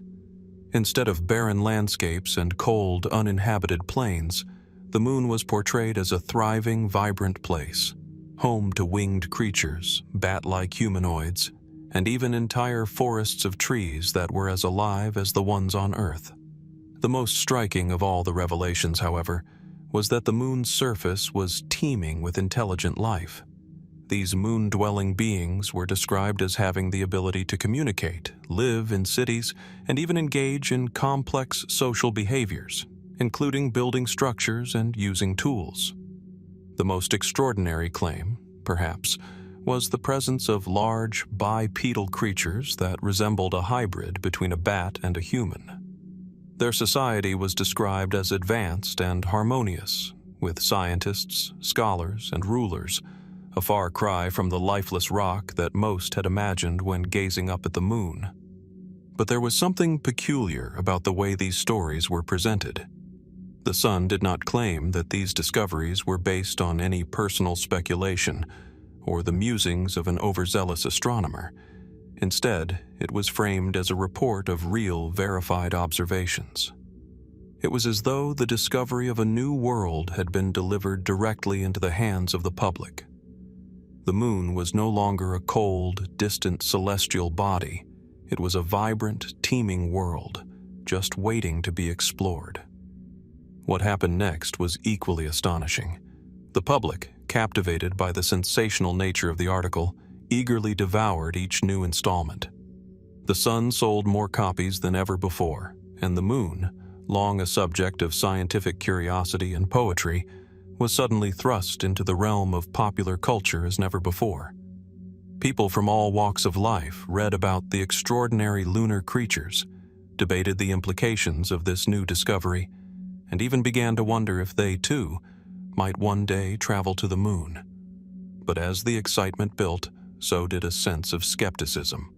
Instead of barren landscapes and cold, uninhabited plains, the moon was portrayed as a thriving, vibrant place, home to winged creatures, bat-like humanoids, and even entire forests of trees that were as alive as the ones on Earth. The most striking of all the revelations, however, was that the moon's surface was teeming with intelligent life. These moon-dwelling beings were described as having the ability to communicate, live in cities, and even engage in complex social behaviors, including building structures and using tools. The most extraordinary claim, perhaps, was the presence of large, bipedal creatures that resembled a hybrid between a bat and a human. Their society was described as advanced and harmonious, with scientists, scholars, and rulers, a far cry from the lifeless rock that most had imagined when gazing up at the moon. But there was something peculiar about the way these stories were presented. The Sun did not claim that these discoveries were based on any personal speculation or the musings of an overzealous astronomer. Instead, it was framed as a report of real, verified observations. It was as though the discovery of a new world had been delivered directly into the hands of the public. The moon was no longer a cold, distant celestial body. It was a vibrant, teeming world, just waiting to be explored. What happened next was equally astonishing. The public, captivated by the sensational nature of the article, eagerly devoured each new installment. The Sun sold more copies than ever before, and the moon, long a subject of scientific curiosity and poetry, was suddenly thrust into the realm of popular culture as never before. People from all walks of life read about the extraordinary lunar creatures, debated the implications of this new discovery, and even began to wonder if they, too, might one day travel to the moon. But as the excitement built, so did a sense of skepticism.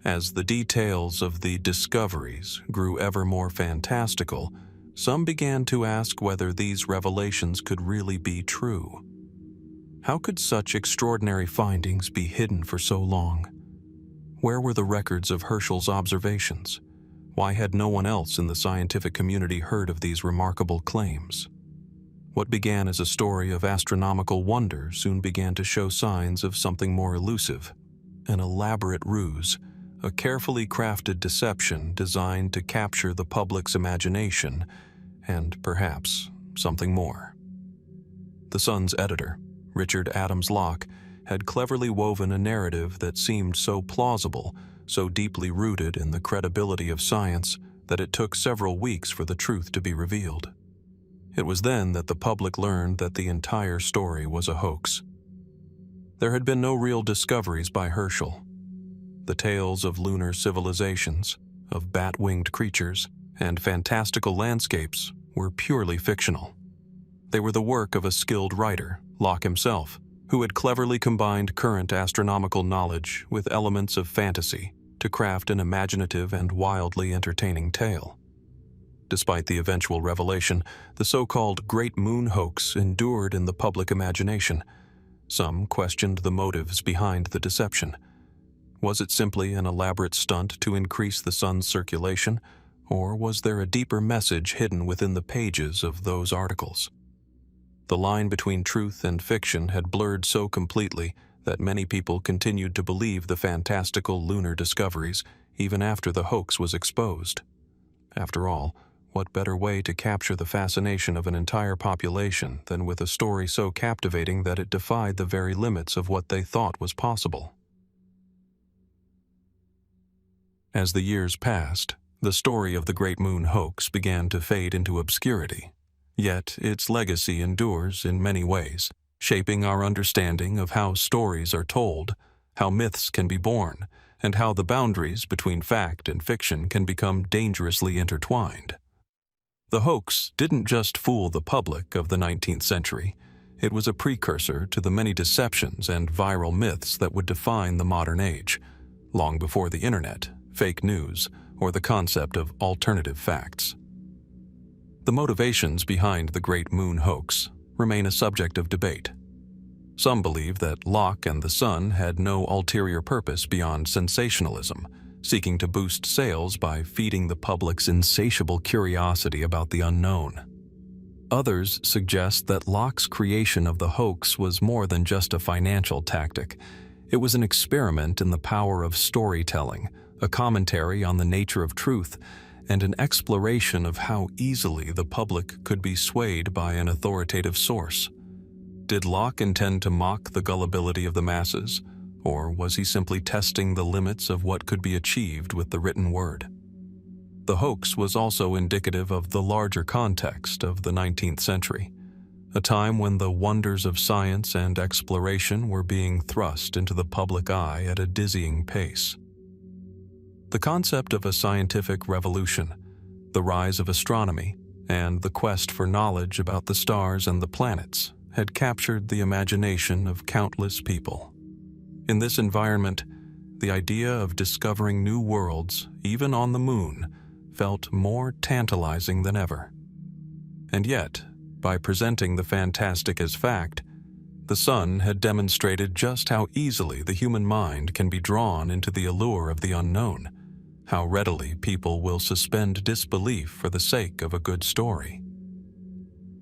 As the details of the discoveries grew ever more fantastical, some began to ask whether these revelations could really be true. How could such extraordinary findings be hidden for so long? Where were the records of Herschel's observations? Why had no one else in the scientific community heard of these remarkable claims? What began as a story of astronomical wonder soon began to show signs of something more elusive, an elaborate ruse, a carefully crafted deception designed to capture the public's imagination, and perhaps something more. The Sun's editor, Richard Adams Locke, had cleverly woven a narrative that seemed so plausible, so deeply rooted in the credibility of science, that it took several weeks for the truth to be revealed. It was then that the public learned that the entire story was a hoax. There had been no real discoveries by Herschel. The tales of lunar civilizations, of bat-winged creatures, and fantastical landscapes were purely fictional. They were the work of a skilled writer, Locke himself, who had cleverly combined current astronomical knowledge with elements of fantasy to craft an imaginative and wildly entertaining tale. Despite the eventual revelation, the so-called Great Moon Hoax endured in the public imagination. Some questioned the motives behind the deception. Was it simply an elaborate stunt to increase the sun's circulation, or was there a deeper message hidden within the pages of those articles? The line between truth and fiction had blurred so completely that many people continued to believe the fantastical lunar discoveries even after the hoax was exposed. After all, what better way to capture the fascination of an entire population than with a story so captivating that it defied the very limits of what they thought was possible? As the years passed, the story of the Great Moon Hoax began to fade into obscurity, yet its legacy endures in many ways, shaping our understanding of how stories are told, how myths can be born, and how the boundaries between fact and fiction can become dangerously intertwined. The hoax didn't just fool the public of the 19th century. It was a precursor to the many deceptions and viral myths that would define the modern age, long before the internet, fake news, or the concept of alternative facts. The motivations behind the Great Moon Hoax remain a subject of debate. Some believe that Locke and the Sun had no ulterior purpose beyond sensationalism, seeking to boost sales by feeding the public's insatiable curiosity about the unknown. Others suggest that Locke's creation of the hoax was more than just a financial tactic. It was an experiment in the power of storytelling, a commentary on the nature of truth, and an exploration of how easily the public could be swayed by an authoritative source. Did Locke intend to mock the gullibility of the masses, or was he simply testing the limits of what could be achieved with the written word? The hoax was also indicative of the larger context of the 19th century, a time when the wonders of science and exploration were being thrust into the public eye at a dizzying pace. The concept of a scientific revolution, the rise of astronomy, and the quest for knowledge about the stars and the planets had captured the imagination of countless people. In this environment, the idea of discovering new worlds, even on the moon, felt more tantalizing than ever. And yet, by presenting the fantastic as fact, the Sun had demonstrated just how easily the human mind can be drawn into the allure of the unknown, how readily people will suspend disbelief for the sake of a good story.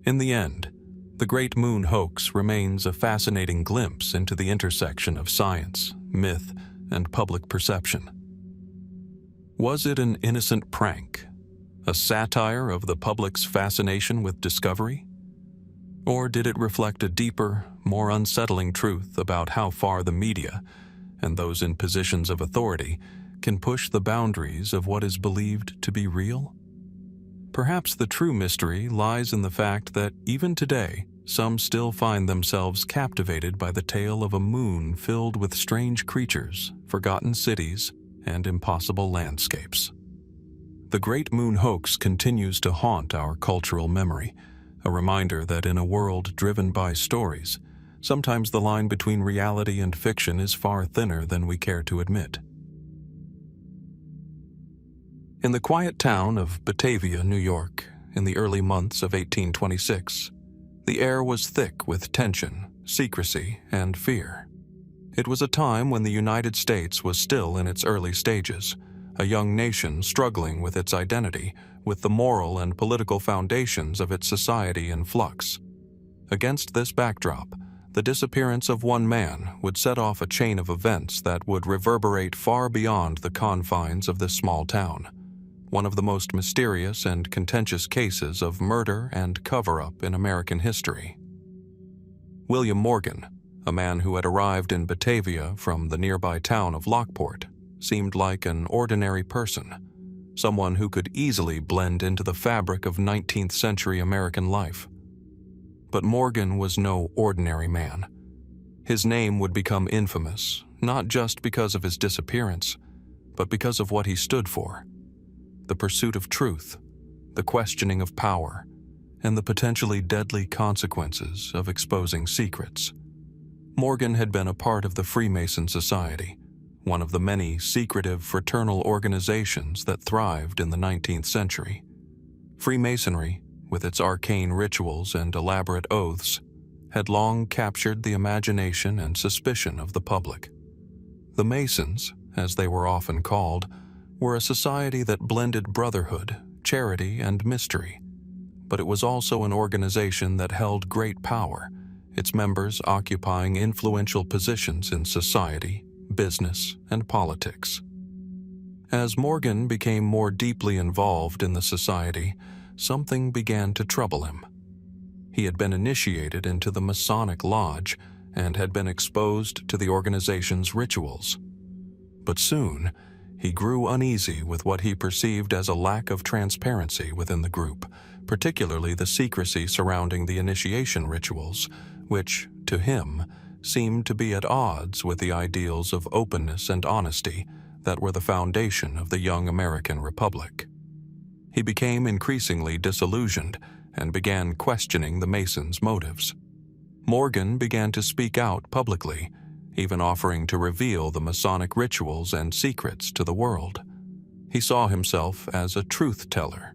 In the end, the Great Moon Hoax remains a fascinating glimpse into the intersection of science, myth, and public perception. Was it an innocent prank, a satire of the public's fascination with discovery? Or did it reflect a deeper, more unsettling truth about how far the media, and those in positions of authority, can push the boundaries of what is believed to be real? Perhaps the true mystery lies in the fact that even today, some still find themselves captivated by the tale of a moon filled with strange creatures, forgotten cities, and impossible landscapes. The Great Moon Hoax continues to haunt our cultural memory, a reminder that in a world driven by stories, sometimes the line between reality and fiction is far thinner than we care to admit. In the quiet town of Batavia, New York, in the early months of 1826, the air was thick with tension, secrecy, and fear. It was a time when the United States was still in its early stages, a young nation struggling with its identity, with the moral and political foundations of its society in flux. Against this backdrop, the disappearance of one man would set off a chain of events that would reverberate far beyond the confines of this small town, one of the most mysterious and contentious cases of murder and cover-up in American history. William Morgan, a man who had arrived in Batavia from the nearby town of Lockport, seemed like an ordinary person, someone who could easily blend into the fabric of 19th century American life. But Morgan was no ordinary man. His name would become infamous, not just because of his disappearance, but because of what he stood for: the pursuit of truth, the questioning of power, and the potentially deadly consequences of exposing secrets. Morgan had been a part of the Freemason Society, one of the many secretive fraternal organizations that thrived in the 19th century. Freemasonry, with its arcane rituals and elaborate oaths, had long captured the imagination and suspicion of the public. The Masons, as they were often called, were a society that blended brotherhood, charity, and mystery. But it was also an organization that held great power, its members occupying influential positions in society, business, and politics. As Morgan became more deeply involved in the society, something began to trouble him. He had been initiated into the Masonic Lodge and had been exposed to the organization's rituals. But soon, he grew uneasy with what he perceived as a lack of transparency within the group, particularly the secrecy surrounding the initiation rituals, which, to him, seemed to be at odds with the ideals of openness and honesty that were the foundation of the young American Republic. He became increasingly disillusioned and began questioning the Masons' motives. Morgan began to speak out publicly, even offering to reveal the Masonic rituals and secrets to the world. He saw himself as a truth-teller,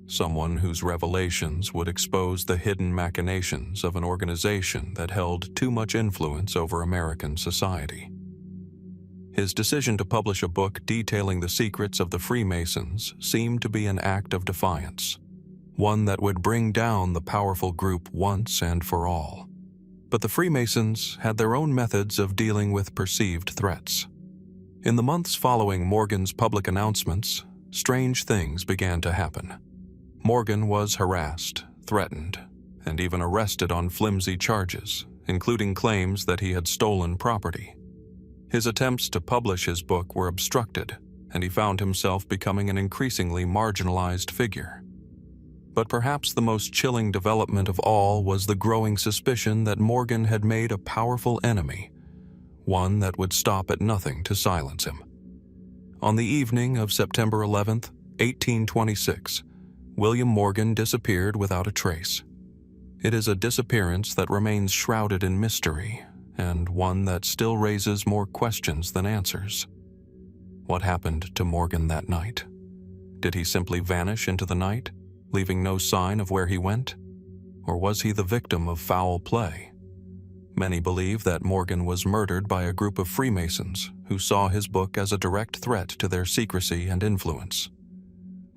someone whose revelations would expose the hidden machinations of an organization that held too much influence over American society. His decision to publish a book detailing the secrets of the Freemasons seemed to be an act of defiance, one that would bring down the powerful group once and for all. But the Freemasons had their own methods of dealing with perceived threats. In the months following Morgan's public announcements, strange things began to happen. Morgan was harassed, threatened, and even arrested on flimsy charges, including claims that he had stolen property. His attempts to publish his book were obstructed, and he found himself becoming an increasingly marginalized figure. But perhaps the most chilling development of all was the growing suspicion that Morgan had made a powerful enemy, one that would stop at nothing to silence him. On the evening of September 11th, 1826, William Morgan disappeared without a trace. It is a disappearance that remains shrouded in mystery, and one that still raises more questions than answers. What happened to Morgan that night? Did he simply vanish into the night, leaving no sign of where he went? Or was he the victim of foul play? Many believe that Morgan was murdered by a group of Freemasons who saw his book as a direct threat to their secrecy and influence.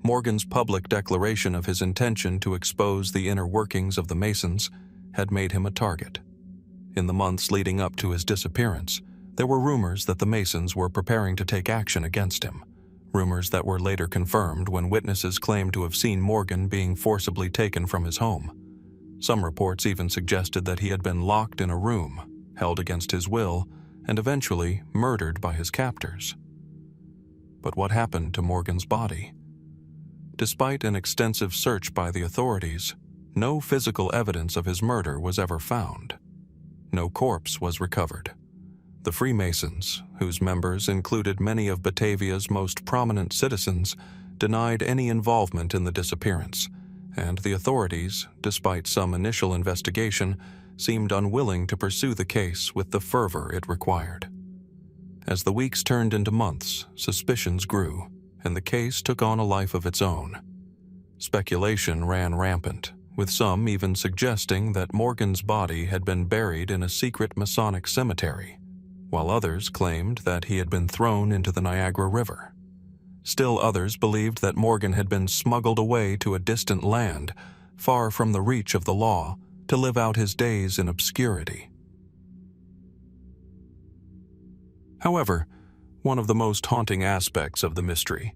Morgan's public declaration of his intention to expose the inner workings of the Masons had made him a target. In the months leading up to his disappearance, there were rumors that the Masons were preparing to take action against him, rumors that were later confirmed when witnesses claimed to have seen Morgan being forcibly taken from his home. Some reports even suggested that he had been locked in a room, held against his will, and eventually murdered by his captors. But what happened to Morgan's body? Despite an extensive search by the authorities, no physical evidence of his murder was ever found. No corpse was recovered. The Freemasons, whose members included many of Batavia's most prominent citizens, denied any involvement in the disappearance, and the authorities, despite some initial investigation, seemed unwilling to pursue the case with the fervor it required. As the weeks turned into months, suspicions grew, and the case took on a life of its own. Speculation ran rampant, with some even suggesting that Morgan's body had been buried in a secret Masonic cemetery, while others claimed that he had been thrown into the Niagara River. Still others believed that Morgan had been smuggled away to a distant land, far from the reach of the law, to live out his days in obscurity. However, one of the most haunting aspects of the mystery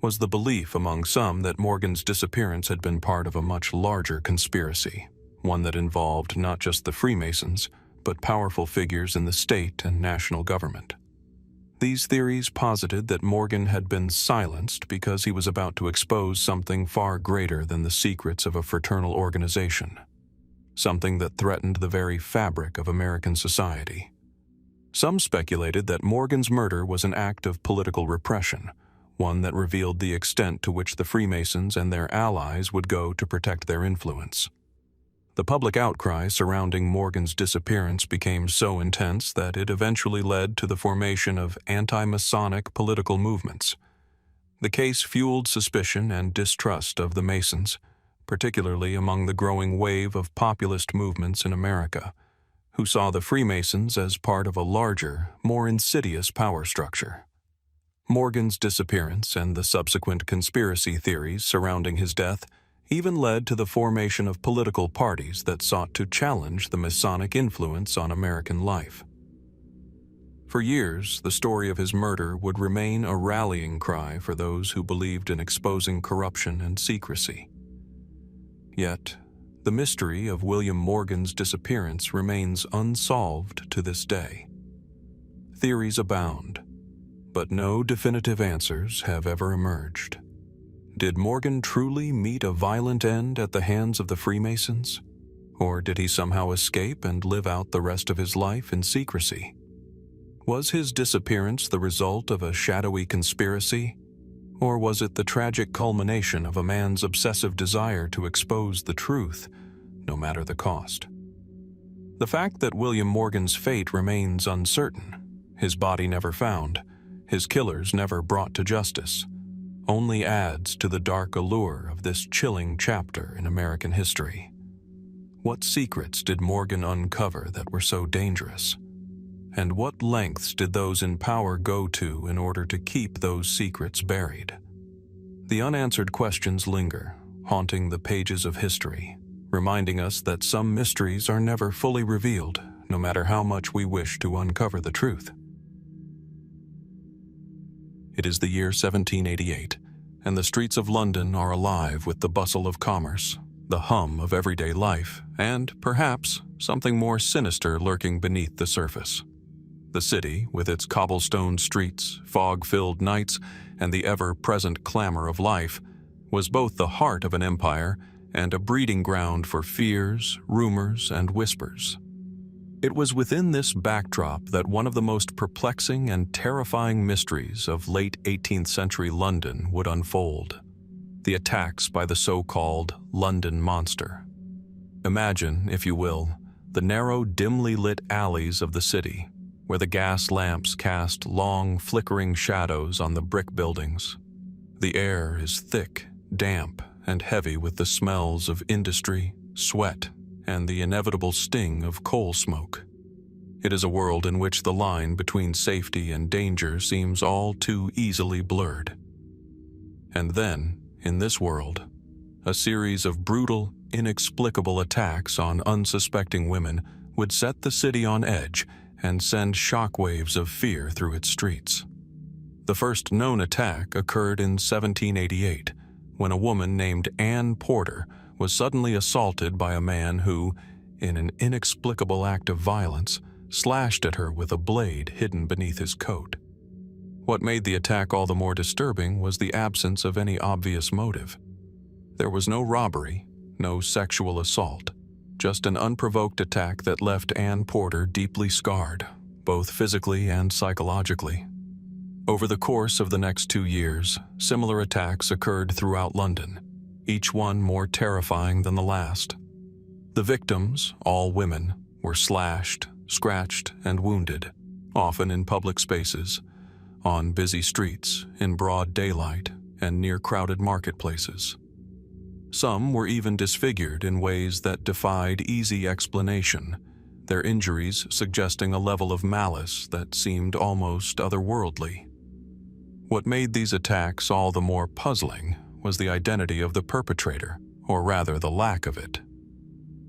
was the belief among some that Morgan's disappearance had been part of a much larger conspiracy, one that involved not just the Freemasons, but powerful figures in the state and national government. These theories posited that Morgan had been silenced because he was about to expose something far greater than the secrets of a fraternal organization, something that threatened the very fabric of American society. Some speculated that Morgan's murder was an act of political repression, one that revealed the extent to which the Freemasons and their allies would go to protect their influence. The public outcry surrounding Morgan's disappearance became so intense that it eventually led to the formation of anti-Masonic political movements. The case fueled suspicion and distrust of the Masons, particularly among the growing wave of populist movements in America, who saw the Freemasons as part of a larger, more insidious power structure. Morgan's disappearance and the subsequent conspiracy theories surrounding his death even led to the formation of political parties that sought to challenge the Masonic influence on American life. For years, the story of his murder would remain a rallying cry for those who believed in exposing corruption and secrecy. Yet, the mystery of William Morgan's disappearance remains unsolved to this day. Theories abound. but no definitive answers have ever emerged. Did Morgan truly meet a violent end at the hands of the Freemasons? Or did he somehow escape and live out the rest of his life in secrecy? Was his disappearance the result of a shadowy conspiracy? Or was it the tragic culmination of a man's obsessive desire to expose the truth, no matter the cost? The fact that William Morgan's fate remains uncertain, his body never found, his killers never brought to justice, only adds to the dark allure of this chilling chapter in American history. What secrets did Morgan uncover that were so dangerous? And what lengths did those in power go to in order to keep those secrets buried? The unanswered questions linger, haunting the pages of history, reminding us that some mysteries are never fully revealed, no matter how much we wish to uncover the truth. It is the year 1788, and the streets of London are alive with the bustle of commerce, the hum of everyday life, and, perhaps, something more sinister lurking beneath the surface. The city, with its cobblestone streets, fog-filled nights, and the ever-present clamor of life, was both the heart of an empire and a breeding ground for fears, rumors, and whispers. It was within this backdrop that one of the most perplexing and terrifying mysteries of late 18th century London would unfold: the attacks by the so-called London Monster. Imagine, if you will, the narrow, dimly lit alleys of the city, where the gas lamps cast long, flickering shadows on the brick buildings. The air is thick, damp, and heavy with the smells of industry, sweat, and the inevitable sting of coal smoke. It is a world in which the line between safety and danger seems all too easily blurred. And then, in this world, a series of brutal, inexplicable attacks on unsuspecting women would set the city on edge and send shockwaves of fear through its streets. The first known attack occurred in 1788, when a woman named Anne Porter was suddenly assaulted by a man who, in an inexplicable act of violence, slashed at her with a blade hidden beneath his coat. What made the attack all the more disturbing was the absence of any obvious motive. There was no robbery, no sexual assault, just an unprovoked attack that left Anne Porter deeply scarred, both physically and psychologically. Over the course of the next 2 years, similar attacks occurred throughout London, each one more terrifying than the last. The victims, all women, were slashed, scratched, and wounded, often in public spaces, on busy streets, in broad daylight, and near crowded marketplaces. Some were even disfigured in ways that defied easy explanation, their injuries suggesting a level of malice that seemed almost otherworldly. What made these attacks all the more puzzling was the identity of the perpetrator, or rather the lack of it.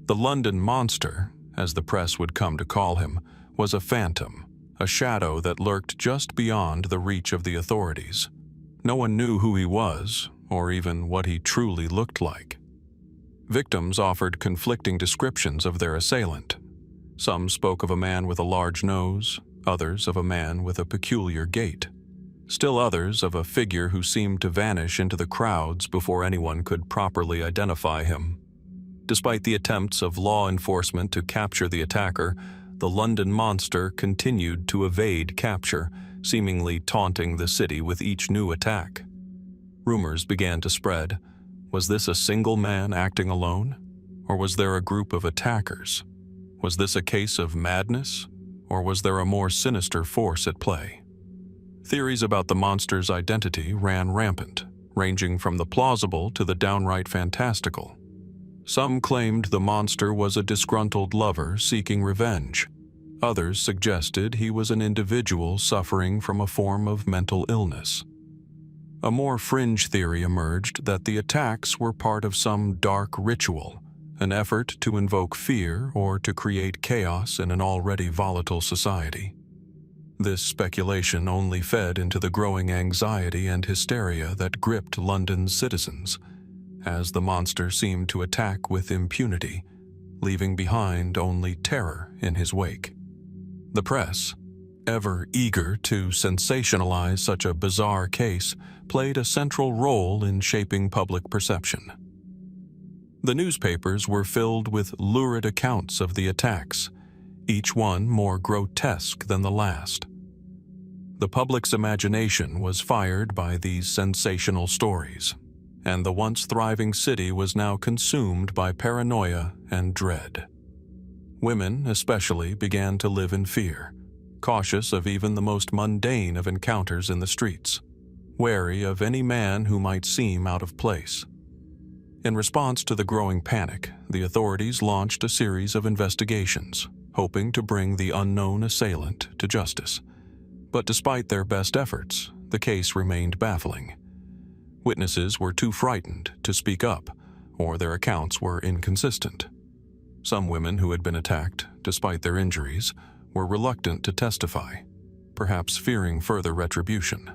The London Monster, as the press would come to call him, was a phantom, a shadow that lurked just beyond the reach of the authorities. No one knew who he was, or even what he truly looked like. Victims offered conflicting descriptions of their assailant. Some spoke of a man with a large nose, others of a man with a peculiar gait. Still others of a figure who seemed to vanish into the crowds before anyone could properly identify him. Despite the attempts of law enforcement to capture the attacker, the London Monster continued to evade capture, seemingly taunting the city with each new attack. Rumors began to spread. Was this a single man acting alone? Or was there a group of attackers? Was this a case of madness? Or was there a more sinister force at play? Theories about the monster's identity ran rampant, ranging from the plausible to the downright fantastical. Some claimed the monster was a disgruntled lover seeking revenge. Others suggested he was an individual suffering from a form of mental illness. A more fringe theory emerged that the attacks were part of some dark ritual, an effort to invoke fear or to create chaos in an already volatile society. This speculation only fed into the growing anxiety and hysteria that gripped London's citizens, as the monster seemed to attack with impunity, leaving behind only terror in his wake. The press, ever eager to sensationalize such a bizarre case, played a central role in shaping public perception. The newspapers were filled with lurid accounts of the attacks, each one more grotesque than the last. The public's imagination was fired by these sensational stories, and the once thriving city was now consumed by paranoia and dread. Women, especially, began to live in fear, cautious of even the most mundane of encounters in the streets, wary of any man who might seem out of place. In response to the growing panic, the authorities launched a series of investigations, hoping to bring the unknown assailant to justice. But despite their best efforts, the case remained baffling. Witnesses were too frightened to speak up, or their accounts were inconsistent. Some women who had been attacked, despite their injuries, were reluctant to testify, perhaps fearing further retribution.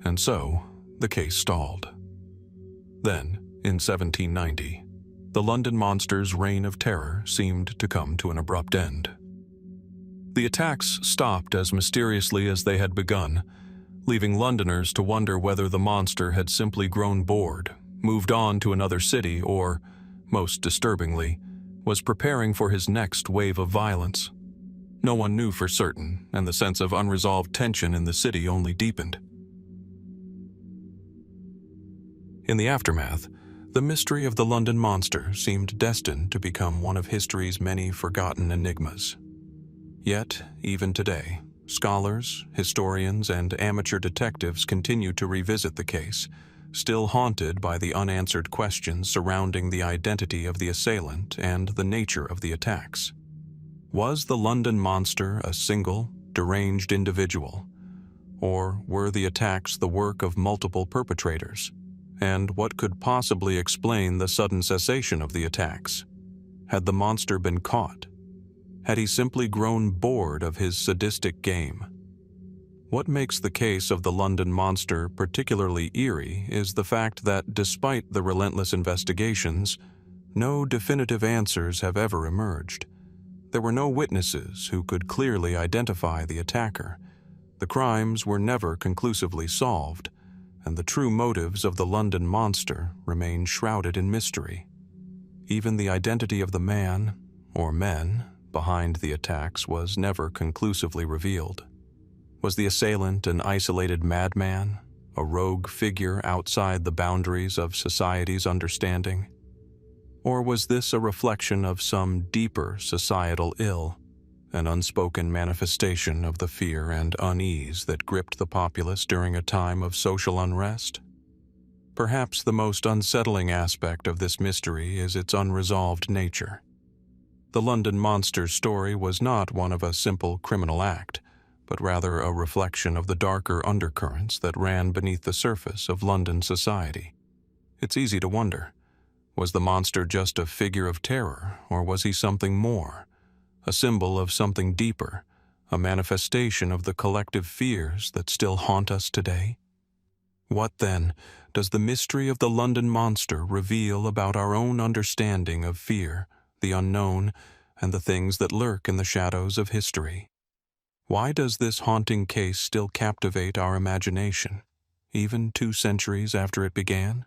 And so, the case stalled. Then, in 1790, the London monster's reign of terror seemed to come to an abrupt end. The attacks stopped as mysteriously as they had begun, leaving Londoners to wonder whether the monster had simply grown bored, moved on to another city, or, most disturbingly, was preparing for his next wave of violence. No one knew for certain, and the sense of unresolved tension in the city only deepened. In the aftermath, the mystery of the London monster seemed destined to become one of history's many forgotten enigmas. Yet, even today, scholars, historians, and amateur detectives continue to revisit the case, still haunted by the unanswered questions surrounding the identity of the assailant and the nature of the attacks. Was the London monster a single, deranged individual? Or were the attacks the work of multiple perpetrators? And what could possibly explain the sudden cessation of the attacks? Had the monster been caught? Had he simply grown bored of his sadistic game? What makes the case of the London monster particularly eerie is the fact that, despite the relentless investigations, no definitive answers have ever emerged. There were no witnesses who could clearly identify the attacker. The crimes were never conclusively solved, and the true motives of the London monster remain shrouded in mystery. Even the identity of the man, or men, behind the attacks was never conclusively revealed. Was the assailant an isolated madman, a rogue figure outside the boundaries of society's understanding? Or was this a reflection of some deeper societal ill, an unspoken manifestation of the fear and unease that gripped the populace during a time of social unrest? Perhaps the most unsettling aspect of this mystery is its unresolved nature. The London monster's story was not one of a simple criminal act, but rather a reflection of the darker undercurrents that ran beneath the surface of London society. It's easy to wonder, was the monster just a figure of terror, or was he something more? A symbol of something deeper, a manifestation of the collective fears that still haunt us today? What, then, does the mystery of the London monster reveal about our own understanding of fear, the unknown, and the things that lurk in the shadows of history? Why does this haunting case still captivate our imagination, even 2 centuries after it began?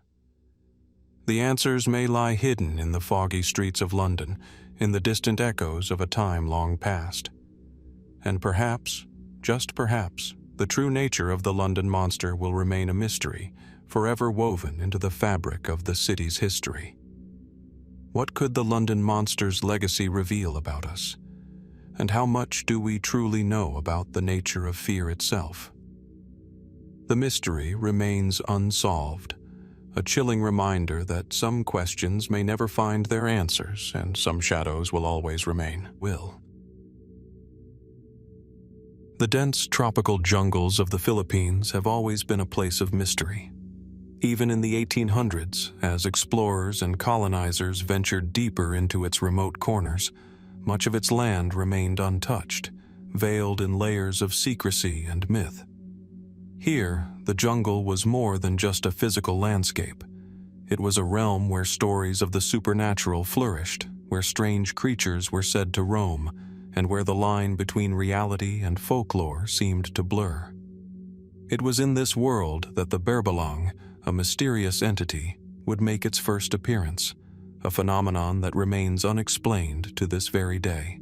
The answers may lie hidden in the foggy streets of London, in the distant echoes of a time long past. And perhaps, just perhaps, the true nature of the London monster will remain a mystery, forever woven into the fabric of the city's history. What could the London monster's legacy reveal about us? And how much do we truly know about the nature of fear itself? The mystery remains unsolved, a chilling reminder that some questions may never find their answers and some shadows will always remain. The dense tropical jungles of the Philippines have always been a place of mystery. Even in the 1800s, as explorers and colonizers ventured deeper into its remote corners, much of its land remained untouched, veiled in layers of secrecy and myth. Here, the jungle was more than just a physical landscape. It was a realm where stories of the supernatural flourished, where strange creatures were said to roam, and where the line between reality and folklore seemed to blur. It was in this world that the Berbalang, a mysterious entity, would make its first appearance, a phenomenon that remains unexplained to this very day.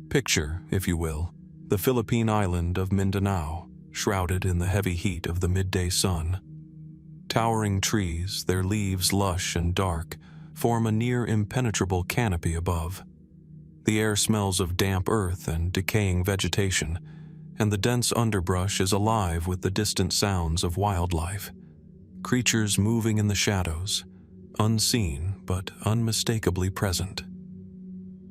Picture, if you will, the Philippine island of Mindanao, shrouded in the heavy heat of the midday sun. Towering trees, their leaves lush and dark, form a near impenetrable canopy above. The air smells of damp earth and decaying vegetation, and the dense underbrush is alive with the distant sounds of wildlife. Creatures moving in the shadows, unseen but unmistakably present.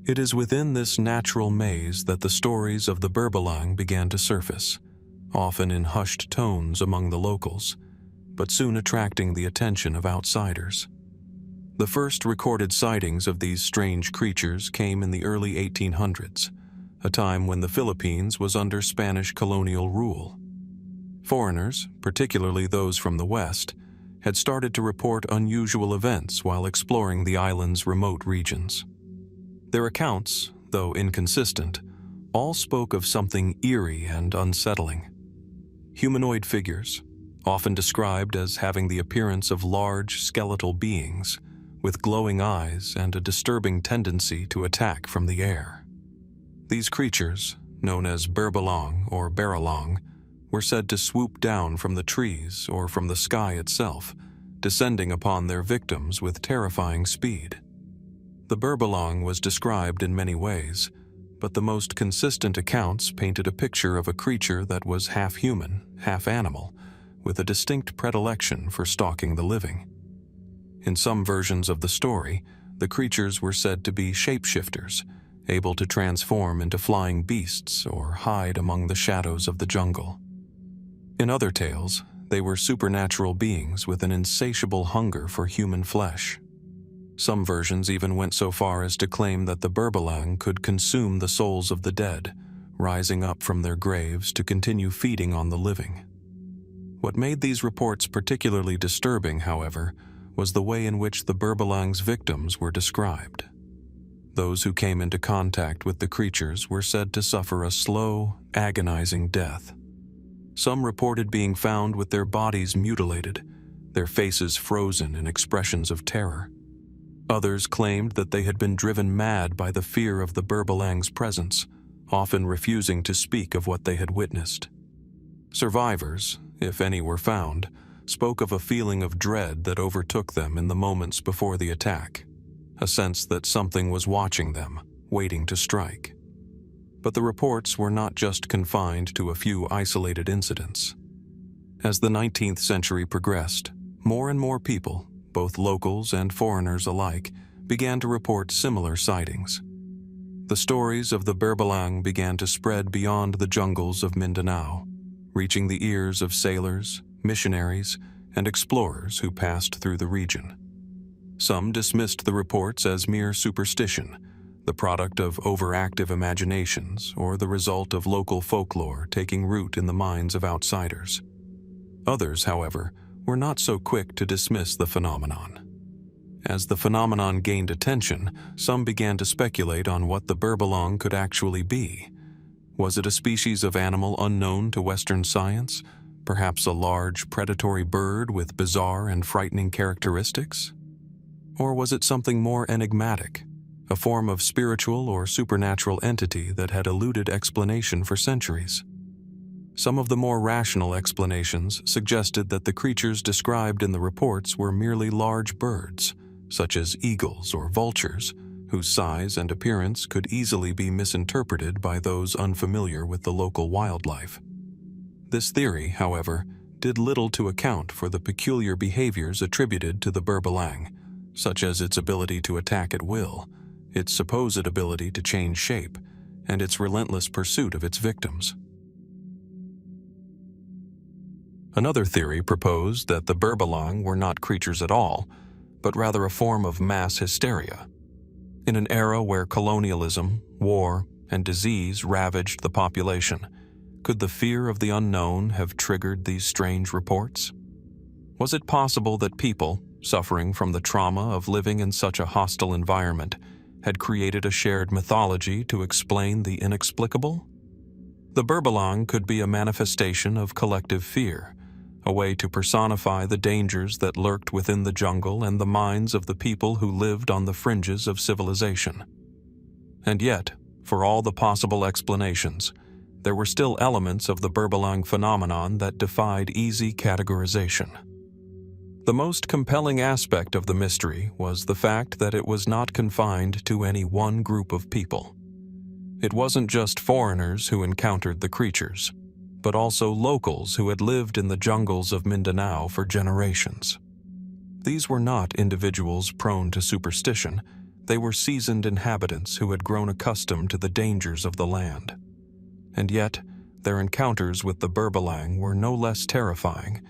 It is within this natural maze that the stories of the Berbalang began to surface, often in hushed tones among the locals, but soon attracting the attention of outsiders. The first recorded sightings of these strange creatures came in the early 1800s, a time when the Philippines was under Spanish colonial rule. Foreigners, particularly those from the West, had started to report unusual events while exploring the island's remote regions. Their accounts, though inconsistent, all spoke of something eerie and unsettling. Humanoid figures, often described as having the appearance of large skeletal beings, with glowing eyes and a disturbing tendency to attack from the air. These creatures, known as Berbalang or Berbalang, were said to swoop down from the trees or from the sky itself, descending upon their victims with terrifying speed. The Berbalang was described in many ways, but the most consistent accounts painted a picture of a creature that was half human, half animal, with a distinct predilection for stalking the living. In some versions of the story, the creatures were said to be shapeshifters, able to transform into flying beasts or hide among the shadows of the jungle. In other tales, they were supernatural beings with an insatiable hunger for human flesh. Some versions even went so far as to claim that the Berbalang could consume the souls of the dead, rising up from their graves to continue feeding on the living. What made these reports particularly disturbing, however, was the way in which the Berbalang's victims were described. Those who came into contact with the creatures were said to suffer a slow, agonizing death. Some reported being found with their bodies mutilated, their faces frozen in expressions of terror. Others claimed that they had been driven mad by the fear of the Berbalang's presence, often refusing to speak of what they had witnessed. Survivors, if any were found, spoke of a feeling of dread that overtook them in the moments before the attack, a sense that something was watching them, waiting to strike. But the reports were not just confined to a few isolated incidents. As the 19th century progressed, more and more people, both locals and foreigners alike, began to report similar sightings. The stories of the Berbalang began to spread beyond the jungles of Mindanao, reaching the ears of sailors, missionaries, and explorers who passed through the region. Some dismissed the reports as mere superstition, the product of overactive imaginations or the result of local folklore taking root in the minds of outsiders. Others, however, were not so quick to dismiss the phenomenon. As the phenomenon gained attention, some began to speculate on what the Berbalang could actually be. Was it a species of animal unknown to Western science? Perhaps a large predatory bird with bizarre and frightening characteristics? Or was it something more enigmatic, a form of spiritual or supernatural entity that had eluded explanation for centuries? Some of the more rational explanations suggested that the creatures described in the reports were merely large birds, such as eagles or vultures, whose size and appearance could easily be misinterpreted by those unfamiliar with the local wildlife. This theory, however, did little to account for the peculiar behaviors attributed to the Berbalang, such as its ability to attack at will, its supposed ability to change shape, and its relentless pursuit of its victims. Another theory proposed that the Berbalang were not creatures at all, but rather a form of mass hysteria. In an era where colonialism, war, and disease ravaged the population, could the fear of the unknown have triggered these strange reports? Was it possible that people, suffering from the trauma of living in such a hostile environment, had created a shared mythology to explain the inexplicable? The Berbalang could be a manifestation of collective fear, a way to personify the dangers that lurked within the jungle and the minds of the people who lived on the fringes of civilization. And yet, for all the possible explanations, there were still elements of the Berbalang phenomenon that defied easy categorization. The most compelling aspect of the mystery was the fact that it was not confined to any one group of people. It wasn't just foreigners who encountered the creatures, but also locals who had lived in the jungles of Mindanao for generations. These were not individuals prone to superstition. They were seasoned inhabitants who had grown accustomed to the dangers of the land. And yet, their encounters with the Berbalang were no less terrifying,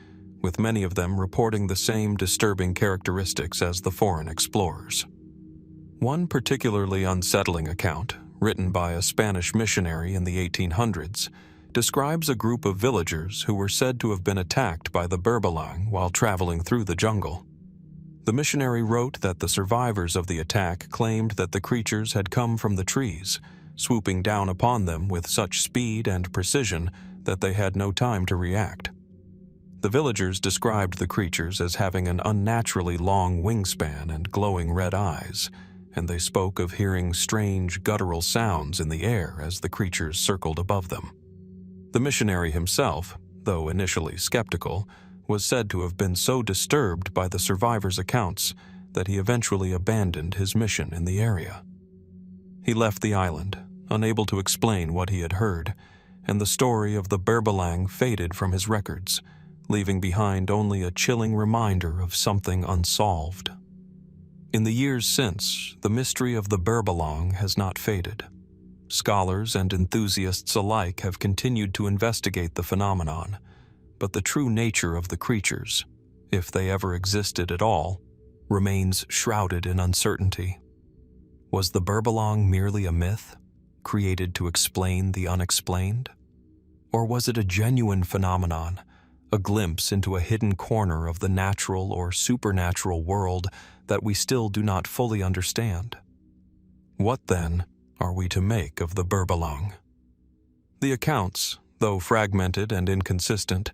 with many of them reporting the same disturbing characteristics as the foreign explorers. One particularly unsettling account, written by a Spanish missionary in the 1800s, describes a group of villagers who were said to have been attacked by the Berbalang while traveling through the jungle. The missionary wrote that the survivors of the attack claimed that the creatures had come from the trees, swooping down upon them with such speed and precision that they had no time to react. The villagers described the creatures as having an unnaturally long wingspan and glowing red eyes, and they spoke of hearing strange guttural sounds in the air as the creatures circled above them. The missionary himself, though initially skeptical, was said to have been so disturbed by the survivors' accounts that he eventually abandoned his mission in the area. He left the island, unable to explain what he had heard, and the story of the Berbalang faded from his records, leaving behind only a chilling reminder of something unsolved. In the years since, the mystery of the Berbalang has not faded. Scholars and enthusiasts alike have continued to investigate the phenomenon, but the true nature of the creatures, if they ever existed at all, remains shrouded in uncertainty. Was the Berbalang merely a myth, created to explain the unexplained? Or was it a genuine phenomenon, a glimpse into a hidden corner of the natural or supernatural world that we still do not fully understand? What, then, are we to make of the Berbalang? The accounts, though fragmented and inconsistent,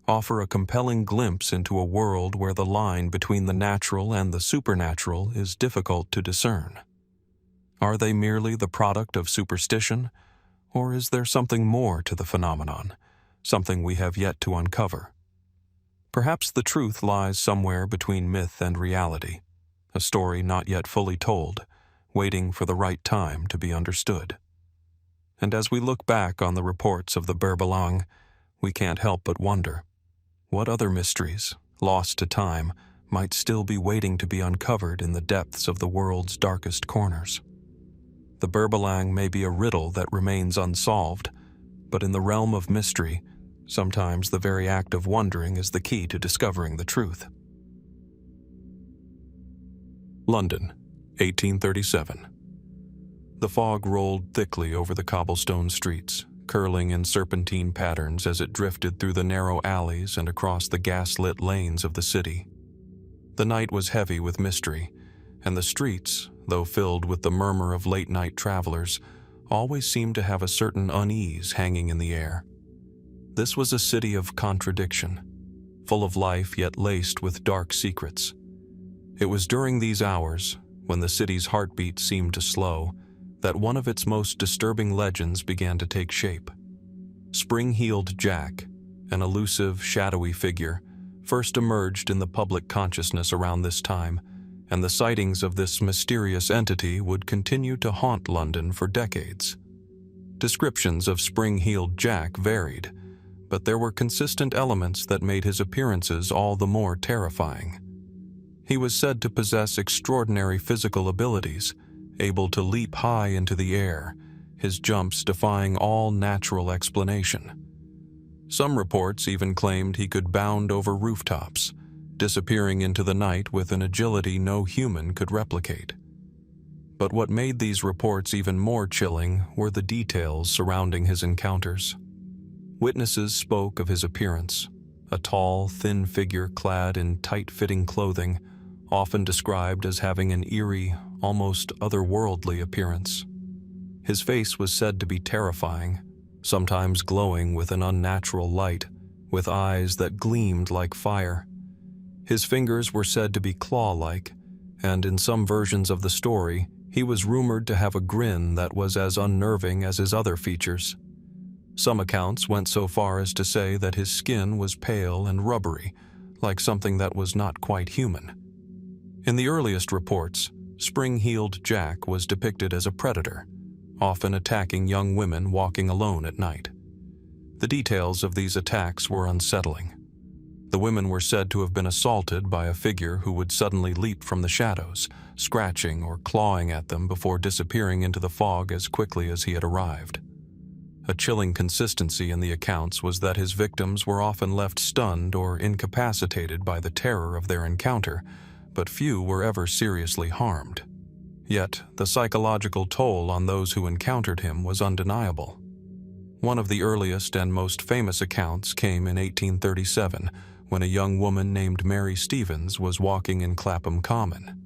offer a compelling glimpse into a world where the line between the natural and the supernatural is difficult to discern. Are they merely the product of superstition, or is there something more to the phenomenon, something we have yet to uncover? Perhaps the truth lies somewhere between myth and reality, a story not yet fully told, waiting for the right time to be understood. And as we look back on the reports of the Berbalang, we can't help but wonder, what other mysteries, lost to time, might still be waiting to be uncovered in the depths of the world's darkest corners? The Berbalang may be a riddle that remains unsolved, but in the realm of mystery, sometimes the very act of wondering is the key to discovering the truth. London, 1837. The fog rolled thickly over the cobblestone streets, curling in serpentine patterns as it drifted through the narrow alleys and across the gas-lit lanes of the city. The night was heavy with mystery, and the streets, though filled with the murmur of late-night travelers, always seemed to have a certain unease hanging in the air. This was a city of contradiction, full of life yet laced with dark secrets. It was during these hours, when the city's heartbeat seemed to slow, that one of its most disturbing legends began to take shape. Spring-heeled Jack, an elusive, shadowy figure, first emerged in the public consciousness around this time, and the sightings of this mysterious entity would continue to haunt London for decades. Descriptions of Spring-heeled Jack varied, but there were consistent elements that made his appearances all the more terrifying. He was said to possess extraordinary physical abilities, able to leap high into the air, his jumps defying all natural explanation. Some reports even claimed he could bound over rooftops, disappearing into the night with an agility no human could replicate. But what made these reports even more chilling were the details surrounding his encounters. Witnesses spoke of his appearance, a tall, thin figure clad in tight-fitting clothing, often described as having an eerie, almost otherworldly appearance. His face was said to be terrifying, sometimes glowing with an unnatural light, with eyes that gleamed like fire. His fingers were said to be claw-like, and in some versions of the story, he was rumored to have a grin that was as unnerving as his other features. Some accounts went so far as to say that his skin was pale and rubbery, like something that was not quite human. In the earliest reports, Spring-Heeled Jack was depicted as a predator, often attacking young women walking alone at night. The details of these attacks were unsettling. The women were said to have been assaulted by a figure who would suddenly leap from the shadows, scratching or clawing at them before disappearing into the fog as quickly as he had arrived. A chilling consistency in the accounts was that his victims were often left stunned or incapacitated by the terror of their encounter, but few were ever seriously harmed. Yet, the psychological toll on those who encountered him was undeniable. One of the earliest and most famous accounts came in 1837, when a young woman named Mary Stevens was walking in Clapham Common.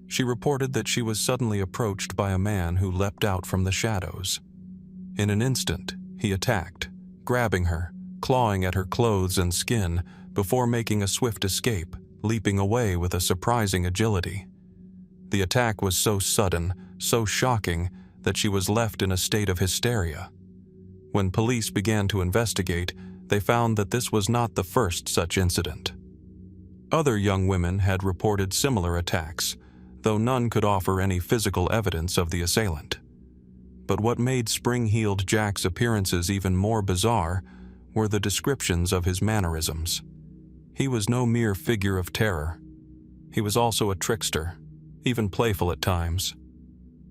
She reported that she was suddenly approached by a man who leapt out from the shadows. In an instant, he attacked, grabbing her, clawing at her clothes and skin, before making a swift escape, leaping away with a surprising agility. The attack was so sudden, so shocking, that she was left in a state of hysteria. When police began to investigate, they found that this was not the first such incident. Other young women had reported similar attacks, though none could offer any physical evidence of the assailant. But what made Spring-Heeled Jack's appearances even more bizarre were the descriptions of his mannerisms. He was no mere figure of terror. He was also a trickster, even playful at times.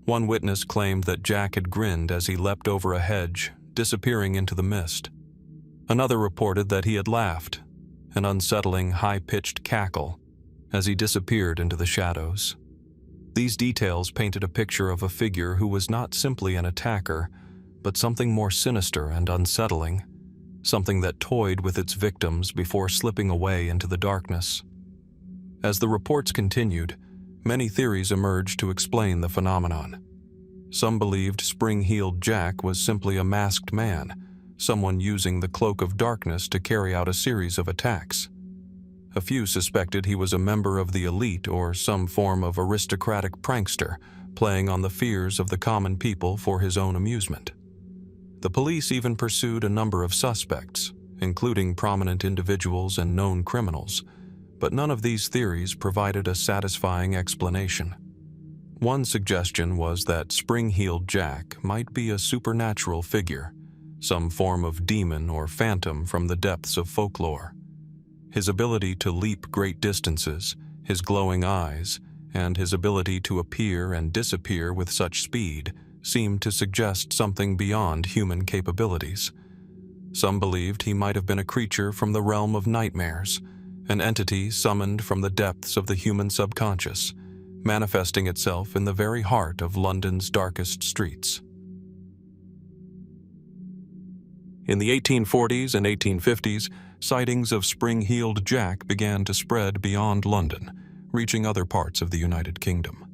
One witness claimed that Jack had grinned as he leapt over a hedge, disappearing into the mist. Another reported that he had laughed, an unsettling, high-pitched cackle, as he disappeared into the shadows. These details painted a picture of a figure who was not simply an attacker, but something more sinister and unsettling, something that toyed with its victims before slipping away into the darkness. As the reports continued, many theories emerged to explain the phenomenon. Some believed Spring-Heeled Jack was simply a masked man, someone using the cloak of darkness to carry out a series of attacks. A few suspected he was a member of the elite or some form of aristocratic prankster, playing on the fears of the common people for his own amusement. The police even pursued a number of suspects, including prominent individuals and known criminals, but none of these theories provided a satisfying explanation. One suggestion was that Spring-Heeled Jack might be a supernatural figure, some form of demon or phantom from the depths of folklore. His ability to leap great distances, his glowing eyes, and his ability to appear and disappear with such speed seemed to suggest something beyond human capabilities. Some believed he might have been a creature from the realm of nightmares, an entity summoned from the depths of the human subconscious, manifesting itself in the very heart of London's darkest streets. In the 1840s and 1850s, sightings of Spring-Heeled Jack began to spread beyond London, reaching other parts of the United Kingdom.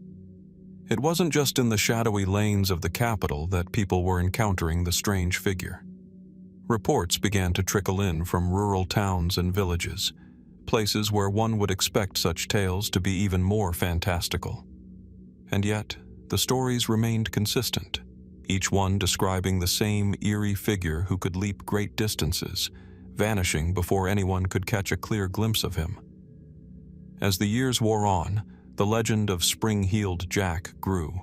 It wasn't just in the shadowy lanes of the capital that people were encountering the strange figure. Reports began to trickle in from rural towns and villages, places where one would expect such tales to be even more fantastical. And yet, the stories remained consistent, each one describing the same eerie figure who could leap great distances, vanishing before anyone could catch a clear glimpse of him. As the years wore on, the legend of Spring-Heeled Jack grew.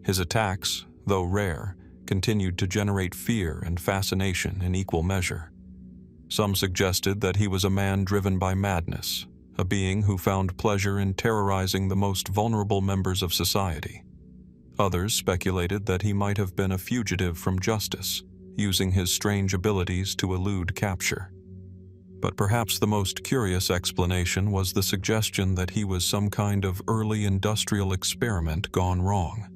His attacks, though rare, continued to generate fear and fascination in equal measure. Some suggested that he was a man driven by madness, a being who found pleasure in terrorizing the most vulnerable members of society. Others speculated that he might have been a fugitive from justice, using his strange abilities to elude capture. But perhaps the most curious explanation was the suggestion that he was some kind of early industrial experiment gone wrong.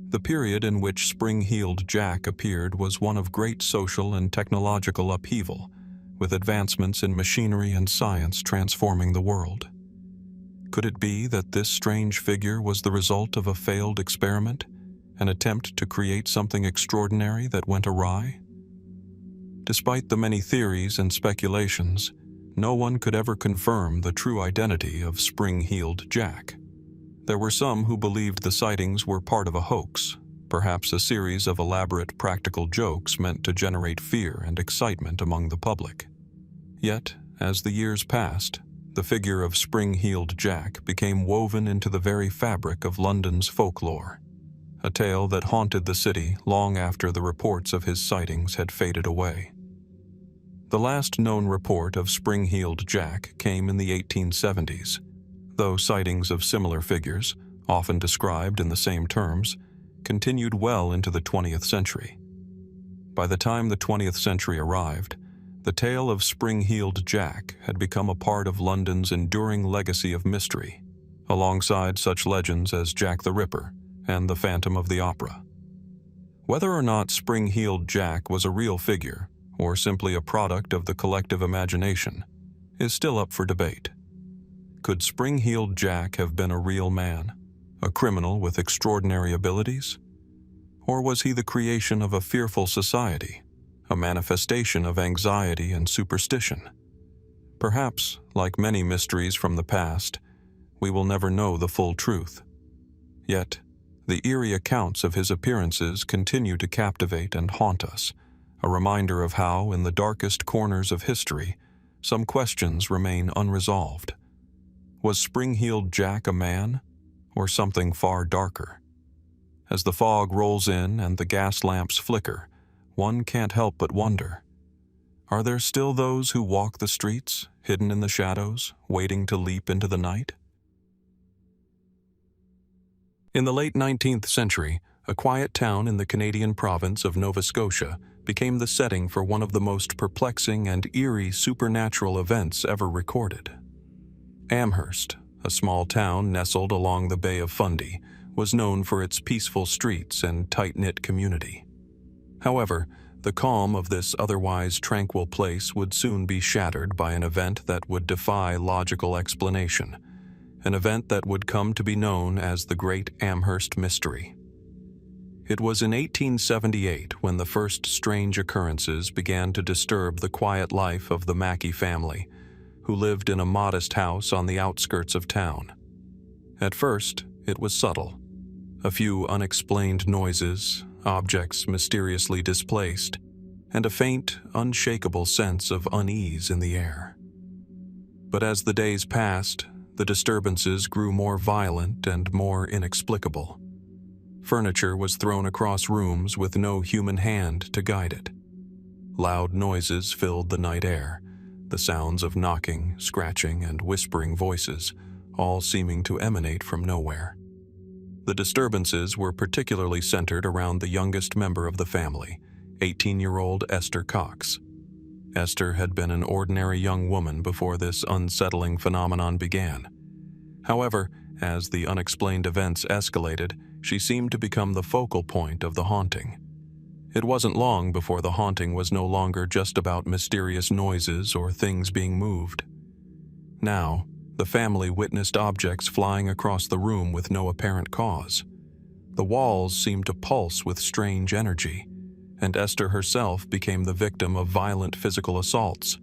The period in which Spring-Heeled Jack appeared was one of great social and technological upheaval, with advancements in machinery and science transforming the world. Could it be that this strange figure was the result of a failed experiment, an attempt to create something extraordinary that went awry? Despite the many theories and speculations, no one could ever confirm the true identity of Spring-Heeled Jack. There were some who believed the sightings were part of a hoax, perhaps a series of elaborate practical jokes meant to generate fear and excitement among the public. Yet, as the years passed, the figure of Spring-Heeled Jack became woven into the very fabric of London's folklore, a tale that haunted the city long after the reports of his sightings had faded away. The last known report of Spring-Heeled Jack came in the 1870s, though sightings of similar figures, often described in the same terms, continued well into the 20th century. By the time the 20th century arrived, the tale of Spring-Heeled Jack had become a part of London's enduring legacy of mystery, alongside such legends as Jack the Ripper and the Phantom of the Opera. Whether or not Spring-Heeled Jack was a real figure, or simply a product of the collective imagination, is still up for debate. Could Spring-Heeled Jack have been a real man, a criminal with extraordinary abilities? Or was he the creation of a fearful society, a manifestation of anxiety and superstition? Perhaps, like many mysteries from the past, we will never know the full truth. Yet, the eerie accounts of his appearances continue to captivate and haunt us, a reminder of how, in the darkest corners of history, some questions remain unresolved. Was Spring-Heeled Jack a man, or something far darker? As the fog rolls in and the gas lamps flicker, one can't help but wonder, are there still those who walk the streets, hidden in the shadows, waiting to leap into the night? In the late 19th century, a quiet town in the Canadian province of Nova Scotia became the setting for one of the most perplexing and eerie supernatural events ever recorded. Amherst, a small town nestled along the Bay of Fundy, was known for its peaceful streets and tight-knit community. However, the calm of this otherwise tranquil place would soon be shattered by an event that would defy logical explanation, an event that would come to be known as the Great Amherst Mystery. It was in 1878 when the first strange occurrences began to disturb the quiet life of the Mackey family, who lived in a modest house on the outskirts of town. At first, it was subtle. A few unexplained noises, objects mysteriously displaced, and a faint, unshakable sense of unease in the air. But as the days passed, the disturbances grew more violent and more inexplicable. Furniture was thrown across rooms with no human hand to guide it. Loud noises filled the night air, the sounds of knocking, scratching, and whispering voices, all seeming to emanate from nowhere. The disturbances were particularly centered around the youngest member of the family, 18-year-old Esther Cox. Esther had been an ordinary young woman before this unsettling phenomenon began. However, as the unexplained events escalated, she seemed to become the focal point of the haunting. It wasn't long before the haunting was no longer just about mysterious noises or things being moved. Now, the family witnessed objects flying across the room with no apparent cause. The walls seemed to pulse with strange energy, and Esther herself became the victim of violent physical assaults,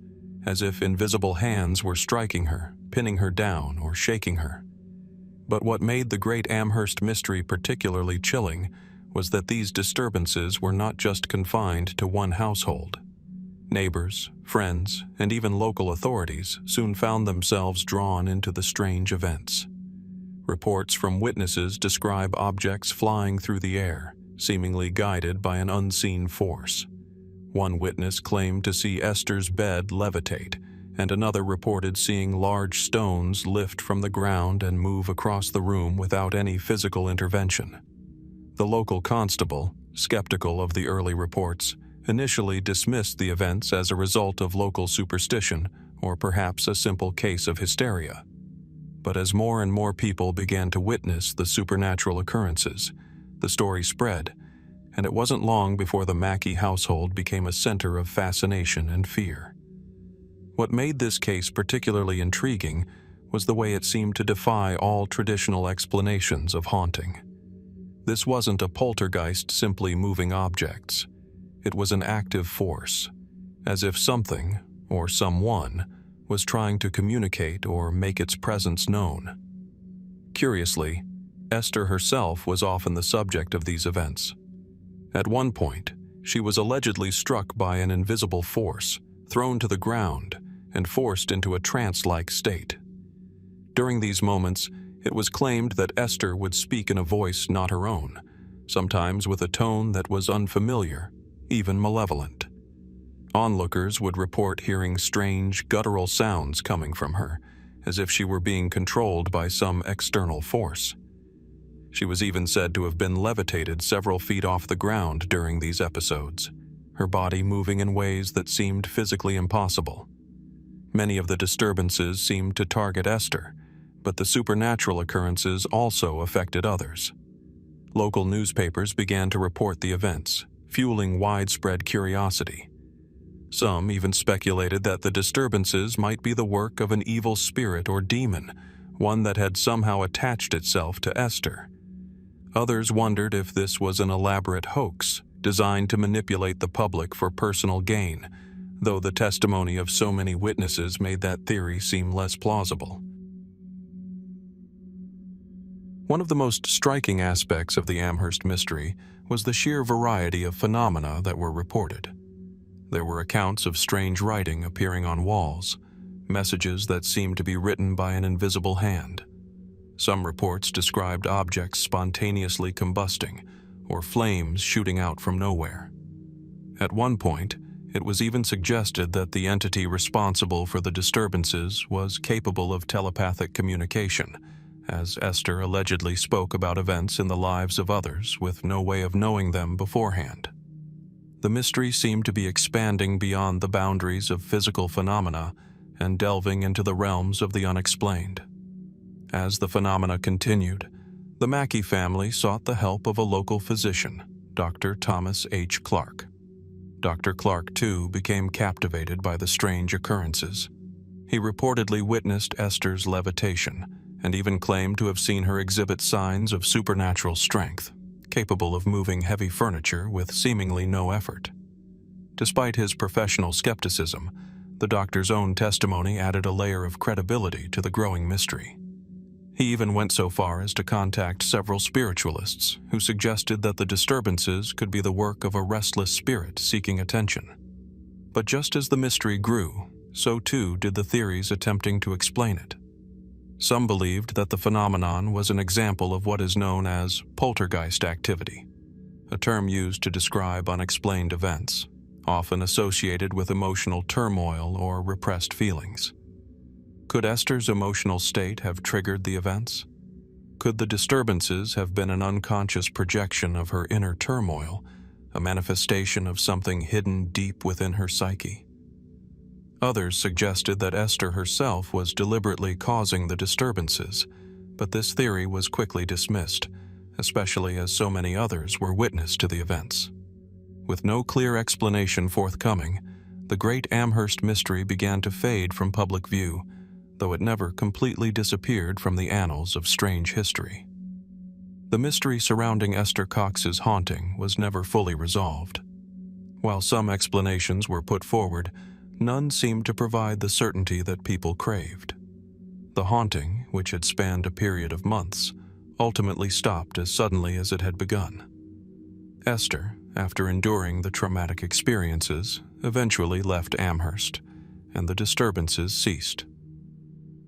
as if invisible hands were striking her, pinning her down, or shaking her. But what made the Great Amherst Mystery particularly chilling was that these disturbances were not just confined to one household. Neighbors, friends, and even local authorities soon found themselves drawn into the strange events. Reports from witnesses describe objects flying through the air, seemingly guided by an unseen force. One witness claimed to see Esther's bed levitate, and another reported seeing large stones lift from the ground and move across the room without any physical intervention. The local constable, skeptical of the early reports, initially dismissed the events as a result of local superstition or perhaps a simple case of hysteria. But as more and more people began to witness the supernatural occurrences, the story spread, and it wasn't long before the Mackey household became a center of fascination and fear. What made this case particularly intriguing was the way it seemed to defy all traditional explanations of haunting. This wasn't a poltergeist simply moving objects. It was an active force, as if something, or someone, was trying to communicate or make its presence known. Curiously, Esther herself was often the subject of these events. At one point, she was allegedly struck by an invisible force, thrown to the ground, and forced into a trance-like state. During these moments, it was claimed that Esther would speak in a voice not her own, sometimes with a tone that was unfamiliar, even malevolent. Onlookers would report hearing strange, guttural sounds coming from her, as if she were being controlled by some external force. She was even said to have been levitated several feet off the ground during these episodes, her body moving in ways that seemed physically impossible. Many of the disturbances seemed to target Esther, but the supernatural occurrences also affected others. Local newspapers began to report the events, fueling widespread curiosity. Some even speculated that the disturbances might be the work of an evil spirit or demon, one that had somehow attached itself to Esther. Others wondered if this was an elaborate hoax designed to manipulate the public for personal gain, though the testimony of so many witnesses made that theory seem less plausible. One of the most striking aspects of the Amherst mystery was the sheer variety of phenomena that were reported. There were accounts of strange writing appearing on walls, messages that seemed to be written by an invisible hand. Some reports described objects spontaneously combusting, or flames shooting out from nowhere. At one point, it was even suggested that the entity responsible for the disturbances was capable of telepathic communication, as Esther allegedly spoke about events in the lives of others with no way of knowing them beforehand. The mystery seemed to be expanding beyond the boundaries of physical phenomena and delving into the realms of the unexplained. As the phenomena continued, the Mackey family sought the help of a local physician, Dr. Thomas H. Clark. Dr. Clark, too, became captivated by the strange occurrences. He reportedly witnessed Esther's levitation and even claimed to have seen her exhibit signs of supernatural strength, capable of moving heavy furniture with seemingly no effort. Despite his professional skepticism, the doctor's own testimony added a layer of credibility to the growing mystery. He even went so far as to contact several spiritualists who suggested that the disturbances could be the work of a restless spirit seeking attention. But just as the mystery grew, so too did the theories attempting to explain it. Some believed that the phenomenon was an example of what is known as poltergeist activity, a term used to describe unexplained events, often associated with emotional turmoil or repressed feelings. Could Esther's emotional state have triggered the events? Could the disturbances have been an unconscious projection of her inner turmoil, a manifestation of something hidden deep within her psyche? Others suggested that Esther herself was deliberately causing the disturbances, but this theory was quickly dismissed, especially as so many others were witness to the events. With no clear explanation forthcoming, the Great Amherst mystery began to fade from public view, though it never completely disappeared from the annals of strange history. The mystery surrounding Esther Cox's haunting was never fully resolved. While some explanations were put forward, none seemed to provide the certainty that people craved. The haunting, which had spanned a period of months, ultimately stopped as suddenly as it had begun. Esther, after enduring the traumatic experiences, eventually left Amherst, and the disturbances ceased.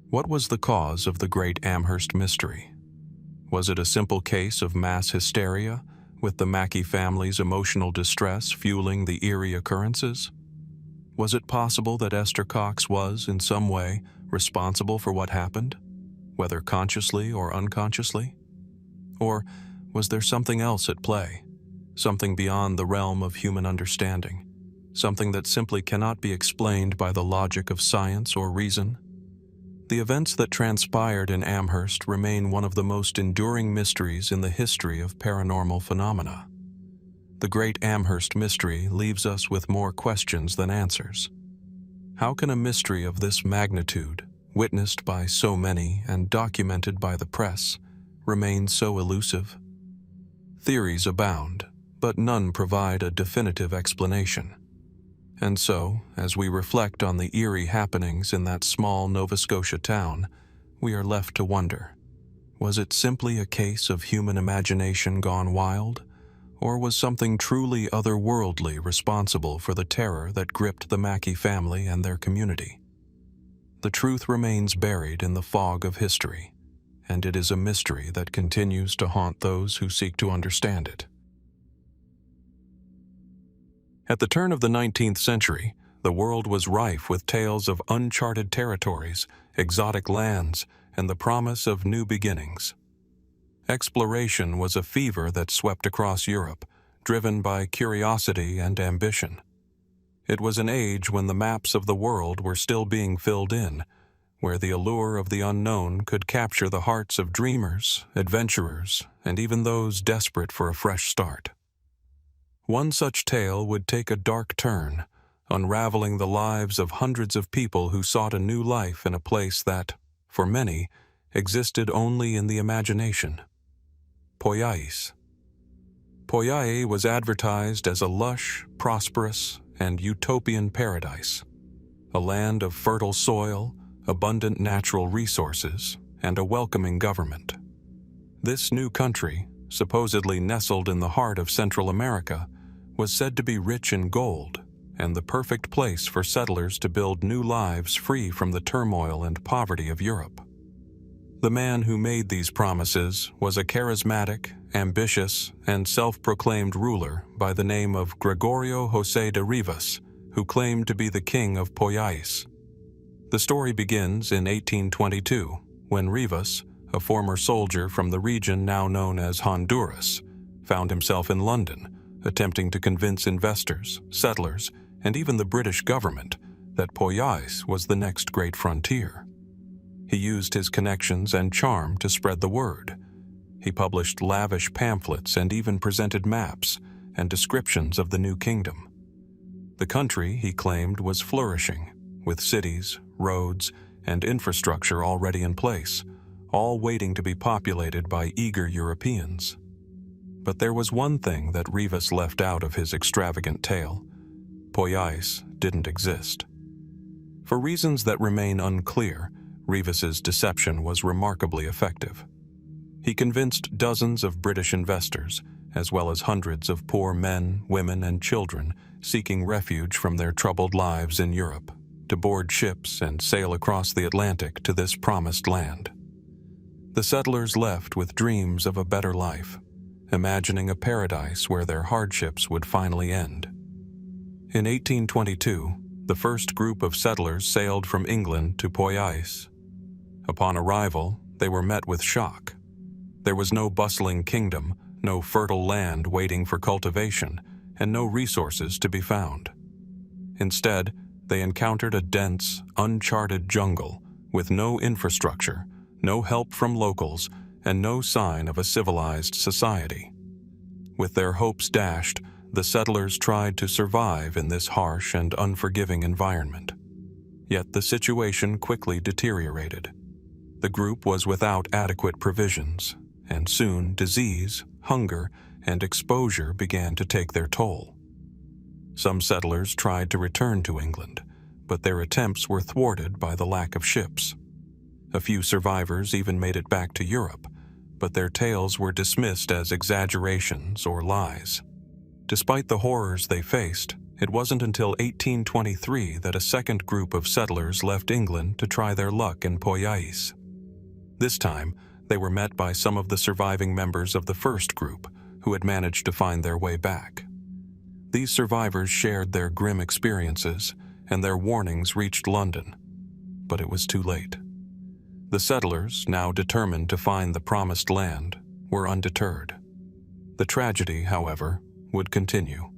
What was the cause of the Great Amherst mystery? Was it a simple case of mass hysteria, with the Mackey family's emotional distress fueling the eerie occurrences? Was it possible that Esther Cox was, in some way, responsible for what happened, whether consciously or unconsciously? Or was there something else at play, something beyond the realm of human understanding, something that simply cannot be explained by the logic of science or reason? The events that transpired in Amherst remain one of the most enduring mysteries in the history of paranormal phenomena. The Great Amherst mystery leaves us with more questions than answers. How can a mystery of this magnitude, witnessed by so many and documented by the press, remains so elusive? Theories abound, but none provide a definitive explanation. And so, as we reflect on the eerie happenings in that small Nova Scotia town, we are left to wonder, was it simply a case of human imagination gone wild, or was something truly otherworldly responsible for the terror that gripped the Mackey family and their community? The truth remains buried in the fog of history, and it is a mystery that continues to haunt those who seek to understand it. At the turn of the 19th century, the world was rife with tales of uncharted territories, exotic lands, and the promise of new beginnings. Exploration was a fever that swept across Europe, driven by curiosity and ambition. It was an age when the maps of the world were still being filled in, where the allure of the unknown could capture the hearts of dreamers, adventurers, and even those desperate for a fresh start. One such tale would take a dark turn, unraveling the lives of hundreds of people who sought a new life in a place that, for many, existed only in the imagination. Poyais. Poyais was advertised as a lush, prosperous, and utopian paradise, a land of fertile soil, abundant natural resources, and a welcoming government. This new country, supposedly nestled in the heart of Central America, was said to be rich in gold and the perfect place for settlers to build new lives free from the turmoil and poverty of Europe. The man who made these promises was a charismatic, ambitious, and self-proclaimed ruler by the name of Gregorio José de Rivas, who claimed to be the king of Poyais. The story begins in 1822, when Rivas, a former soldier from the region now known as Honduras, found himself in London, attempting to convince investors, settlers, and even the British government that Poyais was the next great frontier. He used his connections and charm to spread the word. He published lavish pamphlets and even presented maps and descriptions of the new kingdom. The country, he claimed, was flourishing, with cities, roads, and infrastructure already in place, all waiting to be populated by eager Europeans. But there was one thing that Rivas left out of his extravagant tale. Poyais didn't exist. For reasons that remain unclear, Rivas's deception was remarkably effective. He convinced dozens of British investors, as well as hundreds of poor men, women, and children seeking refuge from their troubled lives in Europe, to board ships and sail across the Atlantic to this promised land. The settlers left with dreams of a better life, imagining a paradise where their hardships would finally end. In 1822, the first group of settlers sailed from England to Poyais. Upon arrival, they were met with shock. There was no bustling kingdom, no fertile land waiting for cultivation, and no resources to be found. Instead, they encountered a dense, uncharted jungle with no infrastructure, no help from locals, and no sign of a civilized society. With their hopes dashed, the settlers tried to survive in this harsh and unforgiving environment. Yet the situation quickly deteriorated. The group was without adequate provisions, and soon disease, hunger, and exposure began to take their toll. Some settlers tried to return to England, but their attempts were thwarted by the lack of ships. A few survivors even made it back to Europe, but their tales were dismissed as exaggerations or lies. Despite the horrors they faced, it wasn't until 1823 that a second group of settlers left England to try their luck in Poyais. This time, they were met by some of the surviving members of the first group, who had managed to find their way back. These survivors shared their grim experiences, and their warnings reached London. But it was too late. The settlers, now determined to find the promised land, were undeterred. The tragedy, however, would continue.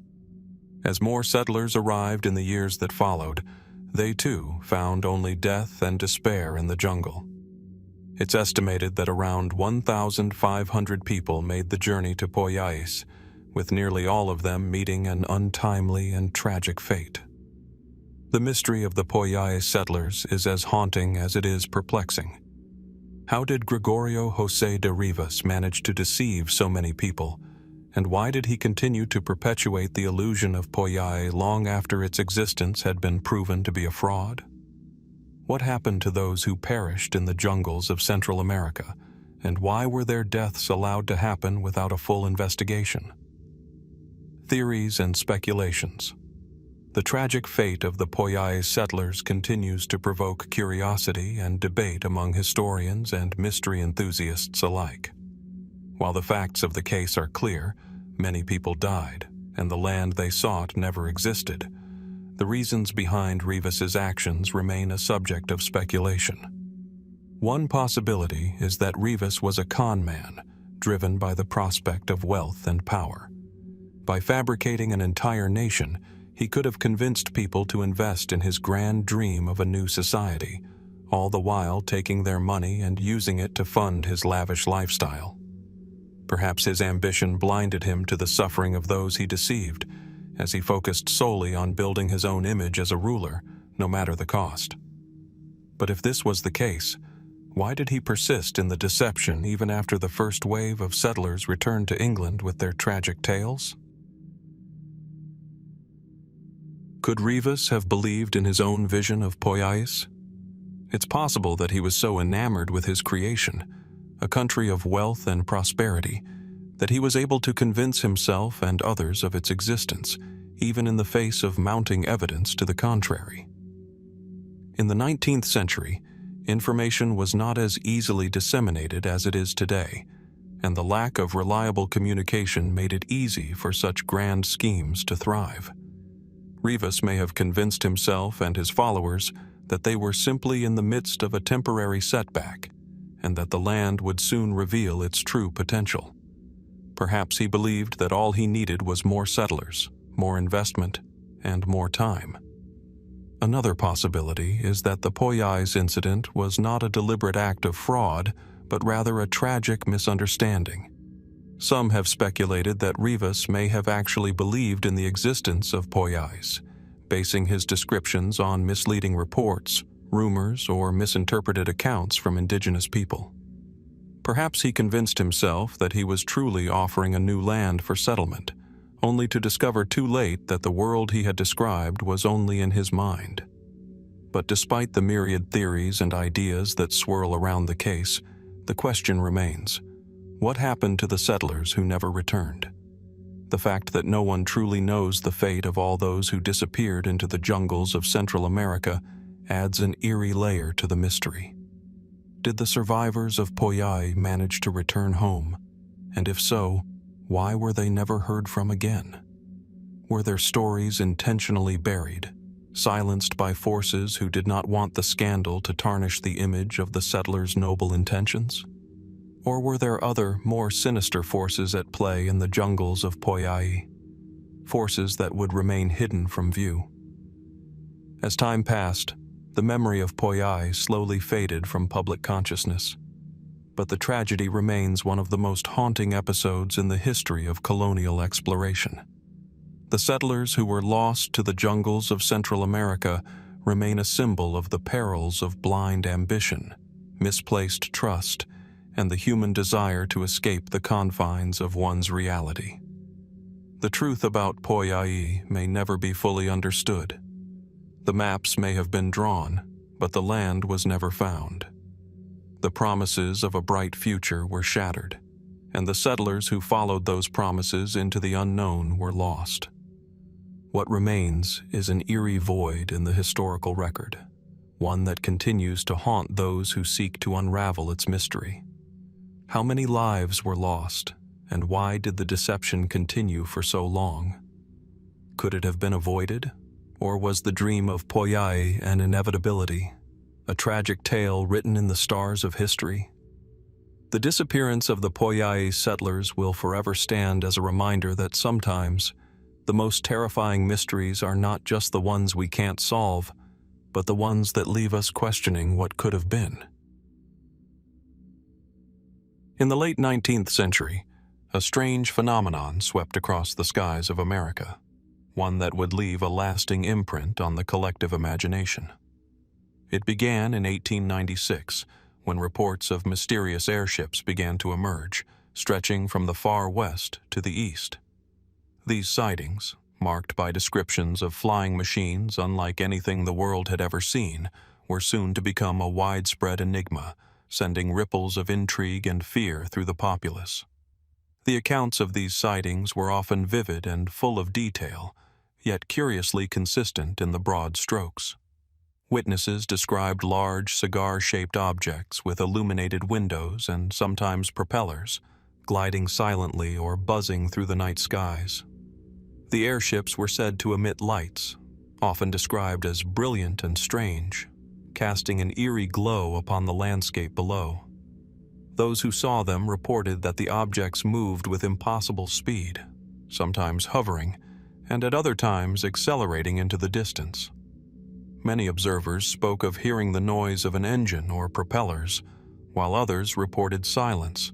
As more settlers arrived in the years that followed, they too found only death and despair in the jungle. It's estimated that around 1,500 people made the journey to Poyais, with nearly all of them meeting an untimely and tragic fate. The mystery of the Poyais settlers is as haunting as it is perplexing. How did Gregorio José de Rivas manage to deceive so many people, and why did he continue to perpetuate the illusion of Poyais long after its existence had been proven to be a fraud? What happened to those who perished in the jungles of Central America, and why were their deaths allowed to happen without a full investigation? Theories and speculations. The tragic fate of the Poyais settlers continues to provoke curiosity and debate among historians and mystery enthusiasts alike. While the facts of the case are clear, many people died, and the land they sought never existed. The reasons behind Rivas's actions remain a subject of speculation. One possibility is that Rivas was a con man, driven by the prospect of wealth and power. By fabricating an entire nation, he could have convinced people to invest in his grand dream of a new society, all the while taking their money and using it to fund his lavish lifestyle. Perhaps his ambition blinded him to the suffering of those he deceived, as he focused solely on building his own image as a ruler, no matter the cost. But if this was the case, why did he persist in the deception even after the first wave of settlers returned to England with their tragic tales? Could Rivas have believed in his own vision of Poyais? It's possible that he was so enamored with his creation, a country of wealth and prosperity, that he was able to convince himself and others of its existence, even in the face of mounting evidence to the contrary. In the 19th century, information was not as easily disseminated as it is today, and the lack of reliable communication made it easy for such grand schemes to thrive. Rivas may have convinced himself and his followers that they were simply in the midst of a temporary setback, and that the land would soon reveal its true potential. Perhaps he believed that all he needed was more settlers, more investment, and more time. Another possibility is that the Poyais incident was not a deliberate act of fraud, but rather a tragic misunderstanding. Some have speculated that Rivas may have actually believed in the existence of Poyais, basing his descriptions on misleading reports, rumors, or misinterpreted accounts from indigenous people. Perhaps he convinced himself that he was truly offering a new land for settlement, only to discover too late that the world he had described was only in his mind. But despite the myriad theories and ideas that swirl around the case, the question remains: what happened to the settlers who never returned? The fact that no one truly knows the fate of all those who disappeared into the jungles of Central America adds an eerie layer to the mystery. Did the survivors of Poyais manage to return home? And if so, why were they never heard from again? Were their stories intentionally buried, silenced by forces who did not want the scandal to tarnish the image of the settlers' noble intentions? Or were there other, more sinister forces at play in the jungles of Poyais? Forces that would remain hidden from view. As time passed, the memory of Poyais slowly faded from public consciousness. But the tragedy remains one of the most haunting episodes in the history of colonial exploration. The settlers who were lost to the jungles of Central America remain a symbol of the perils of blind ambition, misplaced trust, and the human desire to escape the confines of one's reality. The truth about Poyais may never be fully understood. The maps may have been drawn, but the land was never found. The promises of a bright future were shattered, and the settlers who followed those promises into the unknown were lost. What remains is an eerie void in the historical record, one that continues to haunt those who seek to unravel its mystery. How many lives were lost, and why did the deception continue for so long? Could it have been avoided, or was the dream of Poyais an inevitability, a tragic tale written in the stars of history? The disappearance of the Poyais settlers will forever stand as a reminder that sometimes the most terrifying mysteries are not just the ones we can't solve, but the ones that leave us questioning what could have been. In the late 19th century, a strange phenomenon swept across the skies of America. one that would leave a lasting imprint on the collective imagination. It began in 1896, when reports of mysterious airships began to emerge, stretching from the far west to the east. These sightings, marked by descriptions of flying machines unlike anything the world had ever seen, were soon to become a widespread enigma, sending ripples of intrigue and fear through the populace. The accounts of these sightings were often vivid and full of detail, yet curiously consistent in the broad strokes. Witnesses described large cigar-shaped objects with illuminated windows and sometimes propellers, gliding silently or buzzing through the night skies. The airships were said to emit lights, often described as brilliant and strange, casting an eerie glow upon the landscape below. Those who saw them reported that the objects moved with impossible speed, sometimes hovering, and at other times accelerating into the distance. Many observers spoke of hearing the noise of an engine or propellers, while others reported silence,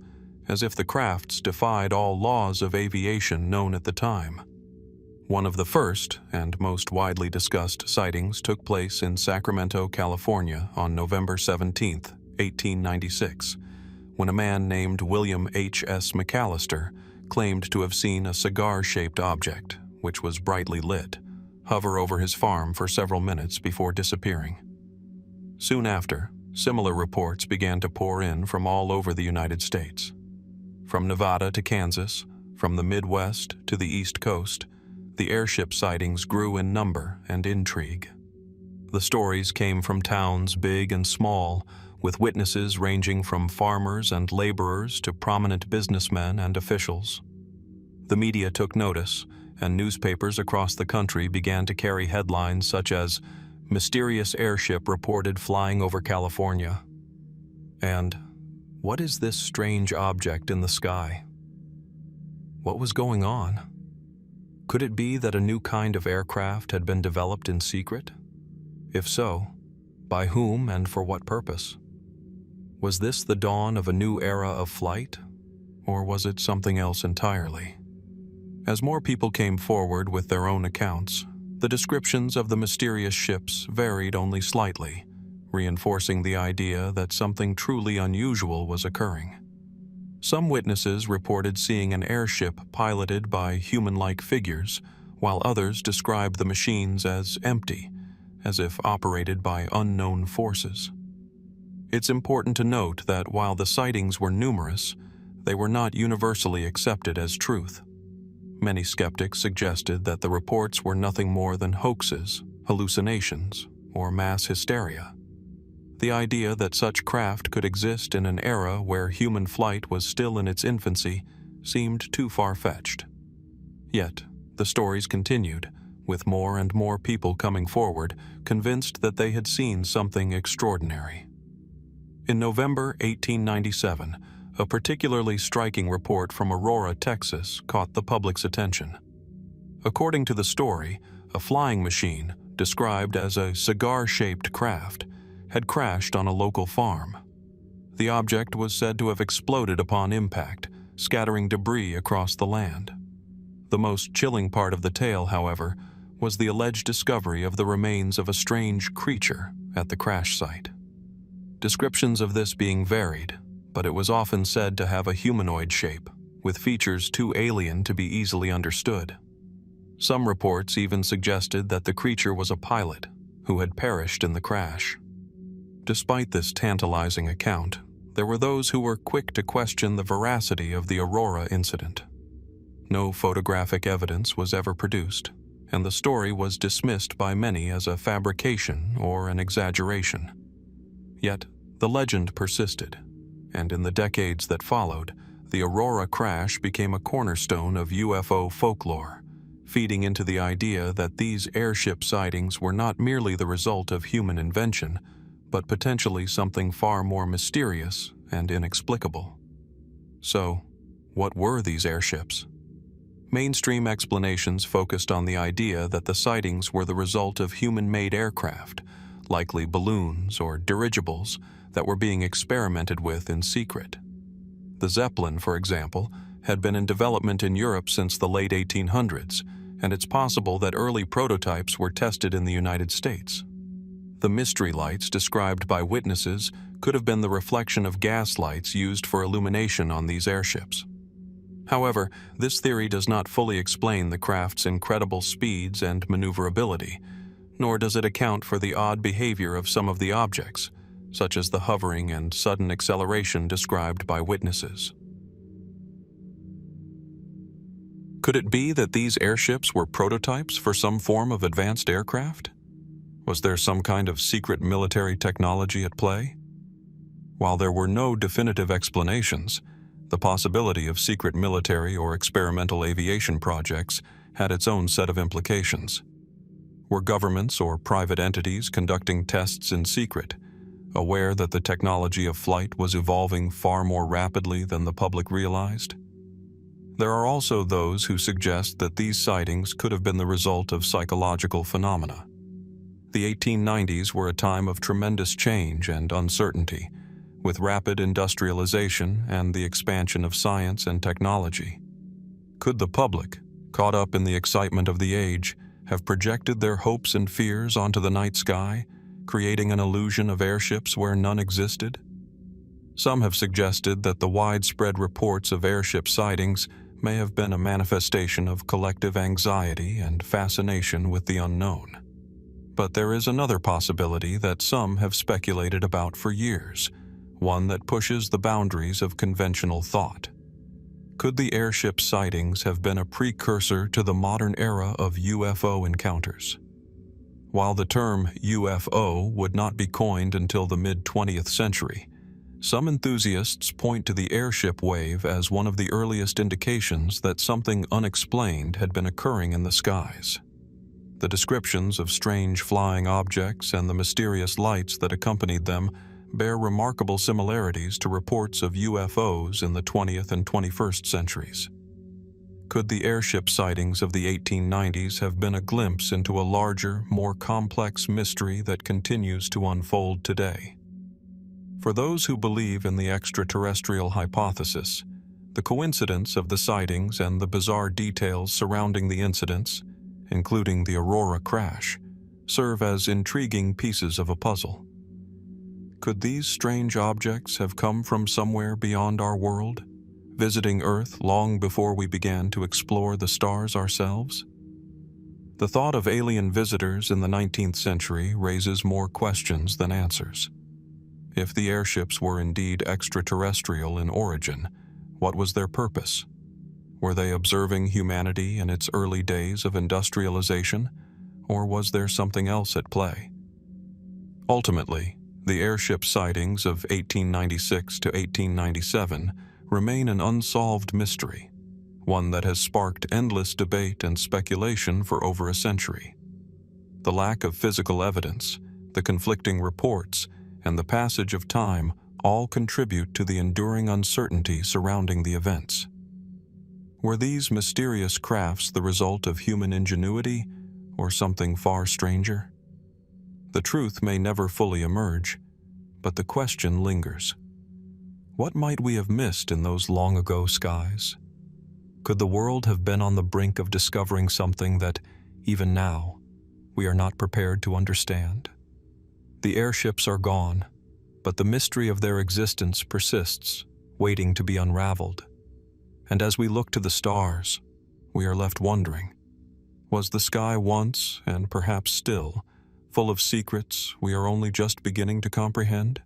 as if the crafts defied all laws of aviation known at the time. One of the first and most widely discussed sightings took place in Sacramento, California on November 17, 1896, when a man named William H.S. McAllister claimed to have seen a cigar-shaped object, which was brightly lit, hover over his farm for several minutes before disappearing. Soon after, similar reports began to pour in from all over the United States. From Nevada to Kansas, from the Midwest to the East Coast, the airship sightings grew in number and intrigue. The stories came from towns big and small, with witnesses ranging from farmers and laborers to prominent businessmen and officials. The media took notice, and newspapers across the country began to carry headlines such as "Mysterious Airship Reported Flying Over California" and "What is this strange object in the sky?" What was going on? Could it be that a new kind of aircraft had been developed in secret? If so, by whom and for what purpose? Was this the dawn of a new era of flight, or was it something else entirely? As more people came forward with their own accounts, the descriptions of the mysterious ships varied only slightly, reinforcing the idea that something truly unusual was occurring. Some witnesses reported seeing an airship piloted by human-like figures, while others described the machines as empty, as if operated by unknown forces. It's important to note that while the sightings were numerous, they were not universally accepted as truth. Many skeptics suggested that the reports were nothing more than hoaxes, hallucinations, or mass hysteria. The idea that such craft could exist in an era where human flight was still in its infancy seemed too far-fetched. Yet, the stories continued, with more and more people coming forward, convinced that they had seen something extraordinary. In November 1897, a particularly striking report from Aurora, Texas, caught the public's attention. According to the story, a flying machine, described as a cigar-shaped craft, had crashed on a local farm. The object was said to have exploded upon impact, scattering debris across the land. The most chilling part of the tale, however, was the alleged discovery of the remains of a strange creature at the crash site. Descriptions of this being varied, but it was often said to have a humanoid shape, with features too alien to be easily understood. Some reports even suggested that the creature was a pilot who had perished in the crash. Despite this tantalizing account, there were those who were quick to question the veracity of the Aurora incident. No photographic evidence was ever produced, and the story was dismissed by many as a fabrication or an exaggeration. Yet, the legend persisted, and in the decades that followed, the Aurora crash became a cornerstone of UFO folklore, feeding into the idea that these airship sightings were not merely the result of human invention, but potentially something far more mysterious and inexplicable. So, what were these airships? Mainstream explanations focused on the idea that the sightings were the result of human-made aircraft, likely balloons or dirigibles, that were being experimented with in secret. The Zeppelin, for example, had been in development in Europe since the late 1800s, and it's possible that early prototypes were tested in the United States. The mystery lights described by witnesses could have been the reflection of gas lights used for illumination on these airships. However, this theory does not fully explain the craft's incredible speeds and maneuverability, nor does it account for the odd behavior of some of the objects, such as the hovering and sudden acceleration described by witnesses. Could it be that these airships were prototypes for some form of advanced aircraft? Was there some kind of secret military technology at play? While there were no definitive explanations, the possibility of secret military or experimental aviation projects had its own set of implications. Were governments or private entities conducting tests in secret, aware that the technology of flight was evolving far more rapidly than the public realized? There are also those who suggest that these sightings could have been the result of psychological phenomena. The 1890s were a time of tremendous change and uncertainty, with rapid industrialization and the expansion of science and technology. Could the public, caught up in the excitement of the age, have projected their hopes and fears onto the night sky, creating an illusion of airships where none existed? Some have suggested that the widespread reports of airship sightings may have been a manifestation of collective anxiety and fascination with the unknown. But there is another possibility that some have speculated about for years, one that pushes the boundaries of conventional thought. Could the airship sightings have been a precursor to the modern era of UFO encounters? While the term UFO would not be coined until the mid-20th century, some enthusiasts point to the airship wave as one of the earliest indications that something unexplained had been occurring in the skies. The descriptions of strange flying objects and the mysterious lights that accompanied them bear remarkable similarities to reports of UFOs in the 20th and 21st centuries. Could the airship sightings of the 1890s have been a glimpse into a larger, more complex mystery that continues to unfold today? For those who believe in the extraterrestrial hypothesis, the coincidence of the sightings and the bizarre details surrounding the incidents, including the Aurora crash, serve as intriguing pieces of a puzzle. Could these strange objects have come from somewhere beyond our world, visiting Earth long before we began to explore the stars ourselves? The thought of alien visitors in the 19th century raises more questions than answers. If the airships were indeed extraterrestrial in origin, what was their purpose? Were they observing humanity in its early days of industrialization, or was there something else at play? Ultimately, the airship sightings of 1896 to 1897 remain an unsolved mystery, one that has sparked endless debate and speculation for over a century. The lack of physical evidence, the conflicting reports, and the passage of time all contribute to the enduring uncertainty surrounding the events. Were these mysterious crafts the result of human ingenuity or something far stranger? The truth may never fully emerge, but the question lingers. What might we have missed in those long-ago skies? Could the world have been on the brink of discovering something that, even now, we are not prepared to understand? The airships are gone, but the mystery of their existence persists, waiting to be unraveled. And as we look to the stars, we are left wondering, was the sky once, and perhaps still, full of secrets we are only just beginning to comprehend?